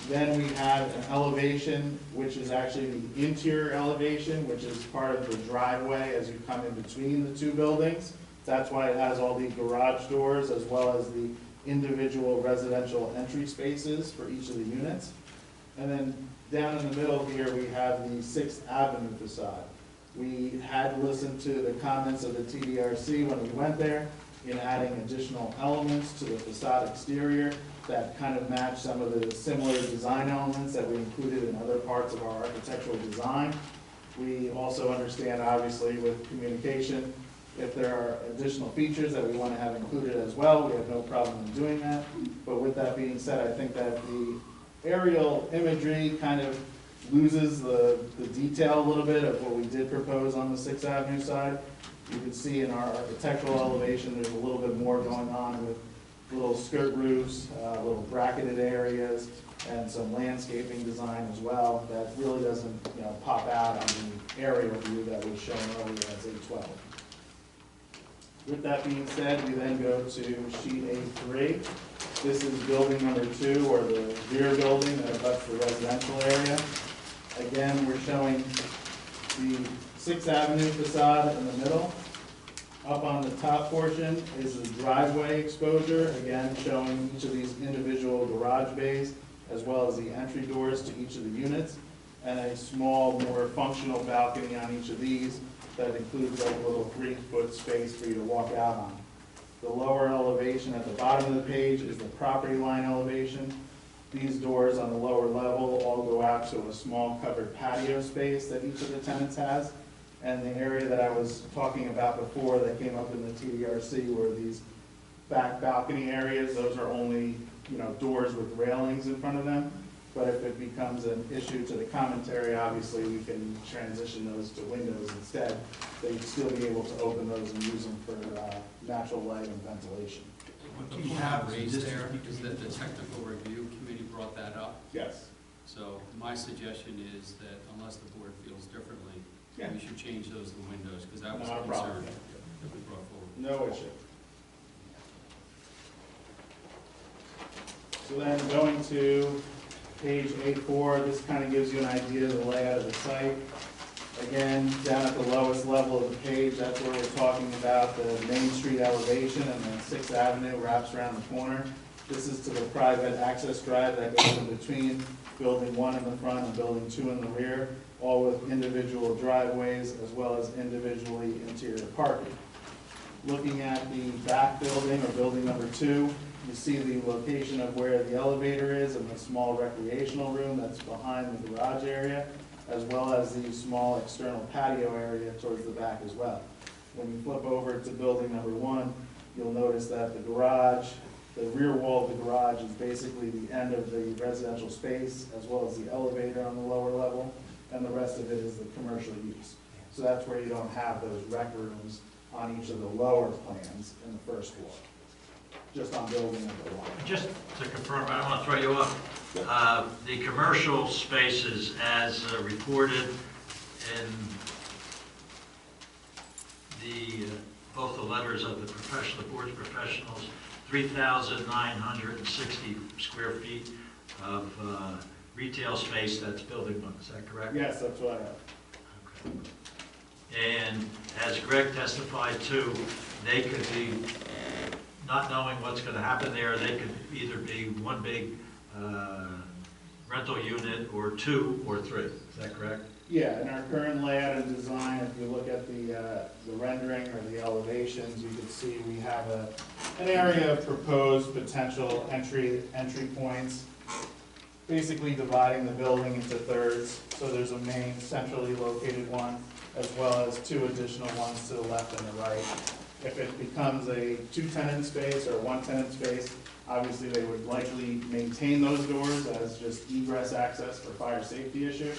Then we have an elevation, which is actually the interior elevation, which is part of the driveway as you come in between the two buildings. That's why it has all the garage doors as well as the individual residential entry spaces for each of the units. And then down in the middle here, we have the 6th Avenue facade. We had listened to the comments of the TDRC when we went there in adding additional elements to the facade exterior that kind of match some of the similar design elements that we included in other parts of our architectural design. We also understand, obviously, with communication, if there are additional features that we want to have included as well, we have no problem in doing that. But with that being said, I think that the aerial imagery kind of loses the detail a little bit of what we did propose on the 6th Avenue side. You can see in our architectural elevation, there's a little bit more going on with little skirt roofs, little bracketed areas, and some landscaping design as well that really doesn't pop out on the aerial view that was shown earlier as A12. With that being said, we then go to sheet A3. This is building number 2, or the rear building that abuts the residential area. Again, we're showing the 6th Avenue facade in the middle. Up on the top portion is the driveway exposure, again showing each of these individual garage bays as well as the entry doors to each of the units, and a small, more functional balcony on each of these that includes like a little 3-foot space for you to walk out on. The lower elevation at the bottom of the page is the property line elevation. These doors on the lower level all go out to a small covered patio space that each of the tenants has. And the area that I was talking about before that came up in the TDRC were these back balcony areas. Those are only, doors with railings in front of them. But if it becomes an issue to the commentary, obviously we can transition those to windows instead. They'd still be able to open those and use them for natural light and ventilation. What do you have raised there? Because the technical review committee brought that up. Yes. So my suggestion is that unless the board feels differently, Yeah. we should change those to windows, because that was Not a a problem. concern that we brought forward. No issue. So then going to page A4, this kind of gives you an idea of the layout of the site. Again, down at the lowest level of the page, that's where we're talking about the Main Street elevation, and then Sixth Avenue wraps around the corner. This is to the private access drive that goes in between Building 1 in the front and Building 2 in the rear, all with individual driveways as well as individually interior parking. Looking at the back building, or building number 2, you see the location of where the elevator is and the small recreational room that's behind the garage area, as well as the small external patio area towards the back as well. When you flip over to building number 1, you'll notice that the garage, the rear wall of the garage is basically the end of the residential space, as well as the elevator on the lower level, and the rest of it is the commercial use. So that's where you don't have those rec rooms on each of the lower plans in the first floor, just on building number 1. Just to confirm, I don't want to throw you off. The commercial spaces as reported in the, both the letters of the board's professionals, 3,960 square feet of retail space, that's building 1, is that correct? Yes, that's what I have. Okay. And as Greg testified too, they could be, not knowing what's going to happen there, they could either be one big rental unit or 2 or 3, is that correct? Yeah, in our current layout and design, if you look at the rendering or the elevations, you can see we have an area of proposed potential entry points, basically dividing the building into thirds. So there's a main centrally located one, as well as 2 additional ones to the left and the right. If it becomes a 2-tenant space or a 1-tenant space, obviously they would likely maintain those doors as just egress access for fire safety issue.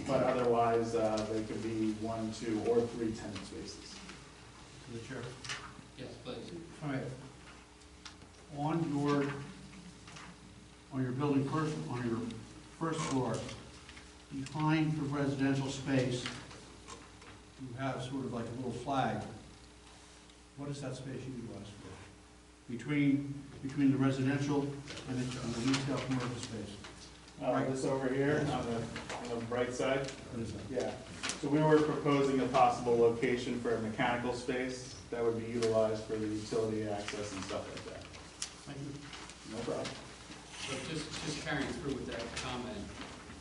But otherwise, they could be 1, 2, or 3 tenant spaces. To the chair. Yes, please. All right. On your building on your first floor, behind the residential space, you have sort of like a little flag. What is that space utilized for? Between the residential and the retail commercial space? This over here on the right side. What is that? Yeah. So we were proposing a possible location for a mechanical space that would be utilized for the utility access and stuff like that. Thank you. No problem. So just carrying through with that comment,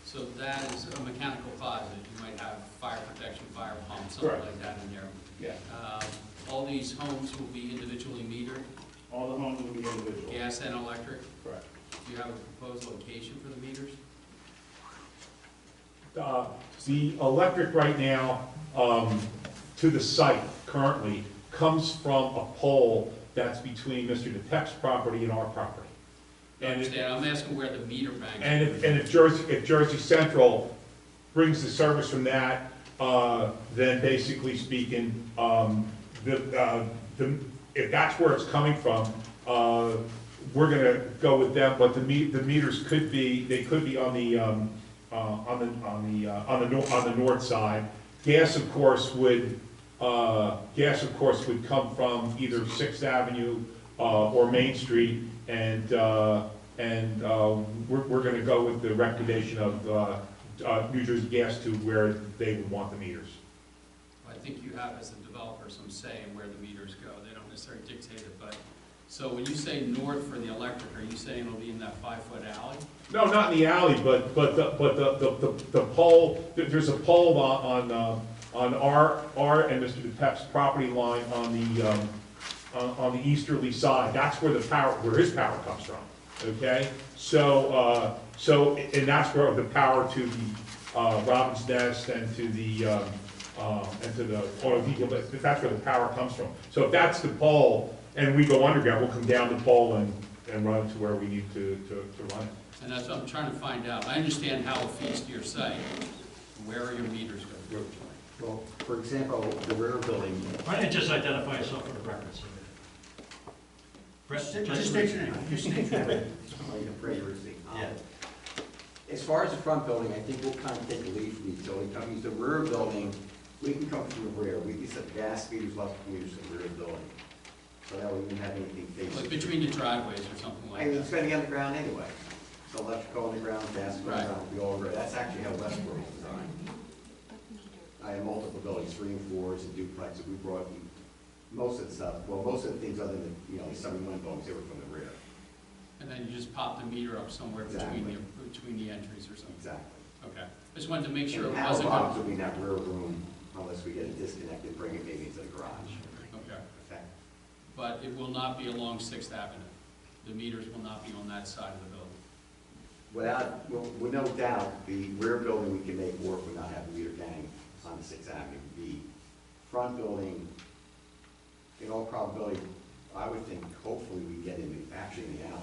so that is a mechanical closet. You might have fire protection, fire pump, something Correct. like that in there. Yeah. All these homes will be individually metered, All the homes will be individual. gas and electric. Correct. Do you have a proposed location for the meters? The electric right now, to the site currently, comes from a pole that's between Mr. DePep's property and our property. I understand, I'm asking where the meter bank is. And if Jersey Central brings the service from that, then basically speaking, if that's where it's coming from, we're gonna go with them, but the meters could be, they could be on the north side. Gas, of course, would come from either 6th Avenue or Main Street, and we're gonna go with the recommendation of New Jersey Gas to where they would want the meters. I think you have, as a developer, some say in where the meters go. They don't necessarily dictate it, but, so when you say north for the electric, are you saying it'll be in that 5-foot alley? No, not in the alley, but the pole, there's a pole on our and Mr. DePep's property line on the easterly side. That's where where his power comes from, okay? So and that's where the power to the Robin's Nest and to the auto depot, that's where the power comes from. So if that's the pole, and we go underground, we'll come down the pole and run to where we need to run it. And that's what I'm trying to find out. I understand how it feeds to your site. Where are your meters going? Well, for example, the rear building, Why don't you just identify yourself for the record, sir? Just state your name. Just state your name. Yeah. As far as the front building, I think we'll kind of take a lead from the utility companies. The rear building, we can come from the rear. We can set gas meters, electric meters in the rear building. So that way we wouldn't have anything facing. Like between the driveways or something I like mean, that? it's going to be underground anyway. So electrical underground, gas Right. underground, we all agree. That's actually how Westboro is designed. I have multiple buildings, 3 and 4s and duplexes. We brought most of the stuff, well, most of the things other than, the 71 buildings, they were from the rear. And then you just pop the meter up somewhere between the entries or something? Exactly. Okay. Just wanted to make sure And it the power wasn't. box will be in that rear room unless we get it disconnected, bring it maybe into the garage. Okay. Okay. But it will not be along 6th Avenue? The meters will not be on that side of the building? With no doubt, the rear building we can make work would not have a meter gang on the 6th Avenue. The front building, in all probability, I would think hopefully we get actually in the alley.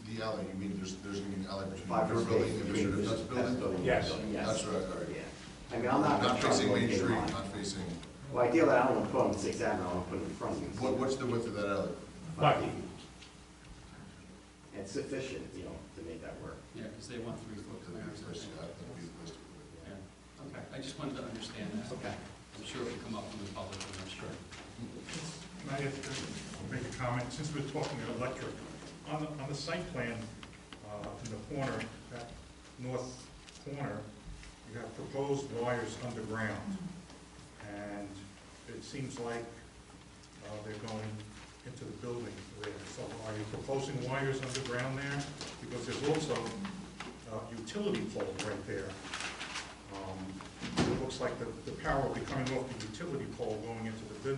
The alley, you mean there's going to be an alley between Five your or building six, and between Mr. Dutt's building? Yes. Yes. That's right, all right. Yeah. I mean, I'm not going Not to try to facing Main locate Street, mine. not facing, Well, ideally, I don't want to put them on 6th Avenue, I want to put them in front of you. what's the width of that alley? 5 feet. It's sufficient, to make that work. Yeah, because they want 3-foot clearance. I think. Yeah. Okay, I just wanted to understand that. Okay. I'm sure it will come up from the public, I'm sure. Can I make a comment? Since we're talking electric, on the site plan, in the corner, that north corner, you have proposed wires underground. And it seems like they're going into the building there. So are you proposing wires underground there? Because there's also a utility pole right there. It looks like the power will be coming off the utility pole going into the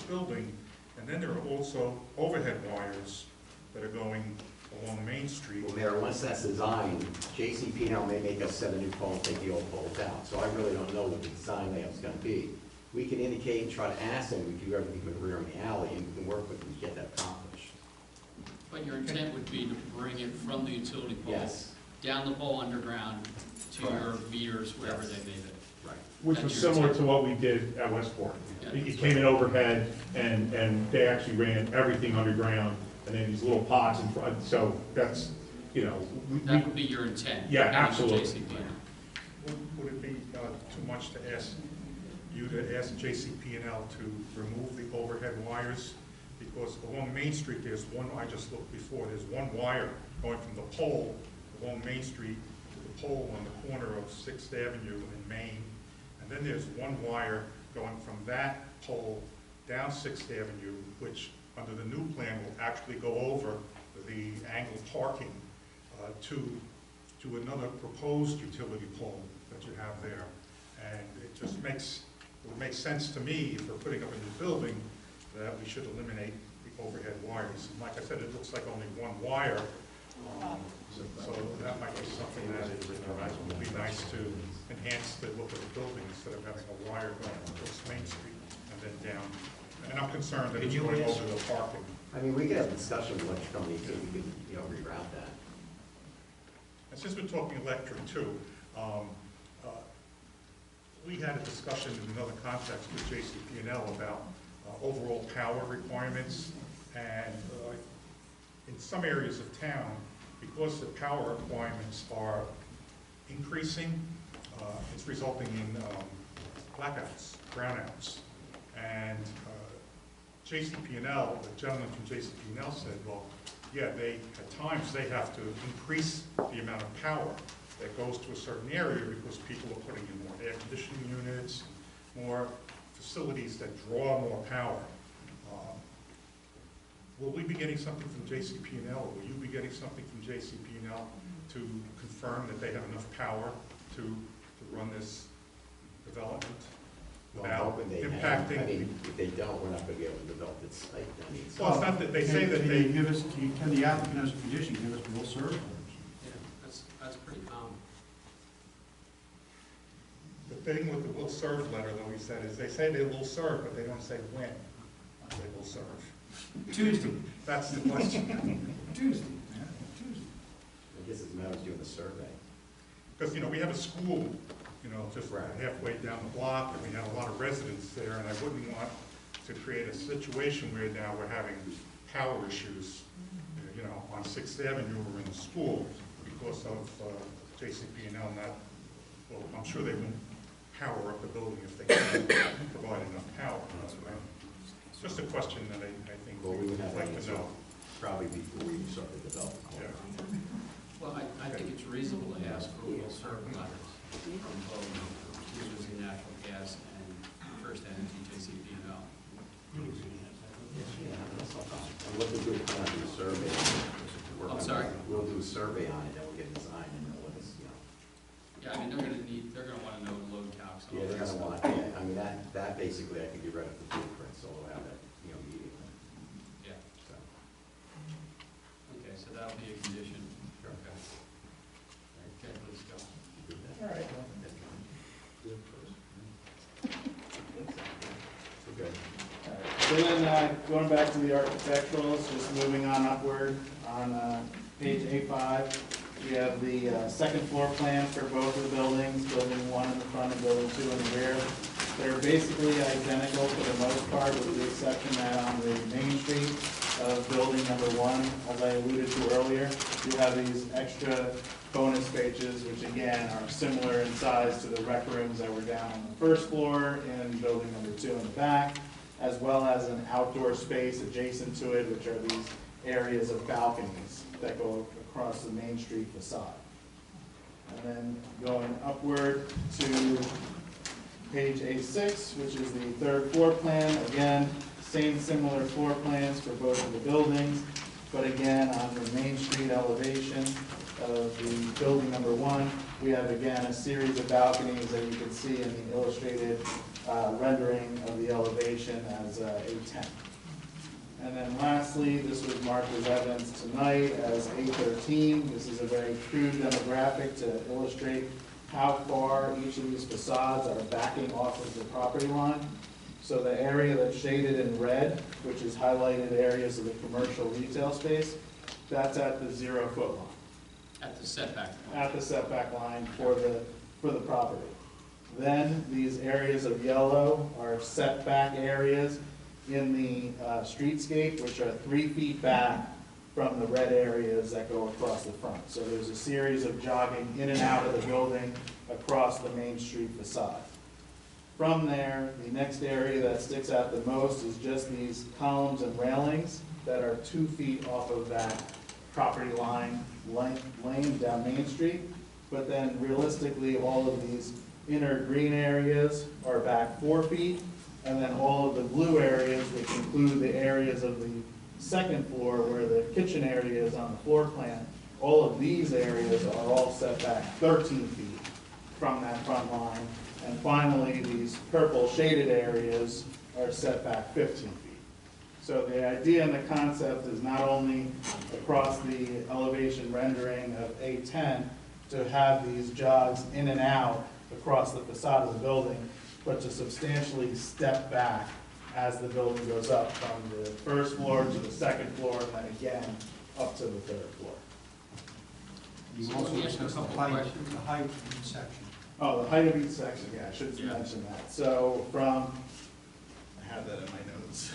building. And then there are also overhead wires that are going along Main Street. Well, Mayor, once that's designed, JCP&L may make us set a new pole and take the old poles out. So I really don't know what the design layout's going to be. We can indicate and try to ask them, we can do everything with the rear and the alley, and we can work with them to get that accomplished. But your intent would be to bring it from the utility pole? Yes. Down the pole underground to your meters, wherever Yes. they may be? Right. Which was similar to what we did at Westport. Yeah. It came in overhead, and they actually ran everything underground, and then these little pods in front, so that's, That would be your intent? Yeah, getting the absolutely. JCP. Would it be too much to ask you to ask JCP&L to remove the overhead wires? Because along Main Street, there's one, I just looked before, there's one wire going from the pole along Main Street to the pole on the corner of 6th Avenue in Maine. And then there's one wire going from that pole down 6th Avenue, which under the new plan will actually go over the angled parking to another proposed utility pole that you have there. And it just it would make sense to me, if we're putting up a new building, that we should eliminate the overhead wires. And like I said, it looks like only one wire. So that might be something that would be nice to enhance the look of the building instead of having a wire going across Main Street and then down. And I'm concerned that it's going over the parking. I mean, we could have a discussion with electric companies, so we could, reroute that. And since we're talking electric too, we had a discussion in another context with JCP&L about overall power requirements. And in some areas of town, because the power requirements are increasing, it's resulting in blackouts, brownouts. And JCP&L, the gentleman from JCP&L said, well, yeah, at times they have to increase the amount of power that goes to a certain area because people are putting in more air conditioning units, more facilities that draw more power. Will we be getting something from JCP&L, or will you be getting something from JCP&L to confirm that they have enough power to run this development without impacting? I mean, if they don't, we're not going to be able to develop this site. I mean, Well, it's not that they say that they. Can the applicant as a condition give us will serve? Yeah, that's pretty common. The thing with the will serve letter, though, he said, is they say they will serve, but they don't say when they will serve. Tuesday. That's the question. Tuesday. Yeah, Tuesday. I guess it's a matter of doing the survey. Because, we have a school, just halfway down the block, and we have a lot of residents there, and I wouldn't want to create a situation where now we're having power issues, on 6th Avenue or in the school because of JCP&L not, well, I'm sure they won't power up the building if they can't provide enough power. It's just a question that I think Well, we would have like that to know. probably before we start the development. Yeah. Well, I think it's reasonable to ask for a will serve letter. using natural gas and First Energy, JCP&L. What to do, we'll do a survey. I'm sorry? We'll do a survey on it, then we'll get a design and know what it's, you know. Yeah, I mean, they're gonna wanna know load counts. and all Yeah, they're that gonna stuff. want, yeah, I mean, that basically, I could get rid of the blueprint, so we'll have that, you know, immediately, Yeah, so. okay, so that'll be a condition. Sure. Okay. Okay, let's go. do that. All right. Okay. So then, going back to the architecturals, just moving on upward, on page A5, we have the second floor plan for both of the buildings, building 1 in the front and building 2 in the rear. They're basically identical for the most part, with the exception that on the main street of building number 1, as I alluded to earlier, you have these extra bonus spaces, which again are similar in size to the rec rooms that were down on the first floor in building number 2 in the back, as well as an outdoor space adjacent to it, which are these areas of balconies that go across the main street facade. And then going upward to page A6, which is the third floor plan. Again, same similar floor plans for both of the buildings, but again, on the main street elevation of the building number 1, we have again a series of balconies that you can see in the illustrated rendering of the elevation as A10. And then lastly, this was marked as evidence tonight as A13. This is a very crude demographic to illustrate how far each of these facades are backing off of the property line. So the area that's shaded in red, which is highlighted areas of the commercial retail space, that's at the 0 foot line. At the setback. At the setback line for the property. Then these areas of yellow are setback areas in the streetscape, which are 3 feet back from the red areas that go across the front. So there's a series of jogging in and out of the building across the main street facade. From there, the next area that sticks out the most is just these columns and railings that are 2 feet off of that property line lane down Main Street. But then realistically, all of these inner green areas are back 4 feet. And then all of the blue areas, which include the areas of the second floor where the kitchen area is on the floor plan, all of these areas are all set back 13 feet from that front line. And finally, these purple shaded areas are set back 15 feet. So the idea and the concept is not only across the elevation rendering of A10 to have these jogs in and out across the facade of the building, but to substantially step back as the building goes up from the first floor to the second floor, and then again up to the third floor. You So also let me ask you a discussed couple the height, questions. the height of each section. Oh, the height of each section, yeah, I should Yeah. mention that. So from, I have that in my notes.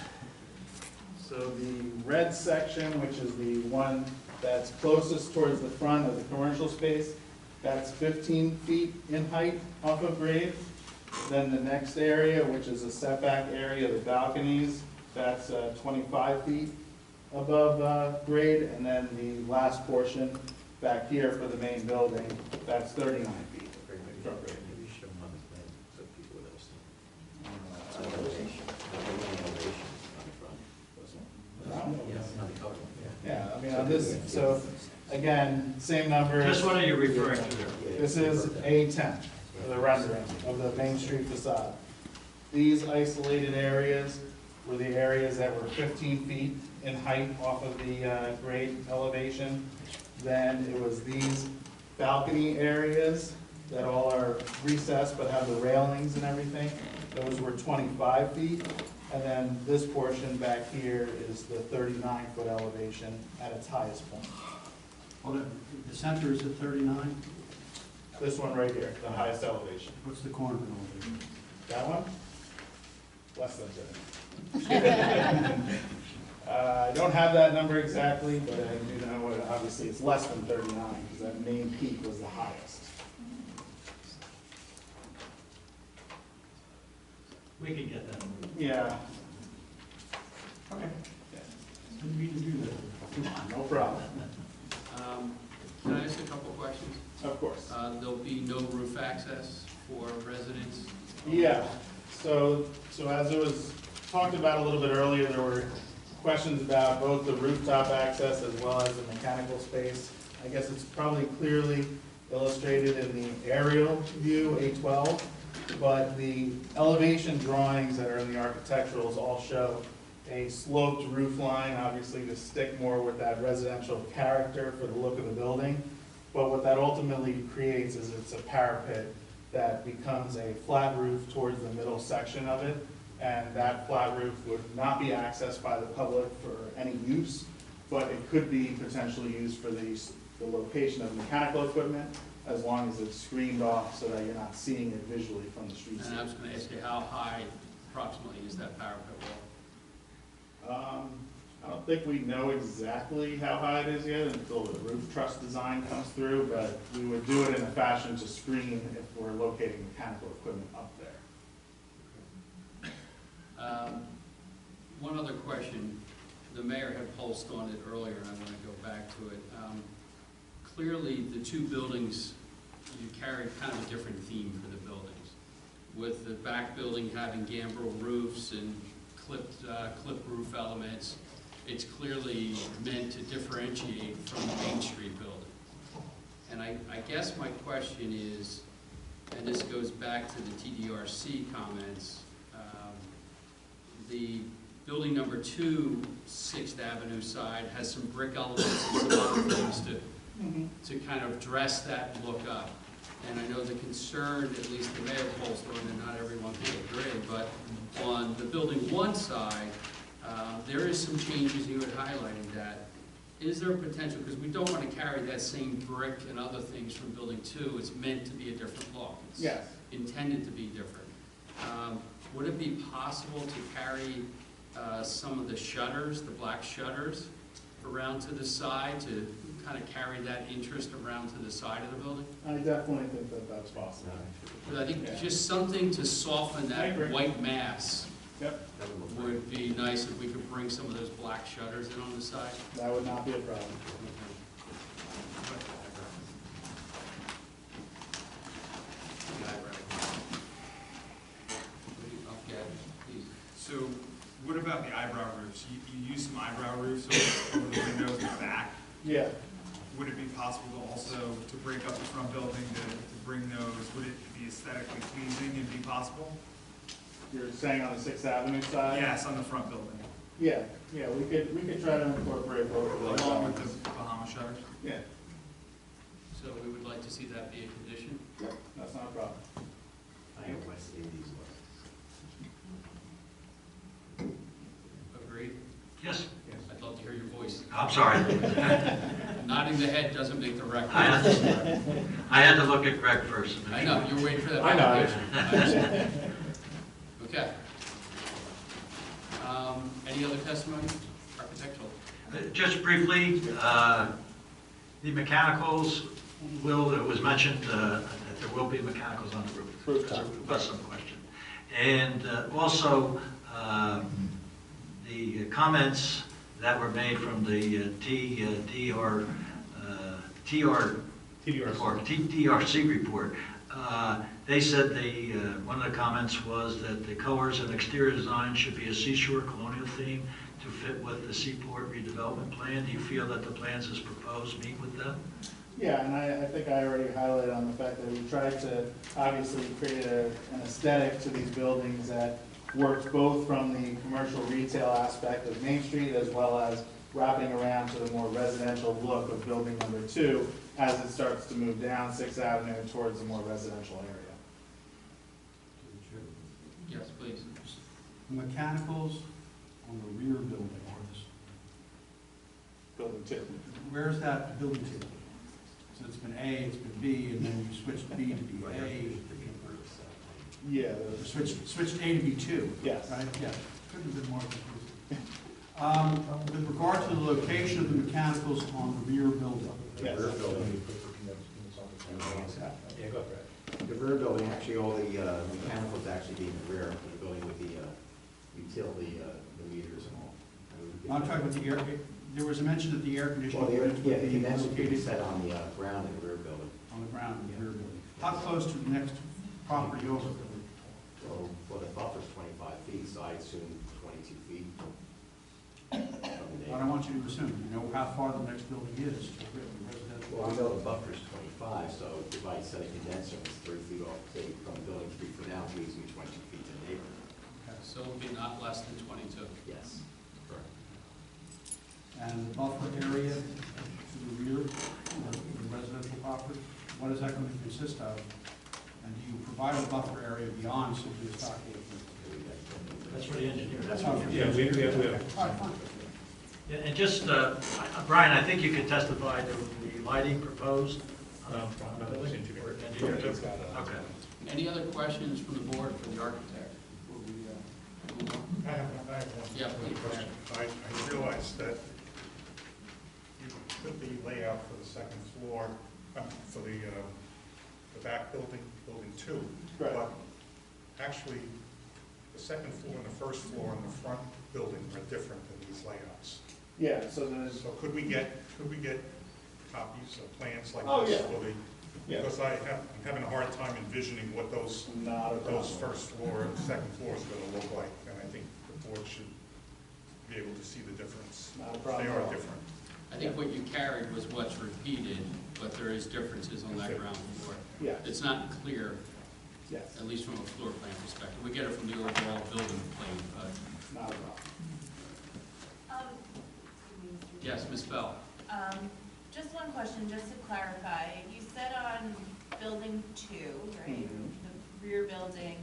So the red section, which is the one that's closest towards the front of the commercial space, that's 15 feet in height off of grade. Then the next area, which is a setback area, the balconies, that's 25 feet above grade. And then the last portion back here for the main building, that's 39 feet from grade. Maybe show them on the plan so people would understand. Elevation on the front. Yes, on the cover. Yeah, I mean, on this, so again, same number. Just what are you referring to there? This is A10, the rendering of the Main Street facade. These isolated areas were the areas that were 15 feet in height off of the grade elevation. Then it was these balcony areas that all are recessed but have the railings and everything. Those were 25 feet. And then this portion back here is the 39-foot elevation at its highest point. Well, the center is at 39. This one right here, the highest elevation. What's the corner elevation? That one? Less than 30. I don't have that number exactly, but I do know, obviously, it's less than 39, because that main peak was the highest. We can get that. Yeah. Okay. Didn't mean to do that. No problem. Can I ask a couple questions? Of course. There'll be no roof access for residents? Yeah, so as it was talked about a little bit earlier, there were questions about both the rooftop access as well as the mechanical space. I guess it's probably clearly illustrated in the aerial view, A12, but the elevation drawings that are in the architecturals all show a sloped roof line, obviously to stick more with that residential character for the look of the building. But what that ultimately creates is it's a parapet that becomes a flat roof towards the middle section of it. And that flat roof would not be accessed by the public for any use, but it could be potentially used for the location of mechanical equipment, as long as it's screened off so that you're not seeing it visually from the street. And I was gonna ask you, how high approximately is that parapet wall? I don't think we know exactly how high it is yet until the roof truss design comes through, but we would do it in a fashion to screen if we're locating mechanical equipment up there. One other question. The mayor had pulsed on it earlier, and I want to go back to it. Clearly, the two buildings, you carried kind of a different theme for the buildings, with the back building having gambrel roofs and clipped roof elements. It's clearly meant to differentiate from the Main Street building. And I guess my question is, and this goes back to the TDRC comments, the building number 2, 6th Avenue side, has some brick elements and some other things to kind of dress that look up. And I know the concern, at least the mayor pulsed on, and not everyone can agree, but on the building 1 side, there is some changes you had highlighted that. Is there a potential, because we don't want to carry that same brick and other things from building 2, it's meant to be a different look. It's Yes. intended to be different. Would it be possible to carry some of the shutters, the black shutters, around to the side to kind of carry that interest around to the side of the building? I definitely think that that's possible. But I think Yeah. just something to soften I that agree. white mass Yep, would be nice if we could bring some of those black shutters in on the side. that would not be a problem. Okay, please. So what about the eyebrow roofs? You use some eyebrow roofs over the windows in the back. Yeah, Would it be possible to also, to break up the front building, to bring those, would it be aesthetically pleasing and be possible? you're saying on the 6th Avenue side? Yes, on the front building, Yeah, we could try to incorporate both of those. along with elements. the Bahama shutters. Yeah, So we would like to see that be a condition. yep, that's not a problem. I have my CDs left. Agreed? Yes, I'd love to hear your voice. I'm sorry. Nodding the head doesn't make the record. I had to look at Greg first. to make I know, sure. you're waiting for that I know. application. Okay. Any other testimony? Architectural? Just briefly, the mechanicals it was mentioned that there will be mechanicals on the roof. Rooftop. There was some question. And also, the comments that were made from the TDRC report, they said one of the comments was that the colors and exterior design should be a seashore colonial theme to fit with the Seaport redevelopment plan. Do you feel that the plans as proposed meet with them? Yeah, and I think I already highlighted on the fact that we tried to obviously create an aesthetic to these buildings that works both from the commercial retail aspect of Main Street as well as wrapping around to the more residential look of building number 2 as it starts to move down 6th Avenue towards the more residential area. Yes, please. Mechanicals on the rear building, or this, Building 2. where's that building to? So it's been A, it's been B, and then you switched B to be A. Yeah, You switched A to B two. Yes. Right, yeah. Couldn't have been more confusing. With regard to the location of the mechanicals on the rear building. yes. The rear building, actually, all the mechanicals actually be in the rear of the building with the utility, the meters and all. I'm talking about the air, there was a mention that the air conditioning Well, units yeah, would the be condensers would be located. set on the ground in the rear building. on the ground of the rear building. How close to the next property over? Well, the buffer's 25 feet, so I assume 22 feet. I don't want you to assume, you know how far the next building is to the residential. Well, we know the buffer's 25, so if I set a condenser and it's 3 feet off, say, from the building 3 feet out, leaves me 22 feet to the neighbor. So it'll be not less than 22. Yes, correct. And the buffer area to the rear of the residential property, what is that going to consist of? And do you provide a buffer area beyond simply a stockade? That's for the engineer. That's not for Yeah, we have. All right, fine. Yeah, and just, Brian, I think you could testify to the lighting proposed. Engineer. Engineer, too? Okay. Any other questions from the board for the architect? I have one Yeah, please. question. I realized that you put the layout for the second floor, for the back building, building 2. Right. But actually, the second floor and the first floor and the front building are different than these layouts. Yeah, so there's, So could we get copies of plans like Oh, this yeah. for the, Yeah. because I'm having a hard time envisioning what those not a problem. first floor and second floor is gonna look like, and I think the board should be able to see the difference. Not a problem They at are all. different. I think what you carried was what's repeated, but there is differences on that ground floor. Yeah, It's not clear, yes, at least from a floor plan perspective. We get it from the overall building plan, but, not a problem. yes, Ms. Bell? Just one question, just to clarify. You said on building 2, right, the rear building,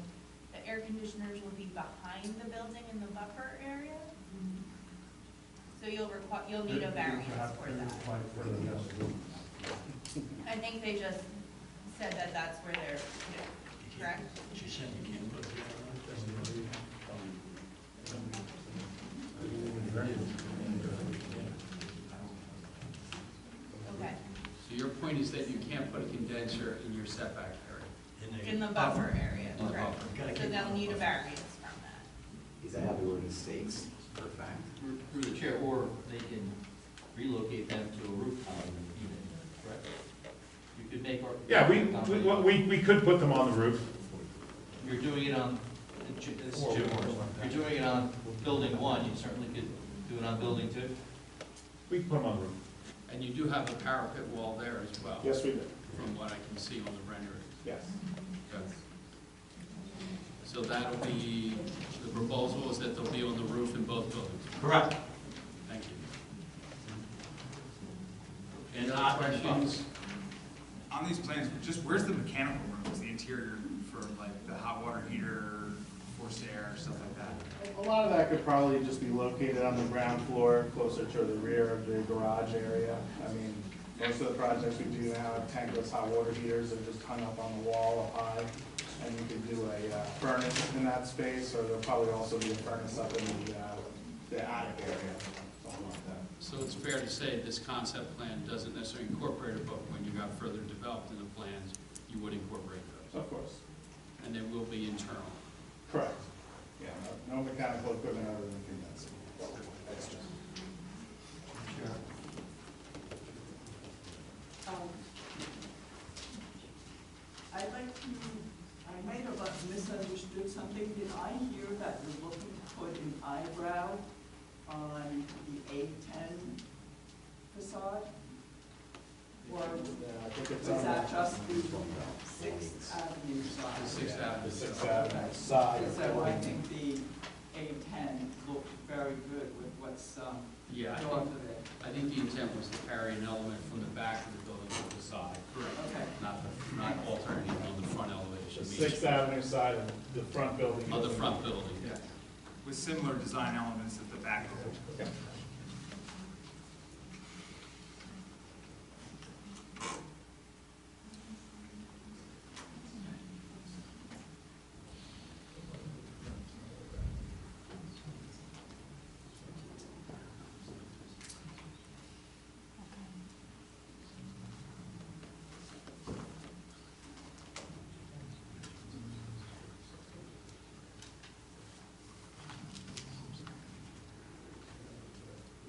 the air conditioners will be behind the building in the buffer area? So you'll need a variance for that. I think they just said that that's where they're, correct? She said you can't put it Okay, So your point is that you can't put a condenser in your setback area? in the buffer area, In the correct. buffer. So they'll need a variance from that. Is that how the ordinance states, for a fact? Through the chair, or they can relocate them to a rooftop unit, correct? You could make. Yeah, we could put them on the roof. You're doing it on, this is Jim Morris. You're doing it on building 1, you certainly could do it on building 2. We can put them on the roof. And you do have a parapet wall there as well? Yes, we do, From what I can see on the rendering. yes. Good. So that'll be, the proposal is that they'll be on the roof in both buildings? Correct. Thank you. Any other questions? On these plans, just where's the mechanical rooms, the interior for like the hot water heater, forced air, stuff like that? A lot of that could probably just be located on the ground floor, closer to the rear of the garage area. I mean, most of the projects we do now have tankless hot water heaters that are just hung up on the wall up high. And you could do a furnace in that space, or there'll probably also be a furnace up in the attic area, something like that. So it's fair to say this concept plan doesn't necessarily incorporate it, but when you got further developed in the plans, you would incorporate those? Of course. And they will be internal? Correct. Yeah, no mechanical equipment other than condenser. Extra. I'd like to, I might have misunderstood something. Did I hear that you're looking to put an eyebrow on the A10 facade? Or I think it's was on that the just the Sixth Avenue side? The Sixth Avenue. the Sixth Avenue side. So I think the A10 looked very good with what's Yeah, north of it. I think the intent was to carry an element from the back of the building to the side. Correct. Okay. Not alternating on the front elevation. The Sixth Avenue side of the front building. On the front building. Yeah. With similar design elements at the back. Yeah.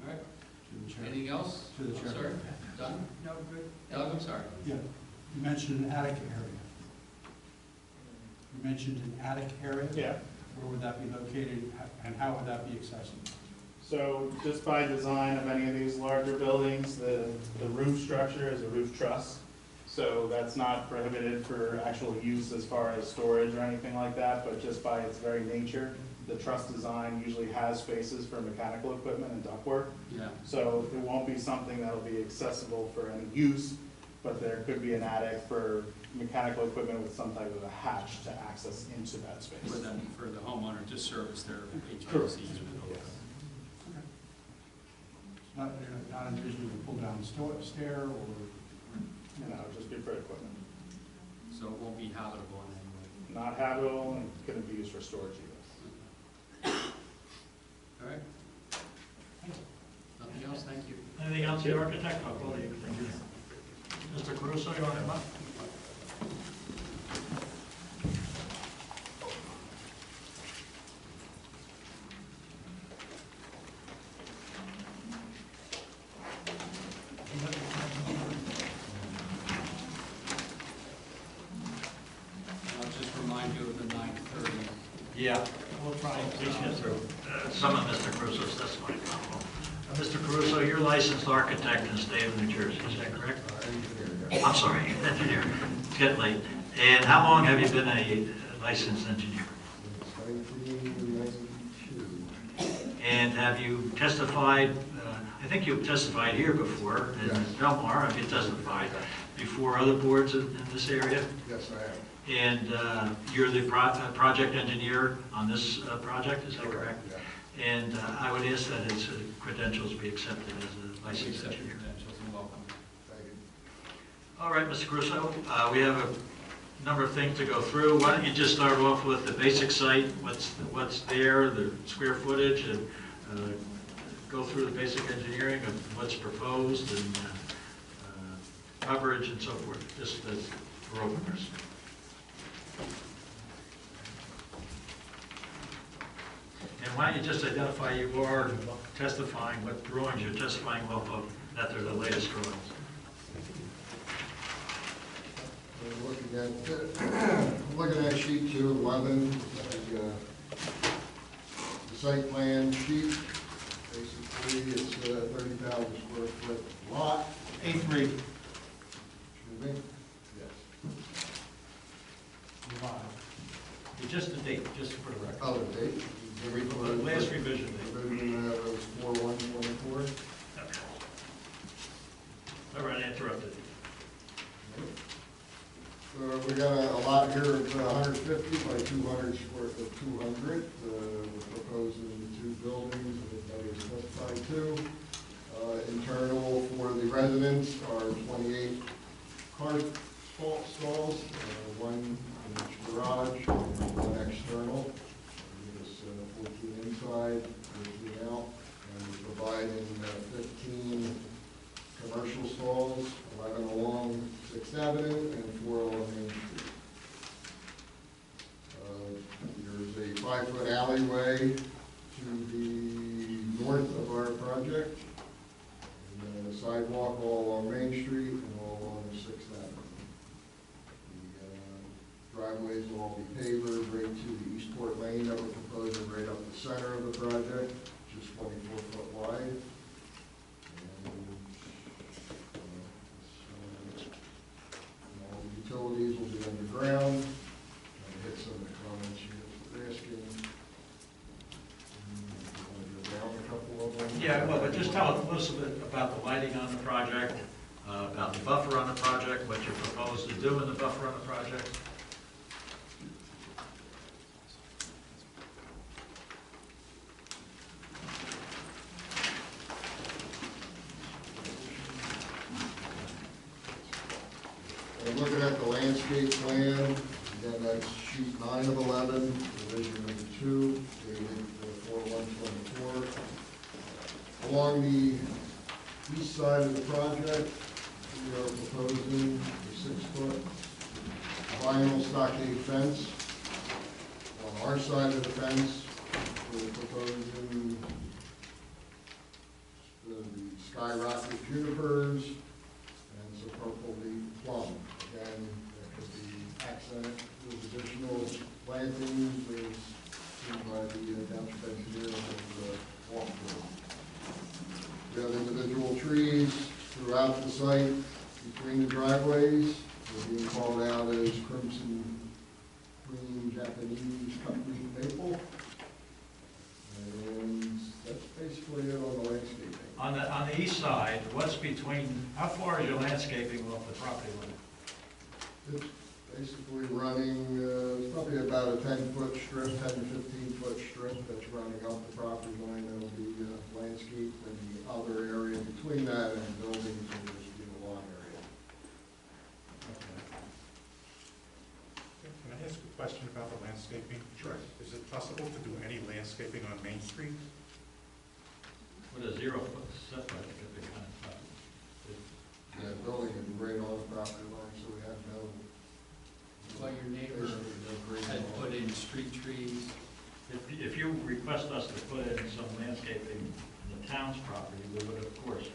All right. To the chair. Anything else? To the chair. Sir, done? No, good. Doug, I'm sorry. Yeah. You mentioned an attic area. You mentioned an attic area? Yeah. Where would that be located, and how would that be accessible? So just by design of any of these larger buildings, the roof structure is a roof truss. So that's not prohibited for actual use as far as storage or anything like that, but just by its very nature, the truss design usually has spaces for mechanical equipment and ductwork. Yeah. So it won't be something that'll be accessible for any use, but there could be an attic for mechanical equipment with some type of a hatch to access into that space. For them, for the homeowner to service their Correct. HVAC unit. Yes. Not, you're not envisioning a pull-down stair or? No, just be for equipment. So it won't be habitable in any way. Not habitable and couldn't be used for storage either. All right? Nothing else, thank you. Anything else, the architect? I'll call you. Thank you. Mr. Caruso, you want to come up? I'll just remind you of the 9:30. Yeah, we'll try and please get through some of Mr. Caruso's testimony. Mr. Caruso, you're a licensed architect in the state of New Jersey, is that correct? I'm sorry, engineer. It's getting late. And how long have you been a licensed engineer? 1992. And have you testified, I think you've testified here before, in Yes. Belmar, have you testified before other boards in this area? Yes, I have. And you're the project engineer on this project, is that correct? Yeah. And I would ask that his credentials be accepted as a licensed Accept your engineer. credentials and welcome. Thank you. All right, Mr. Caruso, we have a number of things to go through. Why don't you just start off with the basic site, what's there, the square footage, and go through the basic engineering of what's proposed and coverage and so forth, just as for openers. And why don't you just identify you are testifying, what drawings you're testifying off of, that they're the latest drawings. I'm looking at sheet 211, the site plan sheet. Basically, it's a 30,000 square foot lot. A3. Excuse me? Yes. Just the date, just for the record. Oh, the date? The last revision date. Revision was 4/1/24. Okay. All right, I interrupted. We got a lot here of 150 by 200 square foot, 200. We're proposing 2 buildings that is specified to. Internal for the residents are 28 car stalls, 1 in each garage, and 1 external. It's 14 inside, 14 out, and we're providing 15 commercial stalls, 11 along 6th Avenue and 4 along Main Street. There's a 5-foot alleyway to the north of our project, and a sidewalk all along Main Street and all along 6th Avenue. The driveways will all be paved right to the Eastport Lane that we're proposing right up the center of the project, which is 24 foot wide. All the utilities will be underground. I'll hit some of the comments you guys were asking. Want to go down a couple of them? Yeah, well, but just tell us a little bit about the lighting on the project, about the buffer on the project, what you propose to do in the buffer on the project. I'm looking at the landscape plan, again, that's sheet 9 of 11, revision number 2, dated 4/1/24. Along the east side of the project, we are proposing a 6-foot vinyl stockade fence. On our side of the fence, we're proposing the skyrocket junipers and some purple leaf plum. Again, plantings as seen by the township engineer and walkthrough. We have individual trees throughout the site between the driveways. They're being called out as crimson green Japanese cut green maple. And that's basically it on the landscaping. On the east side, what's between, how far is your landscaping off the property line? It's basically running, it's probably about a 10-foot strip, 10 to 15-foot strip that's running up the property line. That'll be landscaped, and the other area between that and buildings will just be the lawn area. Can I ask a question about the landscaping? Sure. Is it possible to do any landscaping on Main Street? With a 0-foot setback, it'd be kind of tough. The building is right on the property line, so we have no. Well, your neighbor basically no grade had wall. put in street trees. If you request us to put in some landscaping in the town's property, we would, of course,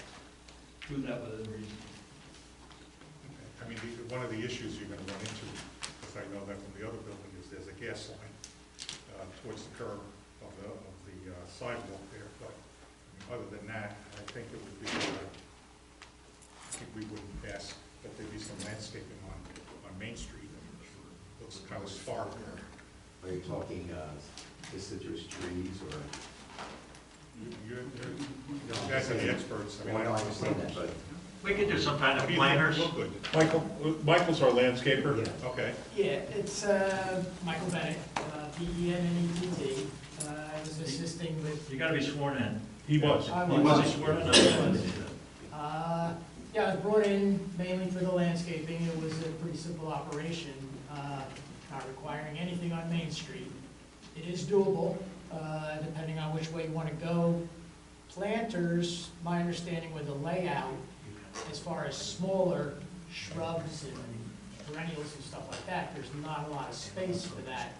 do that within reason. Okay. I mean, one of the issues you're gonna run into, because I know that from the other building, is there's a gas line towards the curb of the sidewalk there, but other than that, I think it would be, I think we would ask that there be some landscaping on Main Street. It looks kind of stark there. Are you talking deciduous trees or? You guys are the experts. I mean, Well, I understand that, but. We could do some kind of I mean, planters. look good. Michael's our landscaper? Yeah. Okay. Yeah, it's Michael Bennett, B-E-N-N-E-T-T. I was assisting with, You gotta be sworn in. He was. I Was was. he sworn in? Yeah, I was brought in mainly for the landscaping. It was a pretty simple operation, not requiring anything on Main Street. It is doable, depending on which way you want to go. Planters, my understanding with the layout, as far as smaller shrubs and perennials and stuff like that, there's not a lot of space for that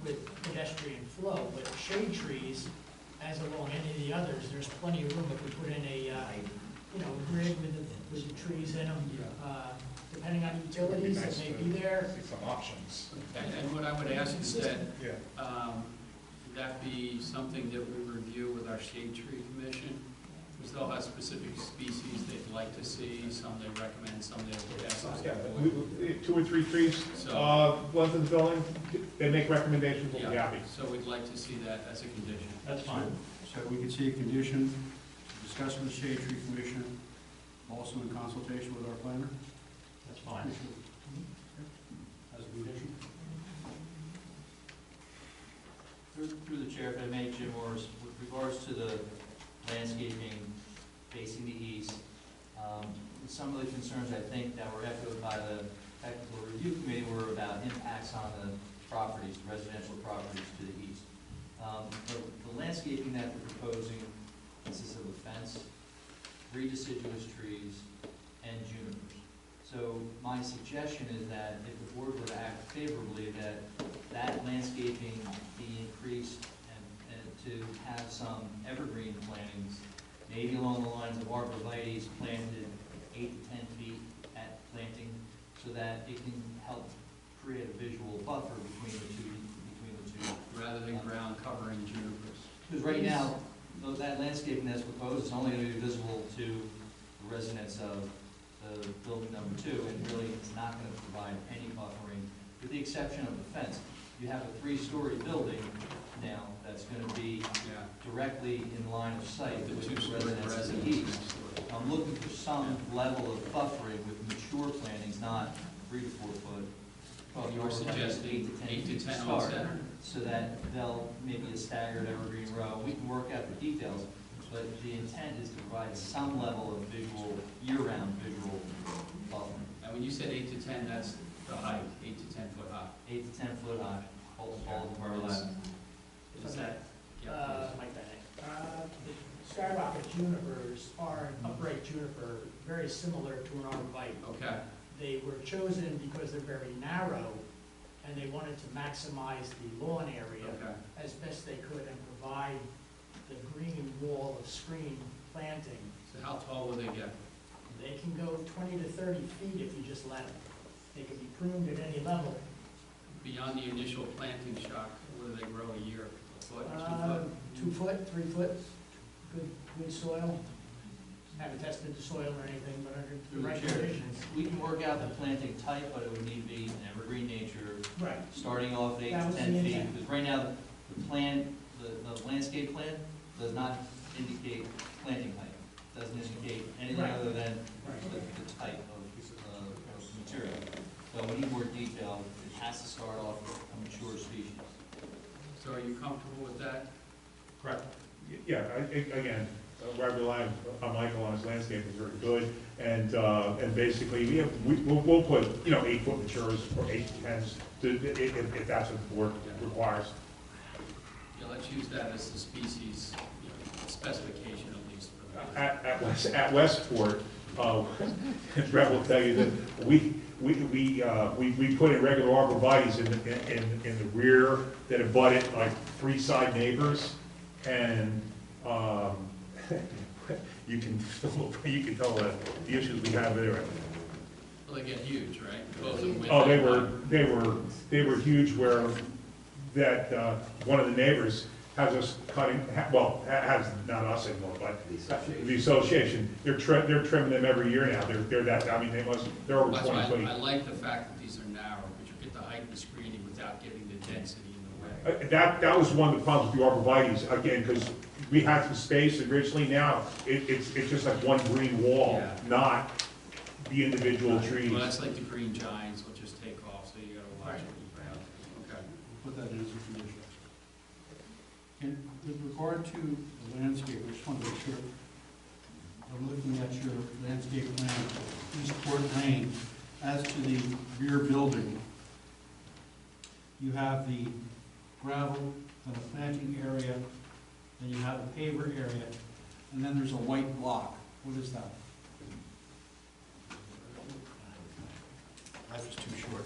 with pedestrian flow. But shade trees, as along any of the others, there's plenty of room if we put in a, grid with the trees in them. Depending on utilities that may be there. See some options. And what I would ask is that, Yeah. that be something that we review with our shade tree commission, because they'll have specific species they'd like to see, some they recommend, some they would ask us to avoid. 2 or 3 trees, So- ones in the building, they make recommendations, we'll be Yeah, happy. so we'd like to see that as a condition. That's fine. So we could see a condition, discuss with the Shade Tree Commission, also in consultation with our planner. That's fine. As a condition. Through the chair, if I may, Jim Morris, with regards to the landscaping facing the east, some of the concerns I think that were echoed by the technical review committee were about impacts on the properties, the residential properties to the east. The landscaping that we're proposing consists of a fence, 3 deciduous trees, and junipers. So my suggestion is that if the board were to act favorably, that landscaping be increased and to have some evergreen plantings, maybe along the lines of arborvitaes planted 8 to 10 feet at planting, so that it can help create a visual buffer between the two. Rather than ground covering junipers. Because right now, that landscaping that's proposed is only going to be visible to the residents of the building number 2, and really it's not going to provide any buffering, with the exception of the fence. You have a 3-story building now that's going to be directly in line of sight The with 2-story the residents of the east. I'm looking for some level of buffering with mature plantings, not 3 to 4 foot. Well, you were suggesting 8 to 10 on start, center. so that they'll maybe a staggered evergreen row. We can work out the details, but the intent is to provide some level of visual, year-round visual buffering. And when you said 8 to 10, that's the height, 8 to 10 foot high. 8 to 10 foot high, all more or less. Is that? Like that. The skyrocket junipers are an upright juniper, very similar to an arborvitae. Okay. They were chosen because they're very narrow, and they wanted to maximize the lawn area Okay. as best they could and provide the green wall of screen planting. So how tall will they get? They can go 20 to 30 feet if you just let them. They can be pruned at any level. beyond the initial planting shock, what do they grow a year? A foot, 2 foot? 2 foot, 3 foot, good soil. Haven't tested the soil or anything, but under the right conditions. We can work out the planting type, but it would need to be an evergreen nature, Right. starting off 8 That to was 10 the feet. intent. Because right now, the plan, the landscape plan does not indicate planting height. Doesn't indicate anything Right. other than Right. the type of material. So we need more detail. It has to start off with a mature species. So are you comfortable with that? Correct. Yeah, again, I rely on Michael on his landscape is very good, and basically, we'll put, 8-foot matures or 8 to 10s, if that's what the board requires. Yeah, let's use that as the species specification at least. At Westport, Brett will tell you that we put in regular arborvitaes in the rear that abutted like 3 side neighbors, and you can tell the issues we have there. Well, they get huge, right? Both in width Oh, and height. they were huge where that, one of the neighbors has us cutting, has, not us anymore, but the association, they're trimming them every year now. They're that, I mean, they're over That's 20 why feet. I like the fact that these are narrow, but you get the height and the screening without getting the density in the way. That was one of the problems with the arborvitaes, again, because we had some space originally. Now, it's just like one green wall, Yeah. not the individual trees. Well, that's like the green giants, will just take off, so you gotta watch what you put out. Okay. Put that in as a condition. And with regard to the landscape, I just want to make sure, I'm looking at your landscape plan, East Court Lane, as to the rear building. You have the gravel and a planting area, then you have a paver area, and then there's a white block. What is that? That was too short.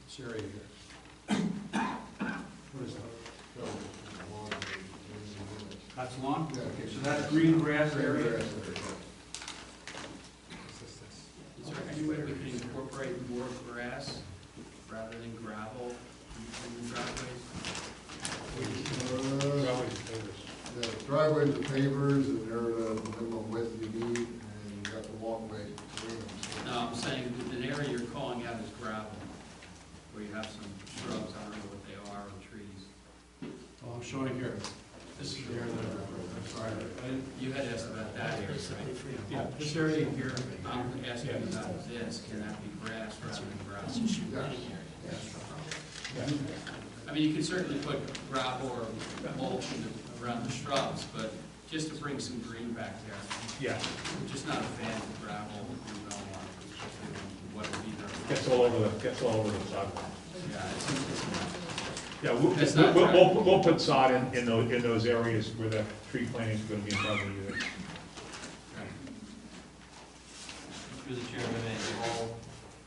This area here. What is that? That's lawn? Okay, so that's green grass area? Is there any way we can incorporate more grass rather than gravel in the driveways? The driveways are pavers, and they're the minimum width you need, and you got the walkway between them. No, I'm saying that an area you're calling out is gravel, where you have some shrubs, I don't know what they are, or trees. Well, I'm showing here. This is the area that I'm sorry. You had asked about that area, right? Yeah, this area here. I'm asking about this, can that be grass rather than gravel? I mean, you can certainly put gravel or mulch around the shrubs, but just to bring some green back there. Yeah, I'm just not a fan of gravel in Belmar, especially what will be there. gets all over the sidewalk. Yeah, it's Yeah, That's not we'll put sod in those areas where the tree planting is gonna be in front of you. Through the chair,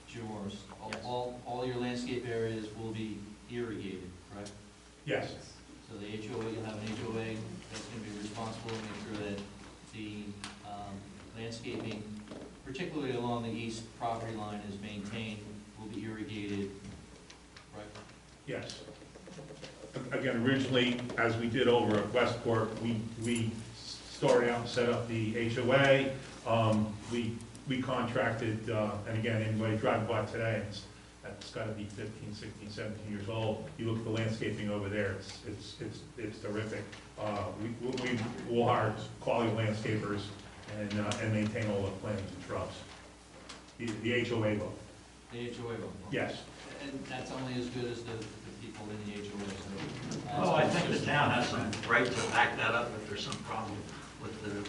Jim Morris, all your landscape areas will be irrigated, correct? Yes, So the HOA, you'll have an HOA that's gonna be responsible to make sure that the landscaping, particularly along the east property line, is maintained, will be irrigated, right? yes. Again, originally, as we did over at Westport, we started out and set up the HOA. We contracted, and again, anybody driving by today, that's gotta be 15, 16, 17 years old. You look at the landscaping over there, it's terrific. We'll hire quality landscapers and maintain all the plantings and shrubs. The HOA will. The HOA will. Yes. And that's only as good as the people in the HOA, so. Oh, I think the town has some right to back that up if there's some problem with the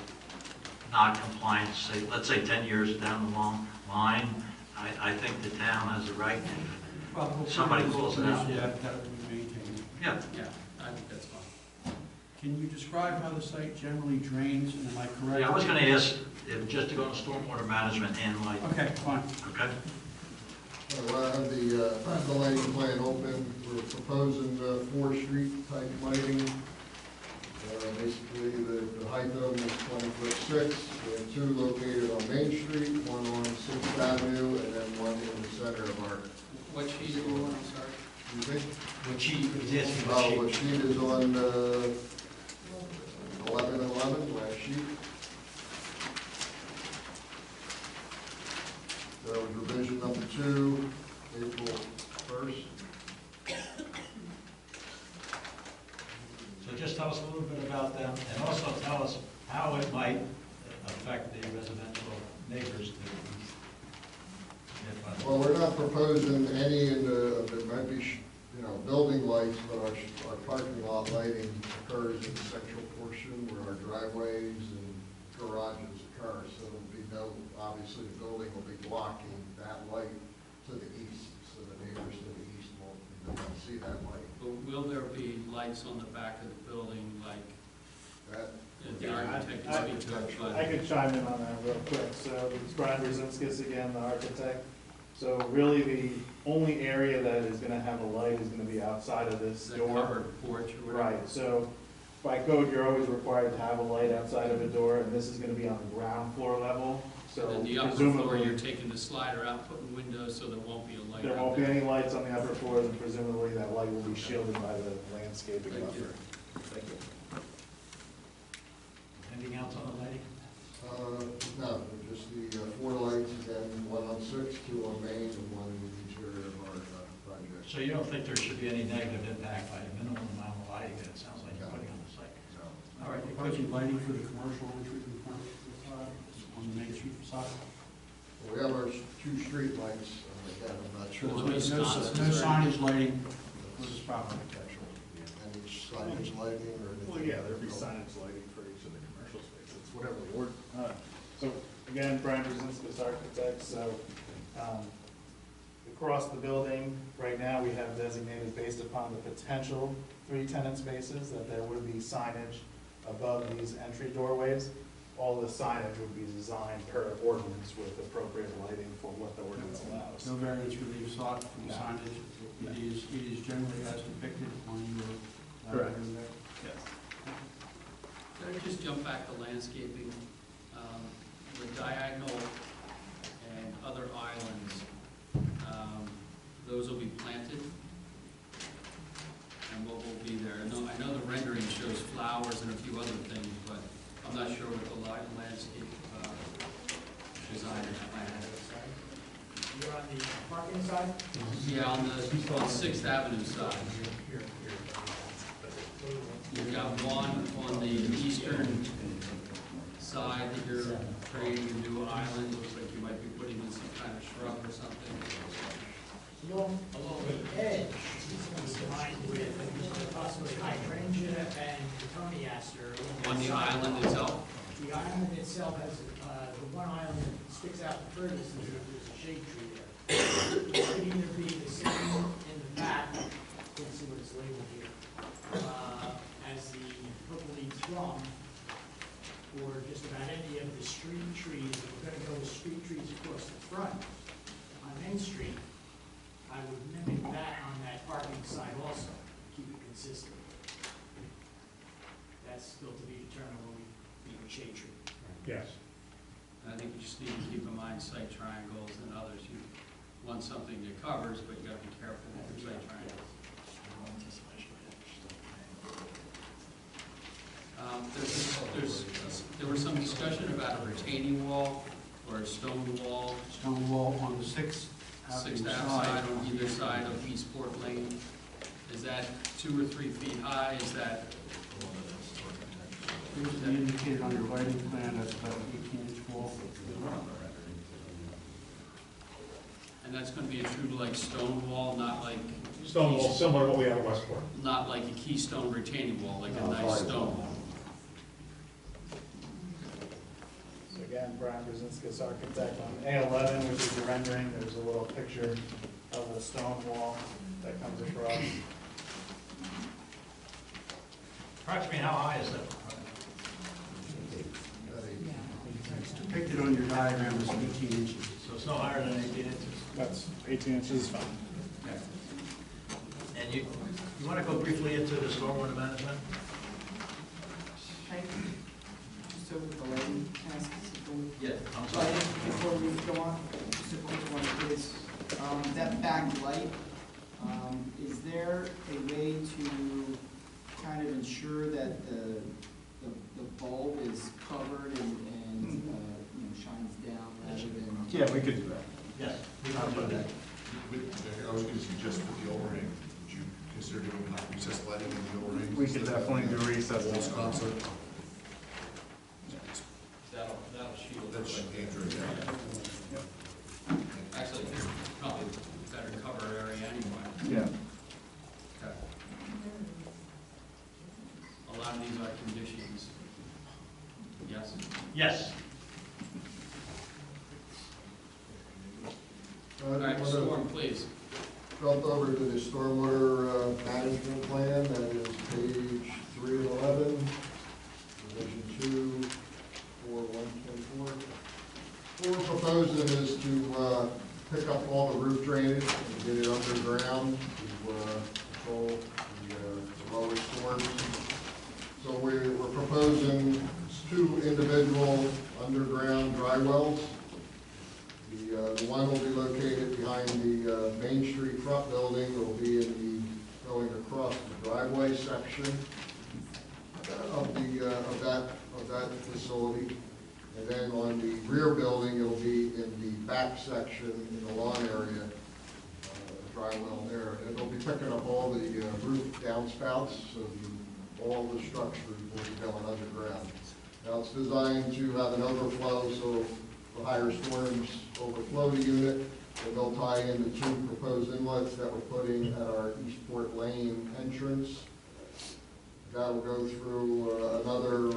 non-compliance, say, let's say 10 years down the long line. I think the town has a right, if somebody calls it out. Yeah, that would be maintained. Yeah. Yeah, I think that's fine. Can you describe how the site generally drains, and am I correct? Yeah, I was gonna ask, if just to go to stormwater management and like, Okay, fine. okay? Well, I have the lighting plan open. We're proposing 4 street type lighting. Basically, the height of them is 20'6". We have two located on Main Street, one on 6th Avenue, and then one in the center of our. What sheet are you on, I'm sorry? Excuse me? What sheet, he was asking Oh, what what sheet? sheet is on 1111, last sheet. That was revision number 2, April 1st. So just tell us a little bit about them, and also tell us how it might affect the residential neighbors to the east. Well, we're not proposing any in the, there might be, building lights, but our parking lot lighting occurs in the central portion where our driveways and garages occur. So there'll be no, obviously, the building will be blocking that light to the east, so the neighbors to the east won't see that light. But will there be lights on the back of the building, like, That, the architect can speak to it, but- I could chime in on that real quick. So it's Brian Brzezinskis again, the architect. So really the only area that is gonna have a light is gonna be outside of this the door. covered porch or whatever? Right, so by code, you're always required to have a light outside of a door, and this is gonna be on the ground floor level. So And then the upper floor, presumably, you're taking the slider out, putting windows, so there won't be a light there out won't be there. any lights on the upper floors, and presumably that light will be shielded by the landscaping Thank you. buffer. Thank you. Anything else on the lighting? no, just the 4 lights, again, one on 6, 2 on Main, and one in the interior of our project. So you don't think there should be any negative impact by a minimum amount of lighting that it sounds like you're putting on the site? No. All right, Proposing lighting for the commercial entry in front on the Main Street facade. Well, we have our 2 street lights, again, I'm not sure. There's No no signage lighting for this property. Any signage lighting or anything? Well, yeah, there'll be signage lighting for each of the commercial spaces, whatever the word. So, again, Brian Brzezinskis, architect, so, across the building, right now, we have designated based upon the potential 3 tenant spaces, that there would be signage above these entry doorways. All the signage would be designed per ordinance with appropriate lighting for what the ordinance allows. No variance relief sought from No. signage. It is generally as depicted on your. Correct. there. Yes. Could I just jump back to landscaping? The diagonal and other islands, those will be planted? And what will be there? I know the rendering shows flowers and a few other things, but I'm not sure what the landscape design is planned. You're on the parking side? Yeah, on 6th Avenue side. You've got one on the eastern side that you're creating a new island, looks like you might be putting in some kind of shrub or something. Along the edge, it's going to be lined with possibly hydrangea and Toniaster. On the island itself? The island itself has, the one island that sticks out the furthest, there's a shade tree there. It could either be the same in the back, can't see what it's labeled here, as the purple leaf plum, or just about any of the street trees. If we're gonna go with street trees across the front on Main Street, I would mimic that on that parking side also, keep it consistent. That's still to be determined when we meet with shade tree. Yes. And I think you just need to keep in mind site triangles and others. You want something that covers, but you gotta be careful with your site triangles. There was some discussion about a retaining wall or a stone wall, Stone wall on the 6th Avenue 6th Ave side on either side of Eastport Lane. Is that 2 or 3 feet high? Is that, Usually indicated on your lighting plan as about 18-inch wall. and that's gonna be a true like stone wall, not like, Stone wall, similar to what we have at Westport. not like a keystone retaining wall, like a No, nice sorry. stone wall? So again, Brian Brzezinskis, architect, on A11, which is the rendering, there's a little picture of a stone wall that comes across. Approximately how high is that? It's depicted on your diagram as 18 inches. So it's no higher than 18 inches? That's 18 inches is fine. And you want to go briefly into the stormwater management? Hey, just over the lighting, can I ask something? Yes, I'm So I think before we go on, just a quick one is, that back light, is there a way to kind of ensure that the bulb is covered and, you know, shines down rather than? Yeah, we could do that. Yes. I'll do that. I was gonna suggest for the overhang, would you consider doing hot recessed lighting in the overhang? We could definitely do recessed. Walls concert. That'll shield. That's Andrew, yeah. Actually, it's probably better cover area anyway. Yeah. Okay. A lot of these are conditions. Yes? Yes. All right, Storm, please. Jump over to the stormwater management plan, that is page 3 of 11, revision 2, 4/1/24. What we're proposing is to pick up all the roof drainage and get it underground to control the lower storms. So we're proposing 2 individual underground dry wells. The one will be located behind the Main Street front building. It will be in the, going across the driveway section of that facility. And then on the rear building, it'll be in the back section in the lawn area, a dry well there. And it'll be picking up all the roof downspouts, so all the structures will be going underground. Now, it's designed to have an overflow, so the higher storms overflow the unit, and they'll tie in the 2 proposed inlets that we're putting at our Eastport Lane entrance. That'll go through another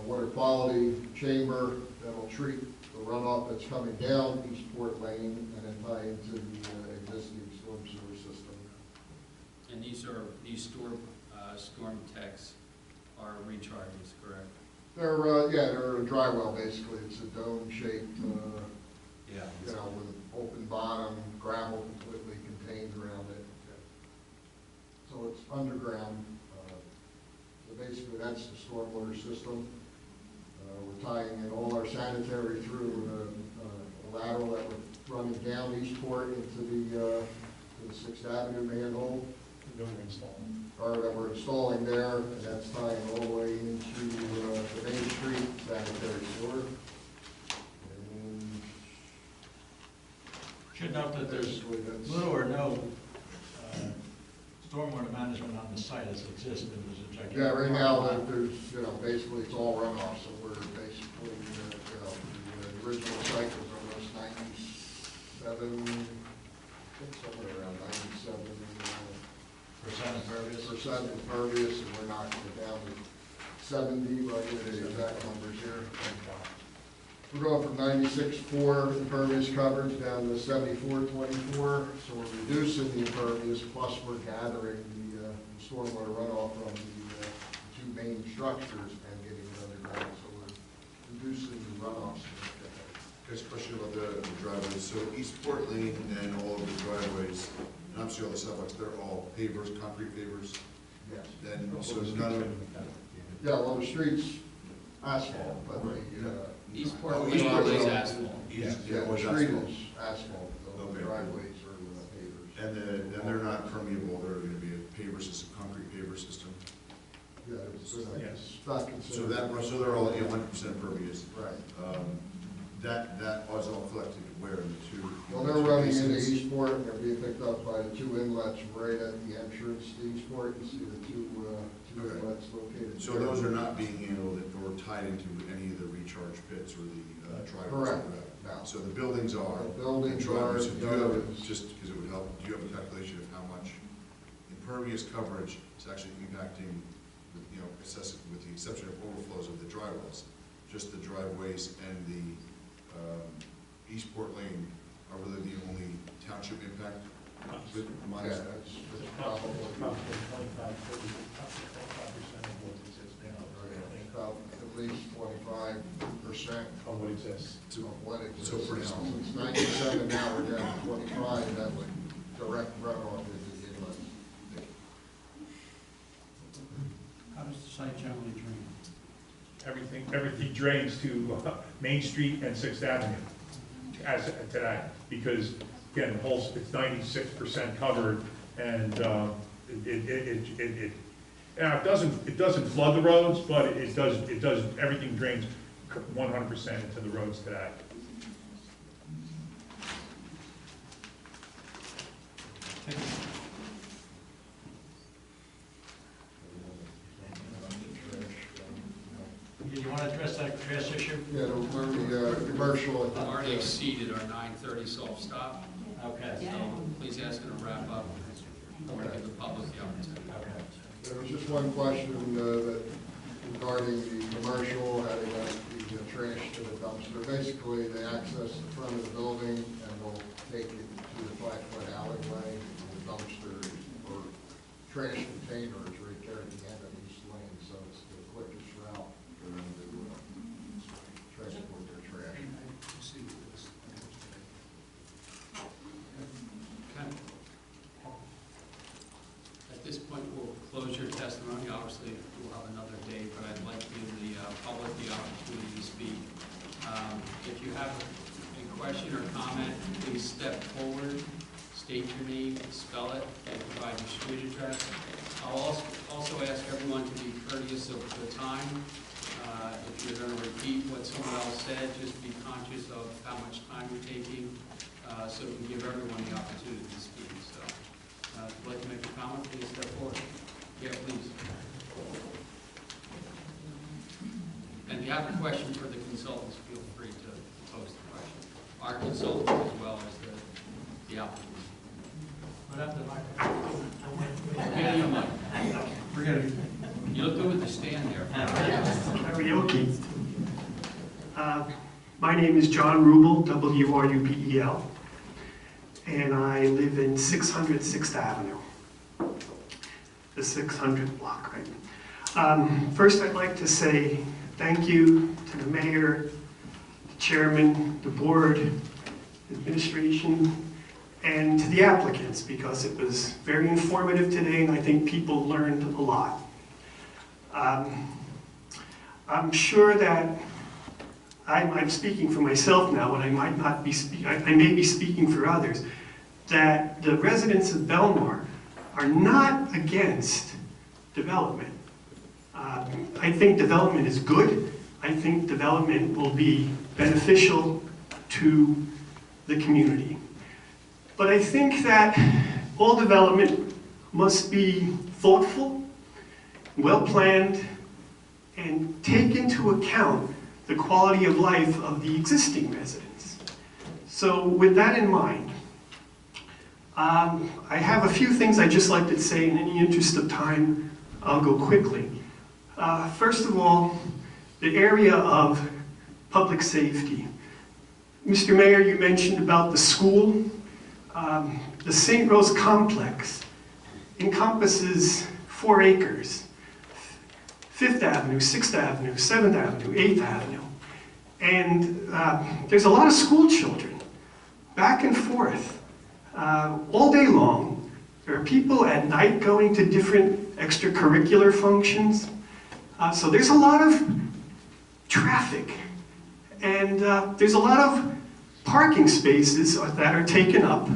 water quality chamber that'll treat the runoff that's coming down Eastport Lane and then tie into the existing storm sewer system. And these storm techs are recharges, correct? They're a dry well, basically. It's a dome-shaped, Yeah. with an open bottom, gravel completely contained around it. So it's underground. So basically, that's the stormwater system. We're tying in all our sanitary through a lateral that we're running down Eastport into the 6th Avenue manhole. Or that we're installing there, and that's tying all the way into the Main Street sanitary sewer. And Should note that there's basically that's- little or no stormwater management on the site as existed. Yeah, right now, there's, basically it's all runoff, so we're basically, the original site was almost 97, I think somewhere around 97%. Percent impervious, and we're knocking it down to 70, but I'll give you the exact numbers here. We're going from 96.4 impervious coverage down to 74.24, so we're reducing the impervious, plus we're gathering the stormwater runoff from the 2 main structures and getting it underground, so we're reducing the runoff. There's a question about the driveways. So Eastport Lane and all of the driveways, and obviously all the sidewalks, they're all pavers, concrete pavers? Yes. Then, so none of, Yeah, well, the street's asphalt, but the, Eastport Oh, Lane Eastport is Lane. asphalt. yeah, Yeah, the was street asphalt. is asphalt, the Okay. driveways are pavers. and they're not permeable, they're gonna be a paver system, concrete paver system? Yeah, it's not considered. So they're all 100% pervious. Right. That was all collected where in the 2? Well, they're running into Eastport, and they're being picked up by the 2 inlets right at the entrance to Eastport. You see the 2 Okay. inlets located So there. those are not being handled or tied into any of the recharge pits or the driveways? Correct. No. So the buildings are? The buildings and driveways. are, So do you have, just because it would help, do you have a calculation of how much impervious coverage is actually impacting, excessive, with the exception of overflows of the dry wells? Just the driveways and the Eastport Lane are really the only township impact? Yeah, Minus that's probably about at least 25% Of what exists. of what exists. So pretty now. small. Since 97, now we're down to 25, that would direct runoff into the inlet. How does the site generally drain? everything drains to Main Street and Sixth Avenue as to that, because again, the whole, it's 96% covered, and it doesn't flood the roads, but it does, everything drains 100% into the roads today. Do you want to address that trash issue? Yeah, the commercial. We've already exceeded our 9:30 soft stop, Okay. so please ask them to wrap up. I want to give the public the opportunity. There was just one question that regarding the commercial, how they got the trash to the dumpster. Basically, they access the front of the building and will take it to the 5-foot alleyway. And the dumpster or trash container is right there at the end of each lane, so it's the quickest route for them to transport their trash. Okay. At this point, we'll close your testimony. Obviously, we'll have another day, but I'd like to give the public the opportunity to speak. If you have a question or comment, please step forward, state your name, spell it, and provide your street address. I'll also ask everyone to be courteous of the time. If you're going to repeat what someone else said, just be conscious of how much time you're taking, so we can give everyone the opportunity to speak. So, if you'd like to make a comment, please step forward. Yeah, please. And if you have a question for the consultants, feel free to post the question. Our consultant as well as the applicant. Forget your mic. Forget it. You look good with the stand there. Karaoke. My name is John Rubel, W-R-U-B-E-L, and I live in 600 6th Avenue, the 600 block, right? First, I'd like to say thank you to the mayor, the chairman, the board, administration, and to the applicants, because it was very informative today, and I think people learned a lot. I'm sure that I'm speaking for myself now, and I might not be I may be speaking for others, that the residents of Belmar are not against development. I think development is good. I think development will be beneficial to the community. But I think that all development must be thoughtful, well-planned, and take into account the quality of life of the existing residents. So with that in mind, I have a few things I'd just like to say. In any interest of time, I'll go quickly. First of all, the area of public safety. Mr. Mayor, you mentioned about the school. The St. Rose complex encompasses 4 acres. 5th Avenue, 6th Avenue, 7th Avenue, 8th Avenue. And there's a lot of school children, back and forth, all day long. There are people at night going to different extracurricular functions. So there's a lot of traffic. And there's a lot of parking spaces that are taken up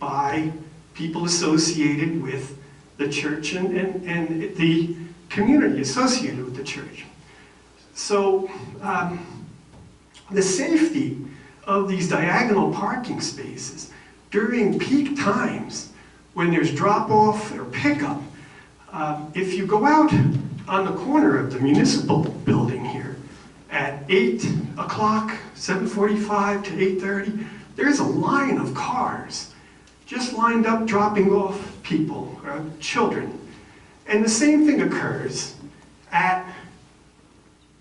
by people associated with the church and the community associated with the church. So the safety of these diagonal parking spaces during peak times when there's drop-off or pickup, if you go out on the corner of the municipal building here at 8 o'clock, 7:45 to 8:30, there's a line of cars just lined up dropping off people, children. And the same thing occurs at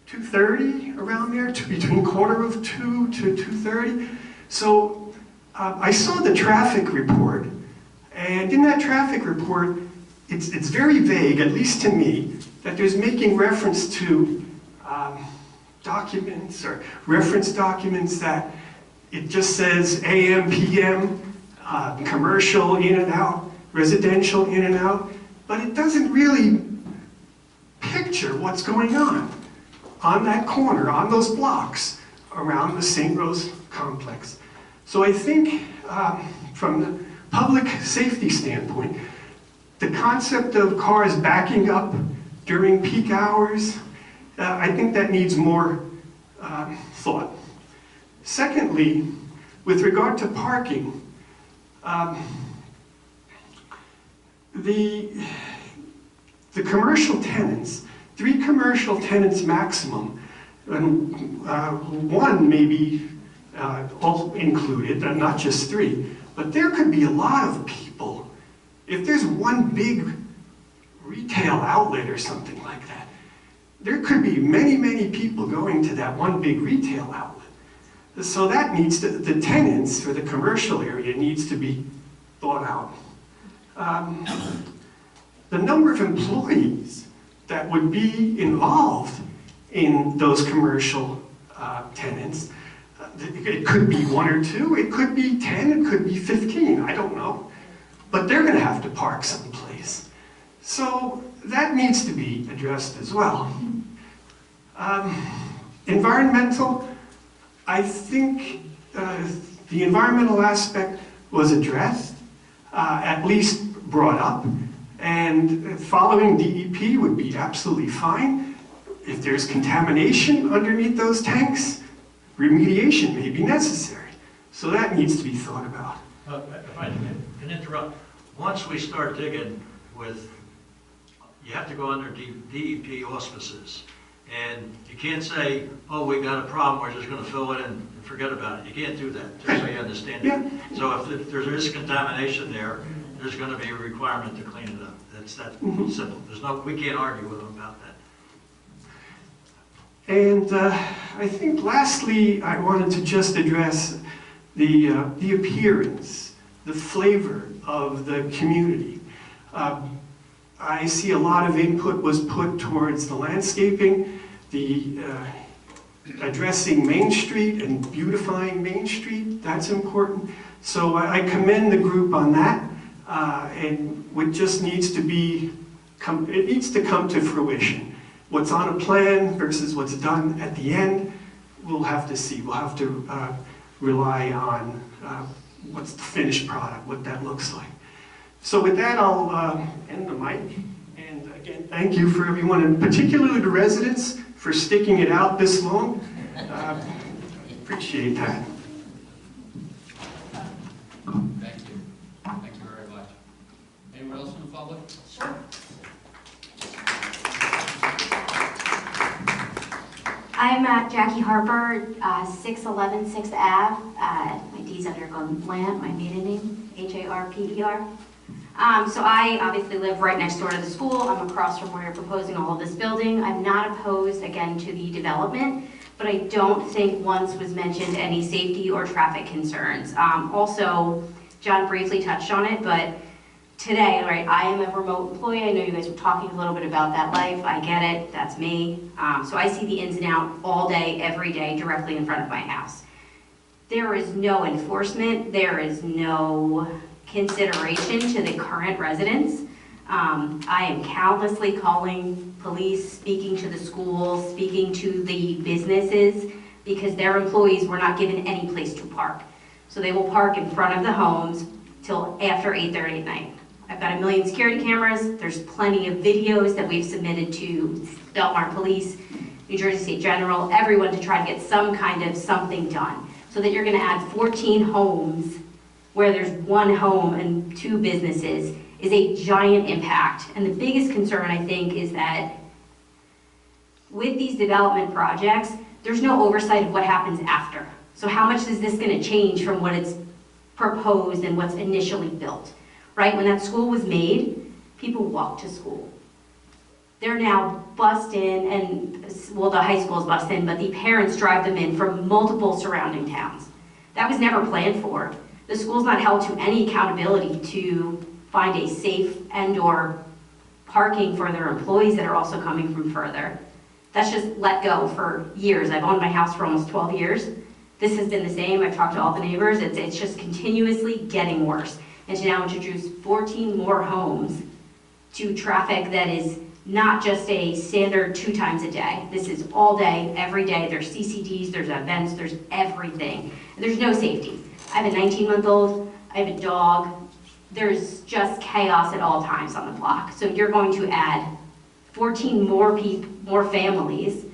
2:30, around there, between 1:45 to 2:30. So I saw the traffic report, and in that traffic report, it's very vague, at least to me, that there's making reference to documents or reference documents that it just says AM, PM, commercial in and out, residential in and out, but it doesn't really picture what's going on. on that corner, on those blocks around the St. Rose complex. So I think from the public safety standpoint, the concept of cars backing up during peak hours, I think that needs more thought. Secondly, with regard to parking, the commercial tenants, 3 commercial tenants maximum, and one may be all included, not just 3, but there could be a lot of people. If there's one big retail outlet or something like that, there could be many, many people going to that one big retail outlet. So that needs to, the tenants for the commercial area needs to be thought out. The number of employees that would be involved in those commercial tenants, it could be 1 or 2, it could be 10, it could be 15, I don't know. But they're gonna have to park someplace. So that needs to be addressed as well. Environmental, I think the environmental aspect was addressed, at least brought up, and following DEP would be absolutely fine. If there's contamination underneath those tanks, remediation may be necessary. So that needs to be thought about. If I can interrupt, once we start digging with, you have to go under DEP auspices. And you can't say, oh, we got a problem, we're just going to fill it in and forget about it. You can't do that, just so you understand it. So if there is contamination there, there's going to be a requirement to clean it up. That's that simple. We can't argue with them about that. And I think lastly, I wanted to just address the appearance, the flavor of the community. I see a lot of input was put towards the landscaping, the addressing Main Street and beautifying Main Street. That's important. So I commend the group on that. And what just needs to be, it needs to come to fruition. What's on a plan versus what's done at the end, we'll have to see. We'll have to rely on what's the finished product, what that looks like. So with that, I'll end the mic. And again, thank you for everyone, and particularly the residents, for sticking it out this long. Appreciate that. Thank you. Thank you very much. Anyone else from the public? Sure. I'm Jackie Harper, 611 6th Ave. My D's under Lamp, my maiden name, Harper. So I obviously live right next door to the school. I'm across from where you're proposing all of this building. I'm not opposed, again, to the development, but I don't think once was mentioned any safety or traffic concerns. Also, John briefly touched on it, but today, right, I am a remote employee. I know you guys were talking a little bit about that life. I get it, that's me. So I see the ins and outs all day, every day, directly in front of my house. There is no enforcement. There is no consideration to the current residents. I am countlessly calling police, speaking to the schools, speaking to the businesses, because their employees were not given any place to park. So they will park in front of the homes till after 8:30 at night. I've got 1 million security cameras. There's plenty of videos that we've submitted to Belmar Police, New Jersey State General, everyone, to try to get some kind of something done. So that you're gonna add 14 homes where there's 1 home and 2 businesses is a giant impact. And the biggest concern, I think, is that with these development projects, there's no oversight of what happens after. So how much is this gonna change from what it's proposed and what's initially built, right? When that school was made, people walked to school. They're now bussed in, and, well, the high school's bussed in, but the parents drive them in from multiple surrounding towns. That was never planned for. The school's not held to any accountability to find a safe and/or parking for their employees that are also coming from further. That's just let go for years. I've owned my house for almost 12 years. This has been the same. I've talked to all the neighbors. It's just continuously getting worse. And to now introduce 14 more homes to traffic that is not just a standard 2 times a day. This is all day, every day. There's CCDs, there's events, there's everything. And there's no safety. I have a 19-month-old, I have a dog. There's just chaos at all times on the block. So you're going to add 14 more families.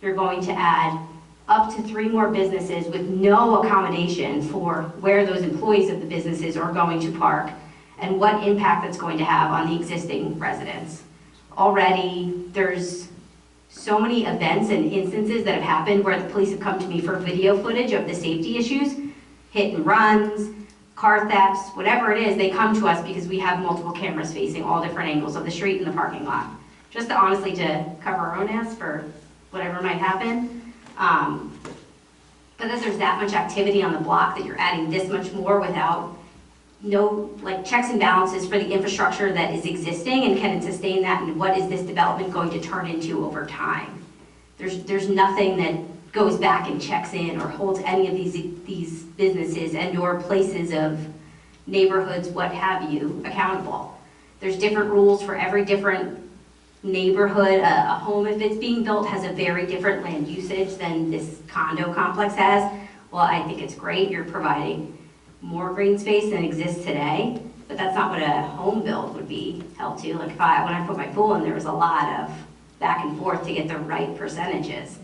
You're going to add up to 3 more businesses with no accommodation for where those employees of the businesses are going to park and what impact that's going to have on the existing residents. Already, there's so many events and instances that have happened where the police have come to me for video footage of the safety issues, hit and runs, car thefts, whatever it is, they come to us because we have multiple cameras facing all different angles of the street and the parking lot. Just to honestly to cover our own ass for whatever might happen. But that there's that much activity on the block that you're adding this much more without no checks and balances for the infrastructure that is existing, and can it sustain that, and what is this development going to turn into over time? There's nothing that goes back and checks in or holds any of these businesses and or places of neighborhoods, what have you, accountable. There's different rules for every different neighborhood. A home, if it's being built, has a very different land usage than this condo complex has. Well, I think it's great. You're providing more green space than exists today, but that's not what a home build would be held to. Like when I put my pool in, there was a lot of back and forth to get the right percentages.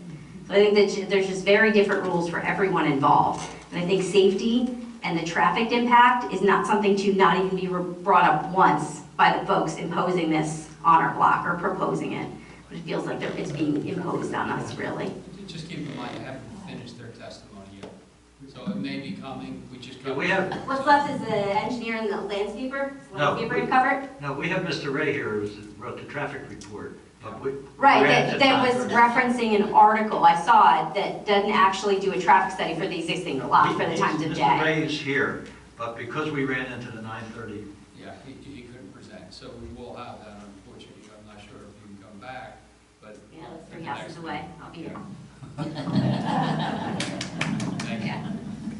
So I think that there's just very different rules for everyone involved. And I think safety and the traffic impact is not something to not even be brought up once by the folks imposing this on our block or proposing it. But it feels like it's being imposed on us, really. Just keep in mind, they haven't finished their testimony yet. So it may be coming, we just got... What's left is the engineer and the landscaper? Is the landscaper going to cover it? No, we have Mr. Ray here who wrote the traffic report. Right, that was referencing an article, I saw it, that doesn't actually do a traffic study for the existing lot for the times of day. Mr. Ray is here, but because we ran into the 9:30. Yeah, he couldn't present, so we will have that, unfortunately. I'm not sure if he can come back, but... Yeah, that's 3 houses away, I'll be here. Thank you. Yeah.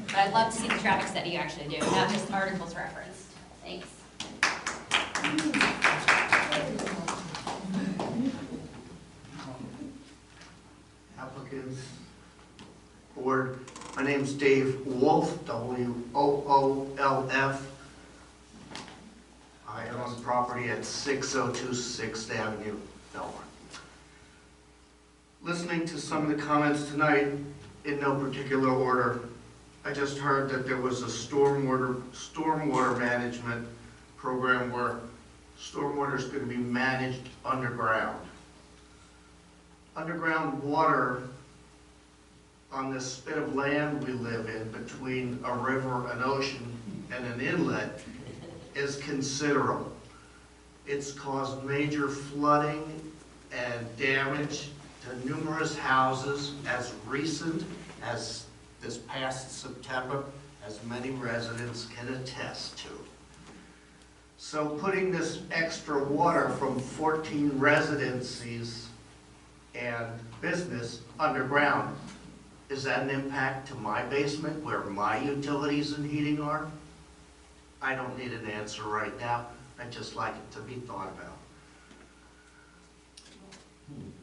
But I'd love to see the traffic study you actually do, not just articles referenced. Thanks. Applicants, board, my name's Dave Wolf, W-O-O-L-F. I own property at 602 6th Avenue, Belmar. Listening to some of the comments tonight, in no particular order, I just heard that there was a stormwater management program where stormwater is going to be managed underground. Underground water on this spit of land we live in between a river, an ocean, and an inlet is considerable. It's caused major flooding and damage to numerous houses as recent as this past September, as many residents can attest to. So putting this extra water from 14 residencies and business underground, is that an impact to my basement where my utilities and heating are? I don't need an answer right now. I'd just like it to be thought about.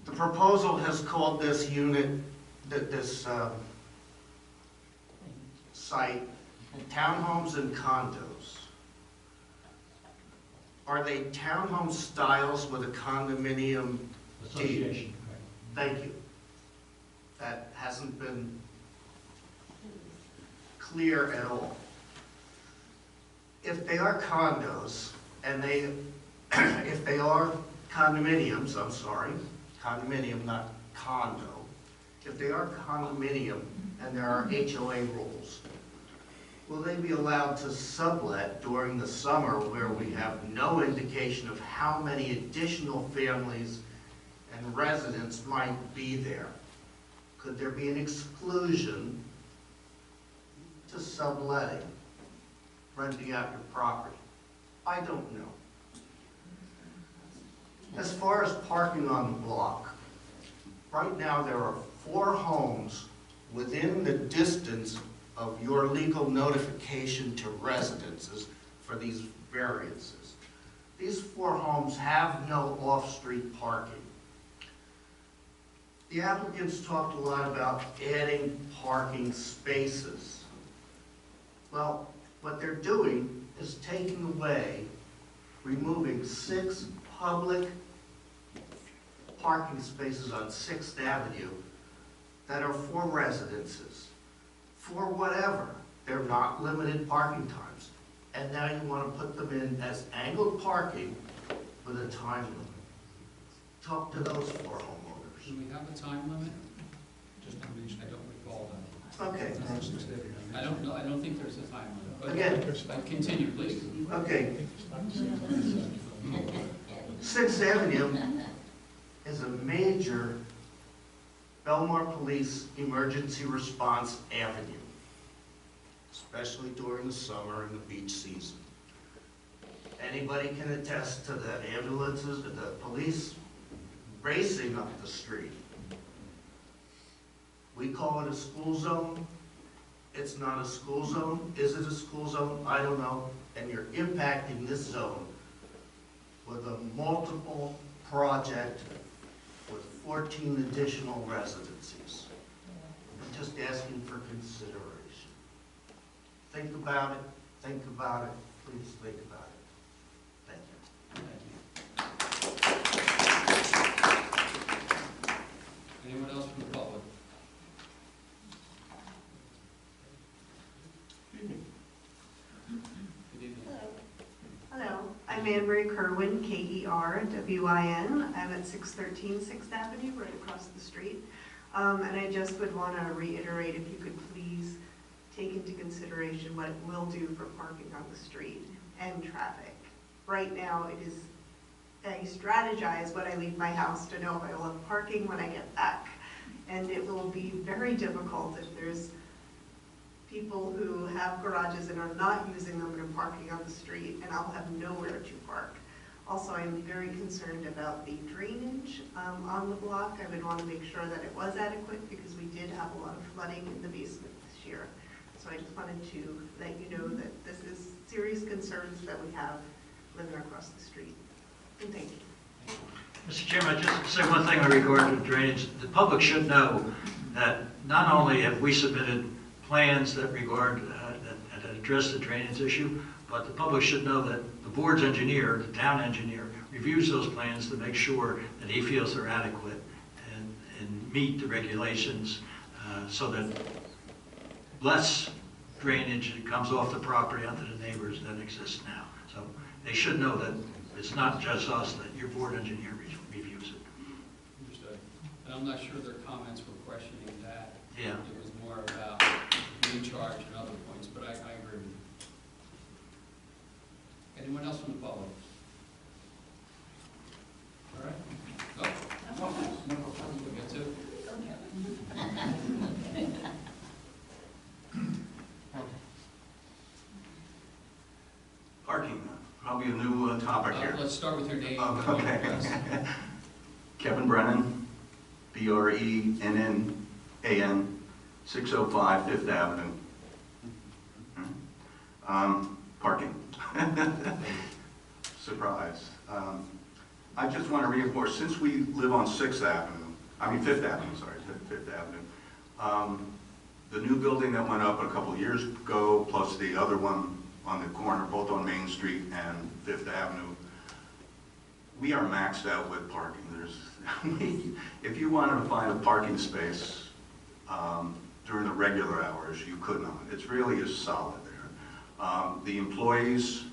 The proposal has called this unit, this site, townhomes and condos. Are they townhome styles with a condominium deed? Association. Thank you. That hasn't been clear at all. If they are condos, and if they are condominiums, I'm sorry, condominium, not condo. If they are condominium and there are HOA rules, will they be allowed to sublet during the summer where we have no indication of how many additional families and residents might be there? Could there be an exclusion to subletting, renting out your property? I don't know. As far as parking on the block, right now there are 4 homes within the distance of your legal notification to residences for these variances. These 4 homes have no off-street parking. The applicants talked a lot about adding parking spaces. Well, what they're doing is taking away, removing 6 public parking spaces on 6th Avenue that are for residences, for whatever. They're not limited parking times. And now you want to put them in as angled parking with a time limit. Talk to those 4 homeowners. Do we have a time limit? I don't recall that. Okay. I don't know, I don't think there's a time limit. But Again. Continue, please. Okay. 6th Avenue is a major Belmar Police emergency response avenue, especially during the summer and the beach season. Anybody can attest to the ambulances, the police racing up the street. We call it a school zone. It's not a school zone. Is it a school zone? I don't know. And you're impacting this zone with a multiple project with 14 additional residencies. I'm just asking for consideration. Think about it. Think about it. Please think about it. Thank you. Anyone else from the public? Good evening. Hello, I'm Anne Marie Kerwin, Kerwin. I'm at 613 6th Avenue, right across the street. And I just would want to reiterate, if you could please take into consideration what it will do for parking on the street and traffic. Right now, it is, I strategize when I leave my house to know if I will have parking when I get back. And it will be very difficult if there's people who have garages and are not using them and are parking on the street, and I'll have nowhere to park. Also, I'm very concerned about the drainage on the block. I would want to make sure that it was adequate because we did have a lot of flooding in the basement this year. So I just wanted to let you know that this is serious concerns that we have living across the street. And thank you. Mr. Chairman, I just say one thing in regard to drainage. The public should know that not only have we submitted plans that regard, that address the drainage issue, but the public should know that the board's engineer, the town engineer, reviews those plans to make sure that he feels they're adequate and meet the regulations so that less drainage comes off the property onto the neighbors than exists now. So they should know that it's not just us, that your board engineer reviews it. Understood. And I'm not sure their comments were questioning that. Yeah. It was more about recharge and other points, but I agree with you. Anyone else from the public? All right. Go. We'll get to it. Parking, probably a new topic here. Let's start with your name. Okay. Kevin Brennan, Brennan, 605 Fifth Avenue. Parking. Surprise. I just want to reinforce, since we live on 6th Avenue, Fifth Avenue, sorry, Fifth Avenue, the new building that went up a couple years ago, plus the other one on the corner, both on Main Street and Fifth Avenue, we are maxed out with parking. If you wanted to find a parking space during the regular hours, you could not. It really is solid there. The employees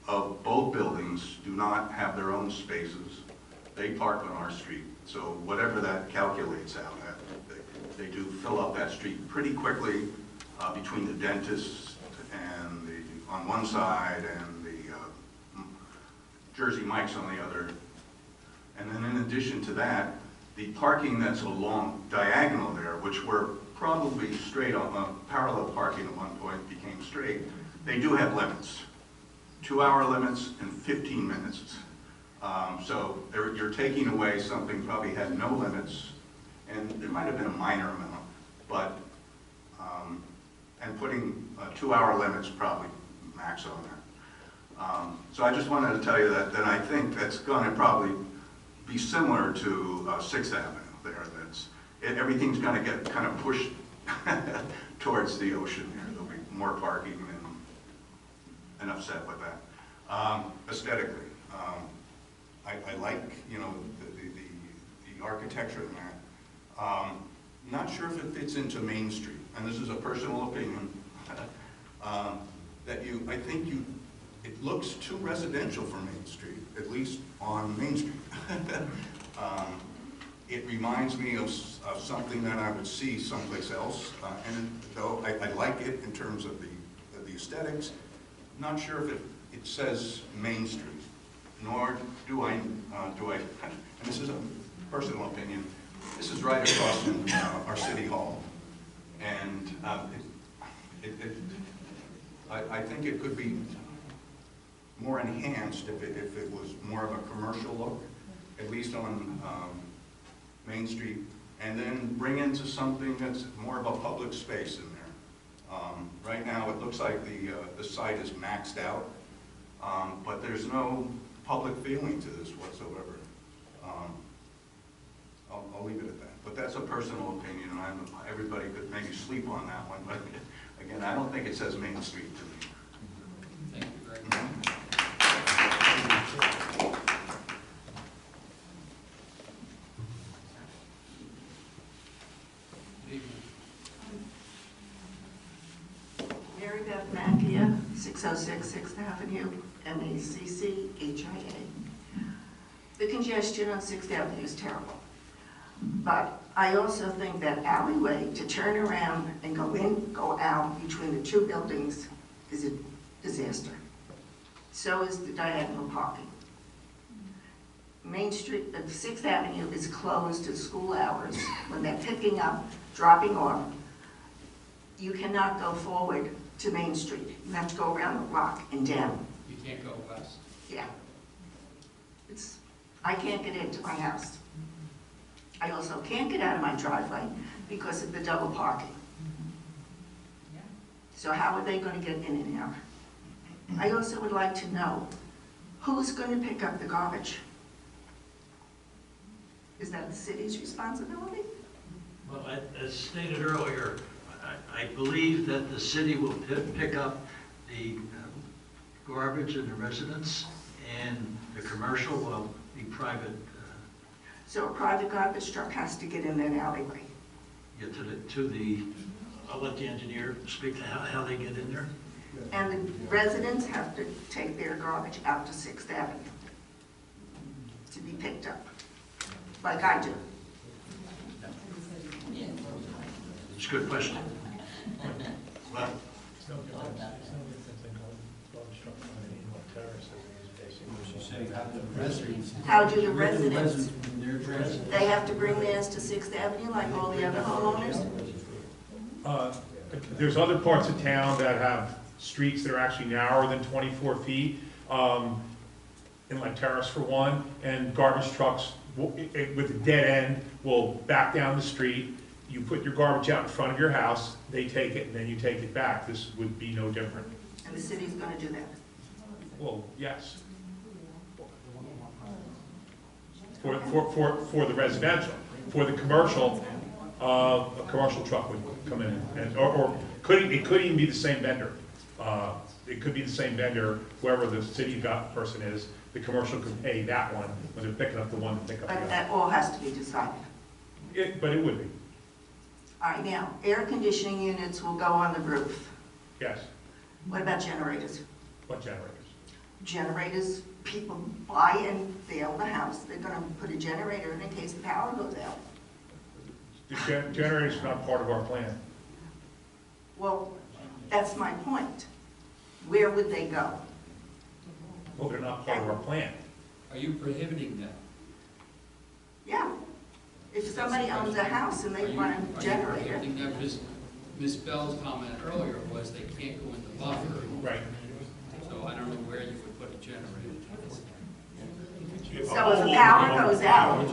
of both buildings do not have their own spaces. They park on our street. So whatever that calculates out at, they do fill up that street pretty quickly between the dentist and on one side and the Jersey Mike's on the other. And then in addition to that, the parking that's along diagonal there, which were probably straight on parallel parking at one point became straight, they do have limits. 2-hour limits and 15 minutes. So you're taking away something probably had no limits, and there might have been a minor amount, but, and putting 2-hour limits probably max on that. So I just wanted to tell you that I think that's going to probably be similar to 6th Avenue there. Everything's going to get kind of pushed towards the ocean there. There'll be more parking, and enough said with that. Aesthetically, I like, you know, the architecture in that. Not sure if it fits into Main Street, and this is a personal opinion, I think it looks too residential for Main Street, at least on Main Street. It reminds me of something that I would see someplace else, and though I like it in terms of the aesthetics, not sure if it says Main Street, nor do I, and this is a personal opinion, this is right across from our City Hall, and I think it could be more enhanced if it was more of a commercial look, at least on Main Street, and then bring into something that's more of a public space in there. Right now, it looks like the site is maxed out, but there's no public feeling to this whatsoever. I'll leave it at that. But that's a personal opinion, and everybody could maybe sleep on that one, but again, I don't think it says Main Street to me. Thank you very much. Mary Beth Macchia, 606 6th Avenue, MACCHIA. The congestion on 6th Avenue is terrible. But I also think that alleyway to turn around and go in, go out between the two buildings is a disaster. So is the diagonal parking. Main Street, 6th Avenue is closed at school hours when they're picking up, dropping off. You cannot go forward to Main Street. You have to go around the block and down. You can't go west. Yeah. I can't get into my house. I also can't get out of my driveway because of the double parking. So how are they going to get in and out? I also would like to know, who's going to pick up the garbage? Is that the city's responsibility? Well, as stated earlier, I believe that the city will pick up the garbage in the residence, and the commercial will be private. So a private garbage truck has to get in that alleyway? Yeah, I'll let the engineer speak to how they get in there. And the residents have to take their garbage out to 6th Avenue to be picked up, like I do. It's a good question. Well, how do the residents, they have to bring theirs to 6th Avenue like all the other homeowners? There's other parts of town that have streets that are actually narrower than 24 feet, Inlet Terrace for one, and garbage trucks with a dead end will back down the street. You put your garbage out in front of your house, they take it, and then you take it back. This would be no different. And the city's going to do that? Well, yes. For the residential. For the commercial, a commercial truck would come in, and it could even be the same vendor. It could be the same vendor, whoever the city person is. The commercial could pay that one when they're picking up the one to pick up the other. But that all has to be decided. But it would be. All right, now, air conditioning units will go on the roof. Yes. What about generators? What generators? Generators, people buy and they own the house. They're going to put a generator in case the power goes out. The generators are not part of our plan. Well, that's my point. Where would they go? Well, they're not part of our plan. Are you prohibiting that? Yeah. If somebody owns a house and they want a generator. Are you prohibiting that? Ms. Bell's comment earlier was they can't go in the buffer. Right. So I don't know where you would put a generator. So if the power goes out.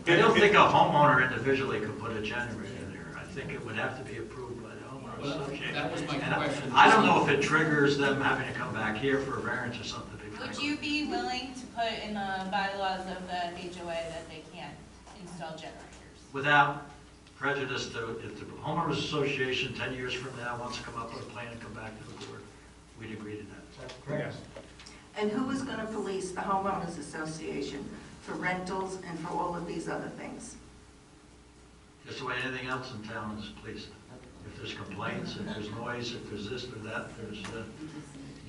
I don't think a homeowner individually could put a generator there. I think it would have to be approved by the homeowner. homeowners Well, association. that was my And question. I don't know if it triggers them having to come back here for a variance or something. to be Would frank you with be willing to put in the bylaws of the HOA that they can't install generators? Without prejudice to, if the homeowners association 10 years from now wants to come up with a plan and come back to the board, we'd agree to that. Yes. And who is going to police the homeowners association for rentals and for all of these other things? Just the way anything else in town is policed. If there's complaints, if there's noise, if there's this or that,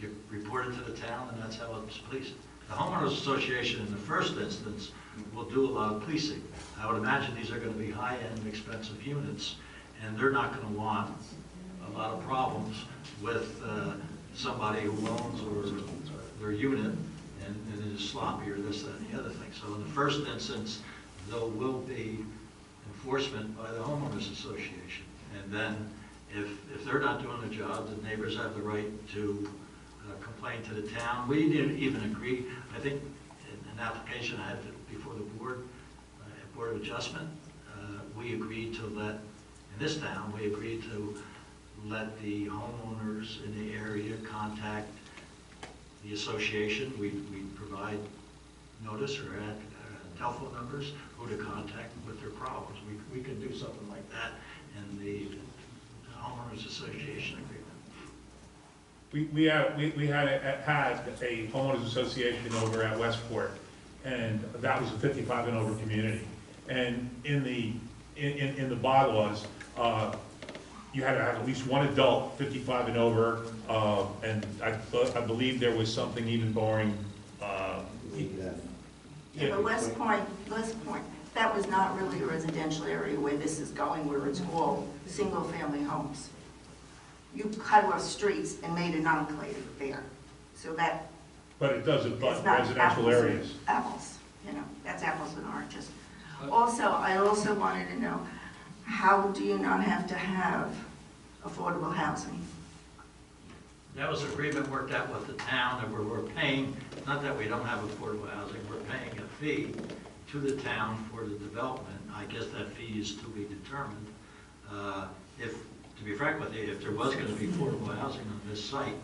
you report it to the town, and that's how it's policed. The homeowners association, in the first instance, will do a lot of policing. I would imagine these are going to be high-end, expensive units, and they're not going to want a lot of problems with somebody who owns or their unit and it is sloppy or this, that, and the other thing. So in the first instance, there will be enforcement by the homeowners association. And then if they're not doing the job, the neighbors have the right to complain to the town. We didn't even agree, I think, in an application I had before the board, Board of Adjustment, we agreed to let, in this town, we agreed to let the homeowners in the area contact the association. We provide notice or telephone numbers, who to contact with their problems. We can do something like that in the homeowners association agreement. We had a homeowners association over at Westport, and that was a 55 and over community. And in the bylaws, you had to have at least one adult, 55 and over, and I believe there was something even barring. Yeah, but West Point, that was not really a residential area where this is going, where it's all single-family homes. You cut off streets and made an enclave there, so that. But it does it's abut not residential apples and areas. Apples, that's apples and oranges. Also, I also wanted to know, how do you not have to have affordable housing? That was an agreement worked out with the town that we're paying, not that we don't have affordable housing, we're paying a fee to the town for the development. I guess that fee is to be determined. To be frank with you, if there was going to be affordable housing on this site,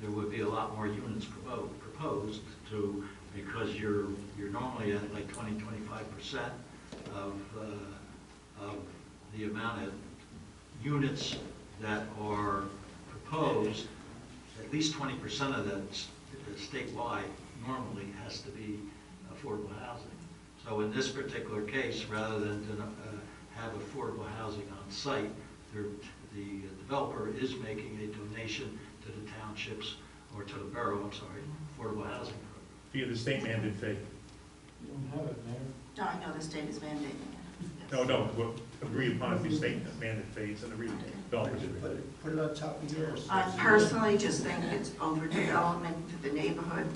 there would be a lot more units proposed to, because you're normally at like 20–25% of the amount of units that are proposed. At least 20% of that statewide normally has to be affordable housing. So in this particular case, rather than have affordable housing on site, the developer is making a donation to the townships, or to the borough, I'm sorry, affordable housing program. Via the state mandate fee. You don't have it, Mayor. No, I know the state is mandating it. No, we'll agree upon the state mandate fees and the developers. Put it on top of yours. I personally just think it's overdevelopment for the neighborhood,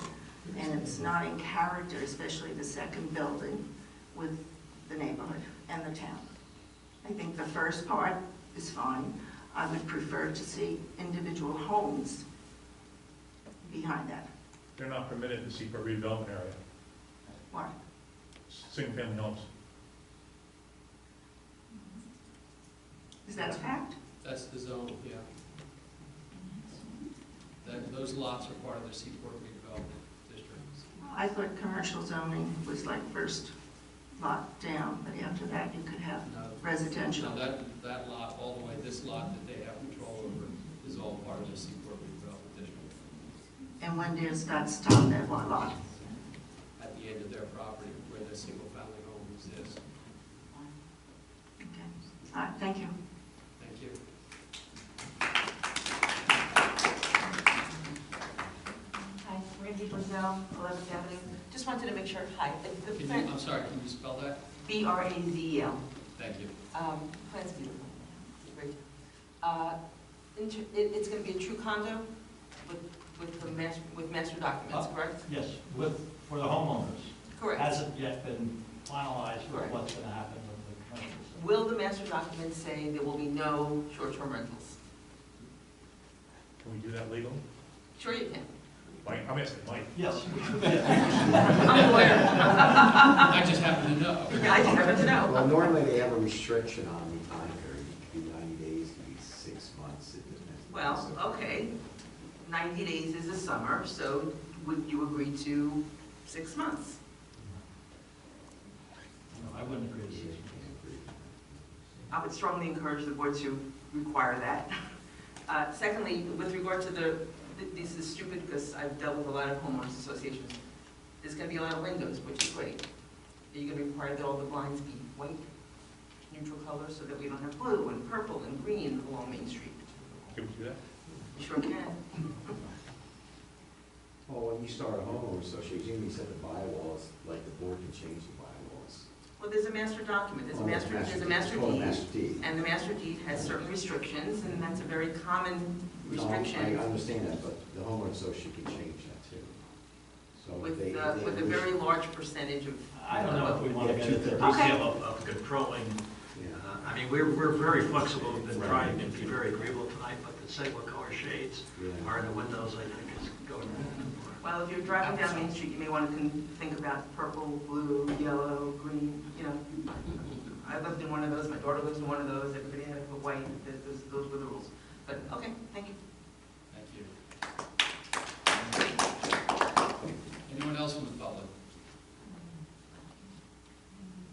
and it's not in character, especially the second building, with the neighborhood and the town. I think the first part is fine. I would prefer to see individual homes behind that. They're not permitted in the Seaport redevelopment area, Why? single-family homes. Is that a fact? That's the zone, yeah. Those lots are part of the Seaport redevelopment district. I thought commercial zoning was like first lot down, but after that you could have residential. No, that lot, all the way, this lot that they have control over is all part of the Seaport redevelopment district. And when does that stop at what lot? At the end of their property where the single-family home exists. Okay. All right, thank you. Thank you. Hi, Randy Brazell, 11th Avenue. Just wanted to make sure, I'm sorry, can you spell that? B-R-A-Z-E-L. Thank you. Plan's beautiful. Great. It's going to be a true condo with master documents, correct? Yes, for the homeowners. Correct. Hasn't yet been finalized for Correct. what's going to happen with the commercial stuff. Will the master documents say there will be no short-term rentals? Can we do that legally? Sure you can. Mike, I'm asking Mike. Yes. I'm a lawyer. I just happen to know. Yeah, I just happen to know. Well, normally they have a restriction on the time period. It could be 90 days, it could be 6 months. Well, okay, 90 days is the summer, so would you agree to 6 months? No, I wouldn't agree to 6 months. I would strongly encourage the board to require that. Secondly, with regard to this is stupid because I've dealt with a lot of homeowners associations. There's going to be a lot of windows, which is great. Are you going to require that all the blinds be white, neutral colors, so that we don't have blue and purple and green along Main Street? Can we do that? You sure can. Well, when you start a homeowner association, you set the bylaws, like the board can change the bylaws. Well, there's a master document, there's a master deed, and the master deed has certain restrictions, and that's a very common restriction. No, I understand that, but the homeowner association can change that too. So With, if with a very large percentage of. I don't know if we want to get into the Okay. detail of controlling. I mean, we're very flexible, we've been trying to be very agreeable tonight, but to say what color shades are in the windows, I think is going. Well, if you're driving down Main Street, you may want to think about purple, blue, yellow, green, you know. I lived in one of those, my daughter lives in one of those, everybody had to put white, those were the rules. But, okay, thank you. Thank you. Anyone else from the public?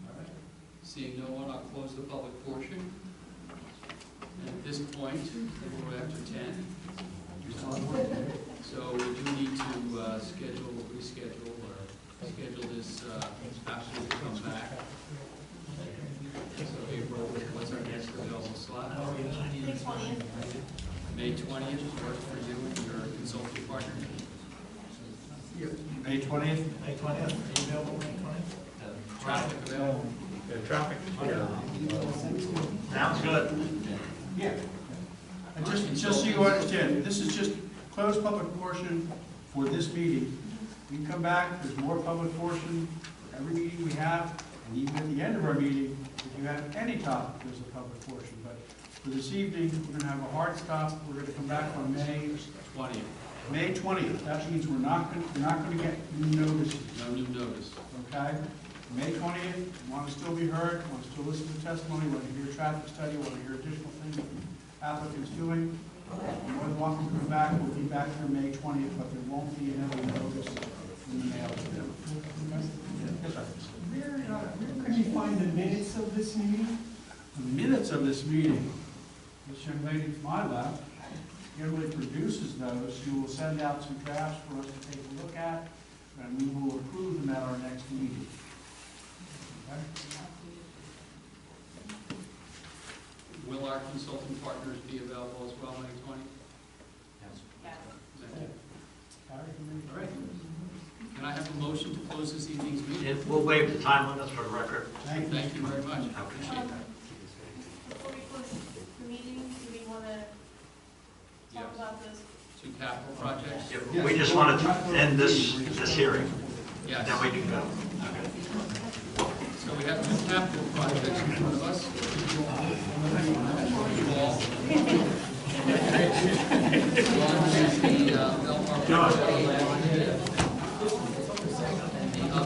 All right. Seeing no one, I'll close the public portion. And at this point, we're after 10. So we do need to reschedule, or schedule this after we come back. So April, what's our next available slot? May 20th. May 20th works for you and your consulting partner? May 20th? May 20th, are you available May 20th? Traffic available? Traffic. Sounds good. Yeah. And just so you understand, this is just closed public portion for this meeting. We can come back, there's more public portion every meeting we have, and even at the end of our meeting, if you have any topic, there's a public portion. But for this evening, we're going to have a hard stop. We're going to come back on May 20th. May 20th. That means we're not going to get new notices. No new notice. Okay? May 20th, want to still be heard, want to still listen to testimony, want to hear traffic study, want to hear additional things that the applicant's doing. You're more than welcome to come back. We'll be back here May 20th, but there won't be another notice in the mail to them. Okay? Yes, sir. Where can you find the minutes of this meeting? The minutes of this meeting, this young lady to my left, generally produces those. She will send out some drafts for us to take a look at, and we will approve them at our next meeting. Okay? Will our consulting partners be available as well, May 20th? Yes. All right. Can I have a motion to close this evening's meeting? We'll waive the time limits for the record. Thank you very much. I appreciate that. Before we close the meeting, do we want to Yes. talk about those? 2 capital projects? Yeah, we just want to end this hearing. Yes. Then we can go. So we have 2 capital projects in front of us. One is the Belmar.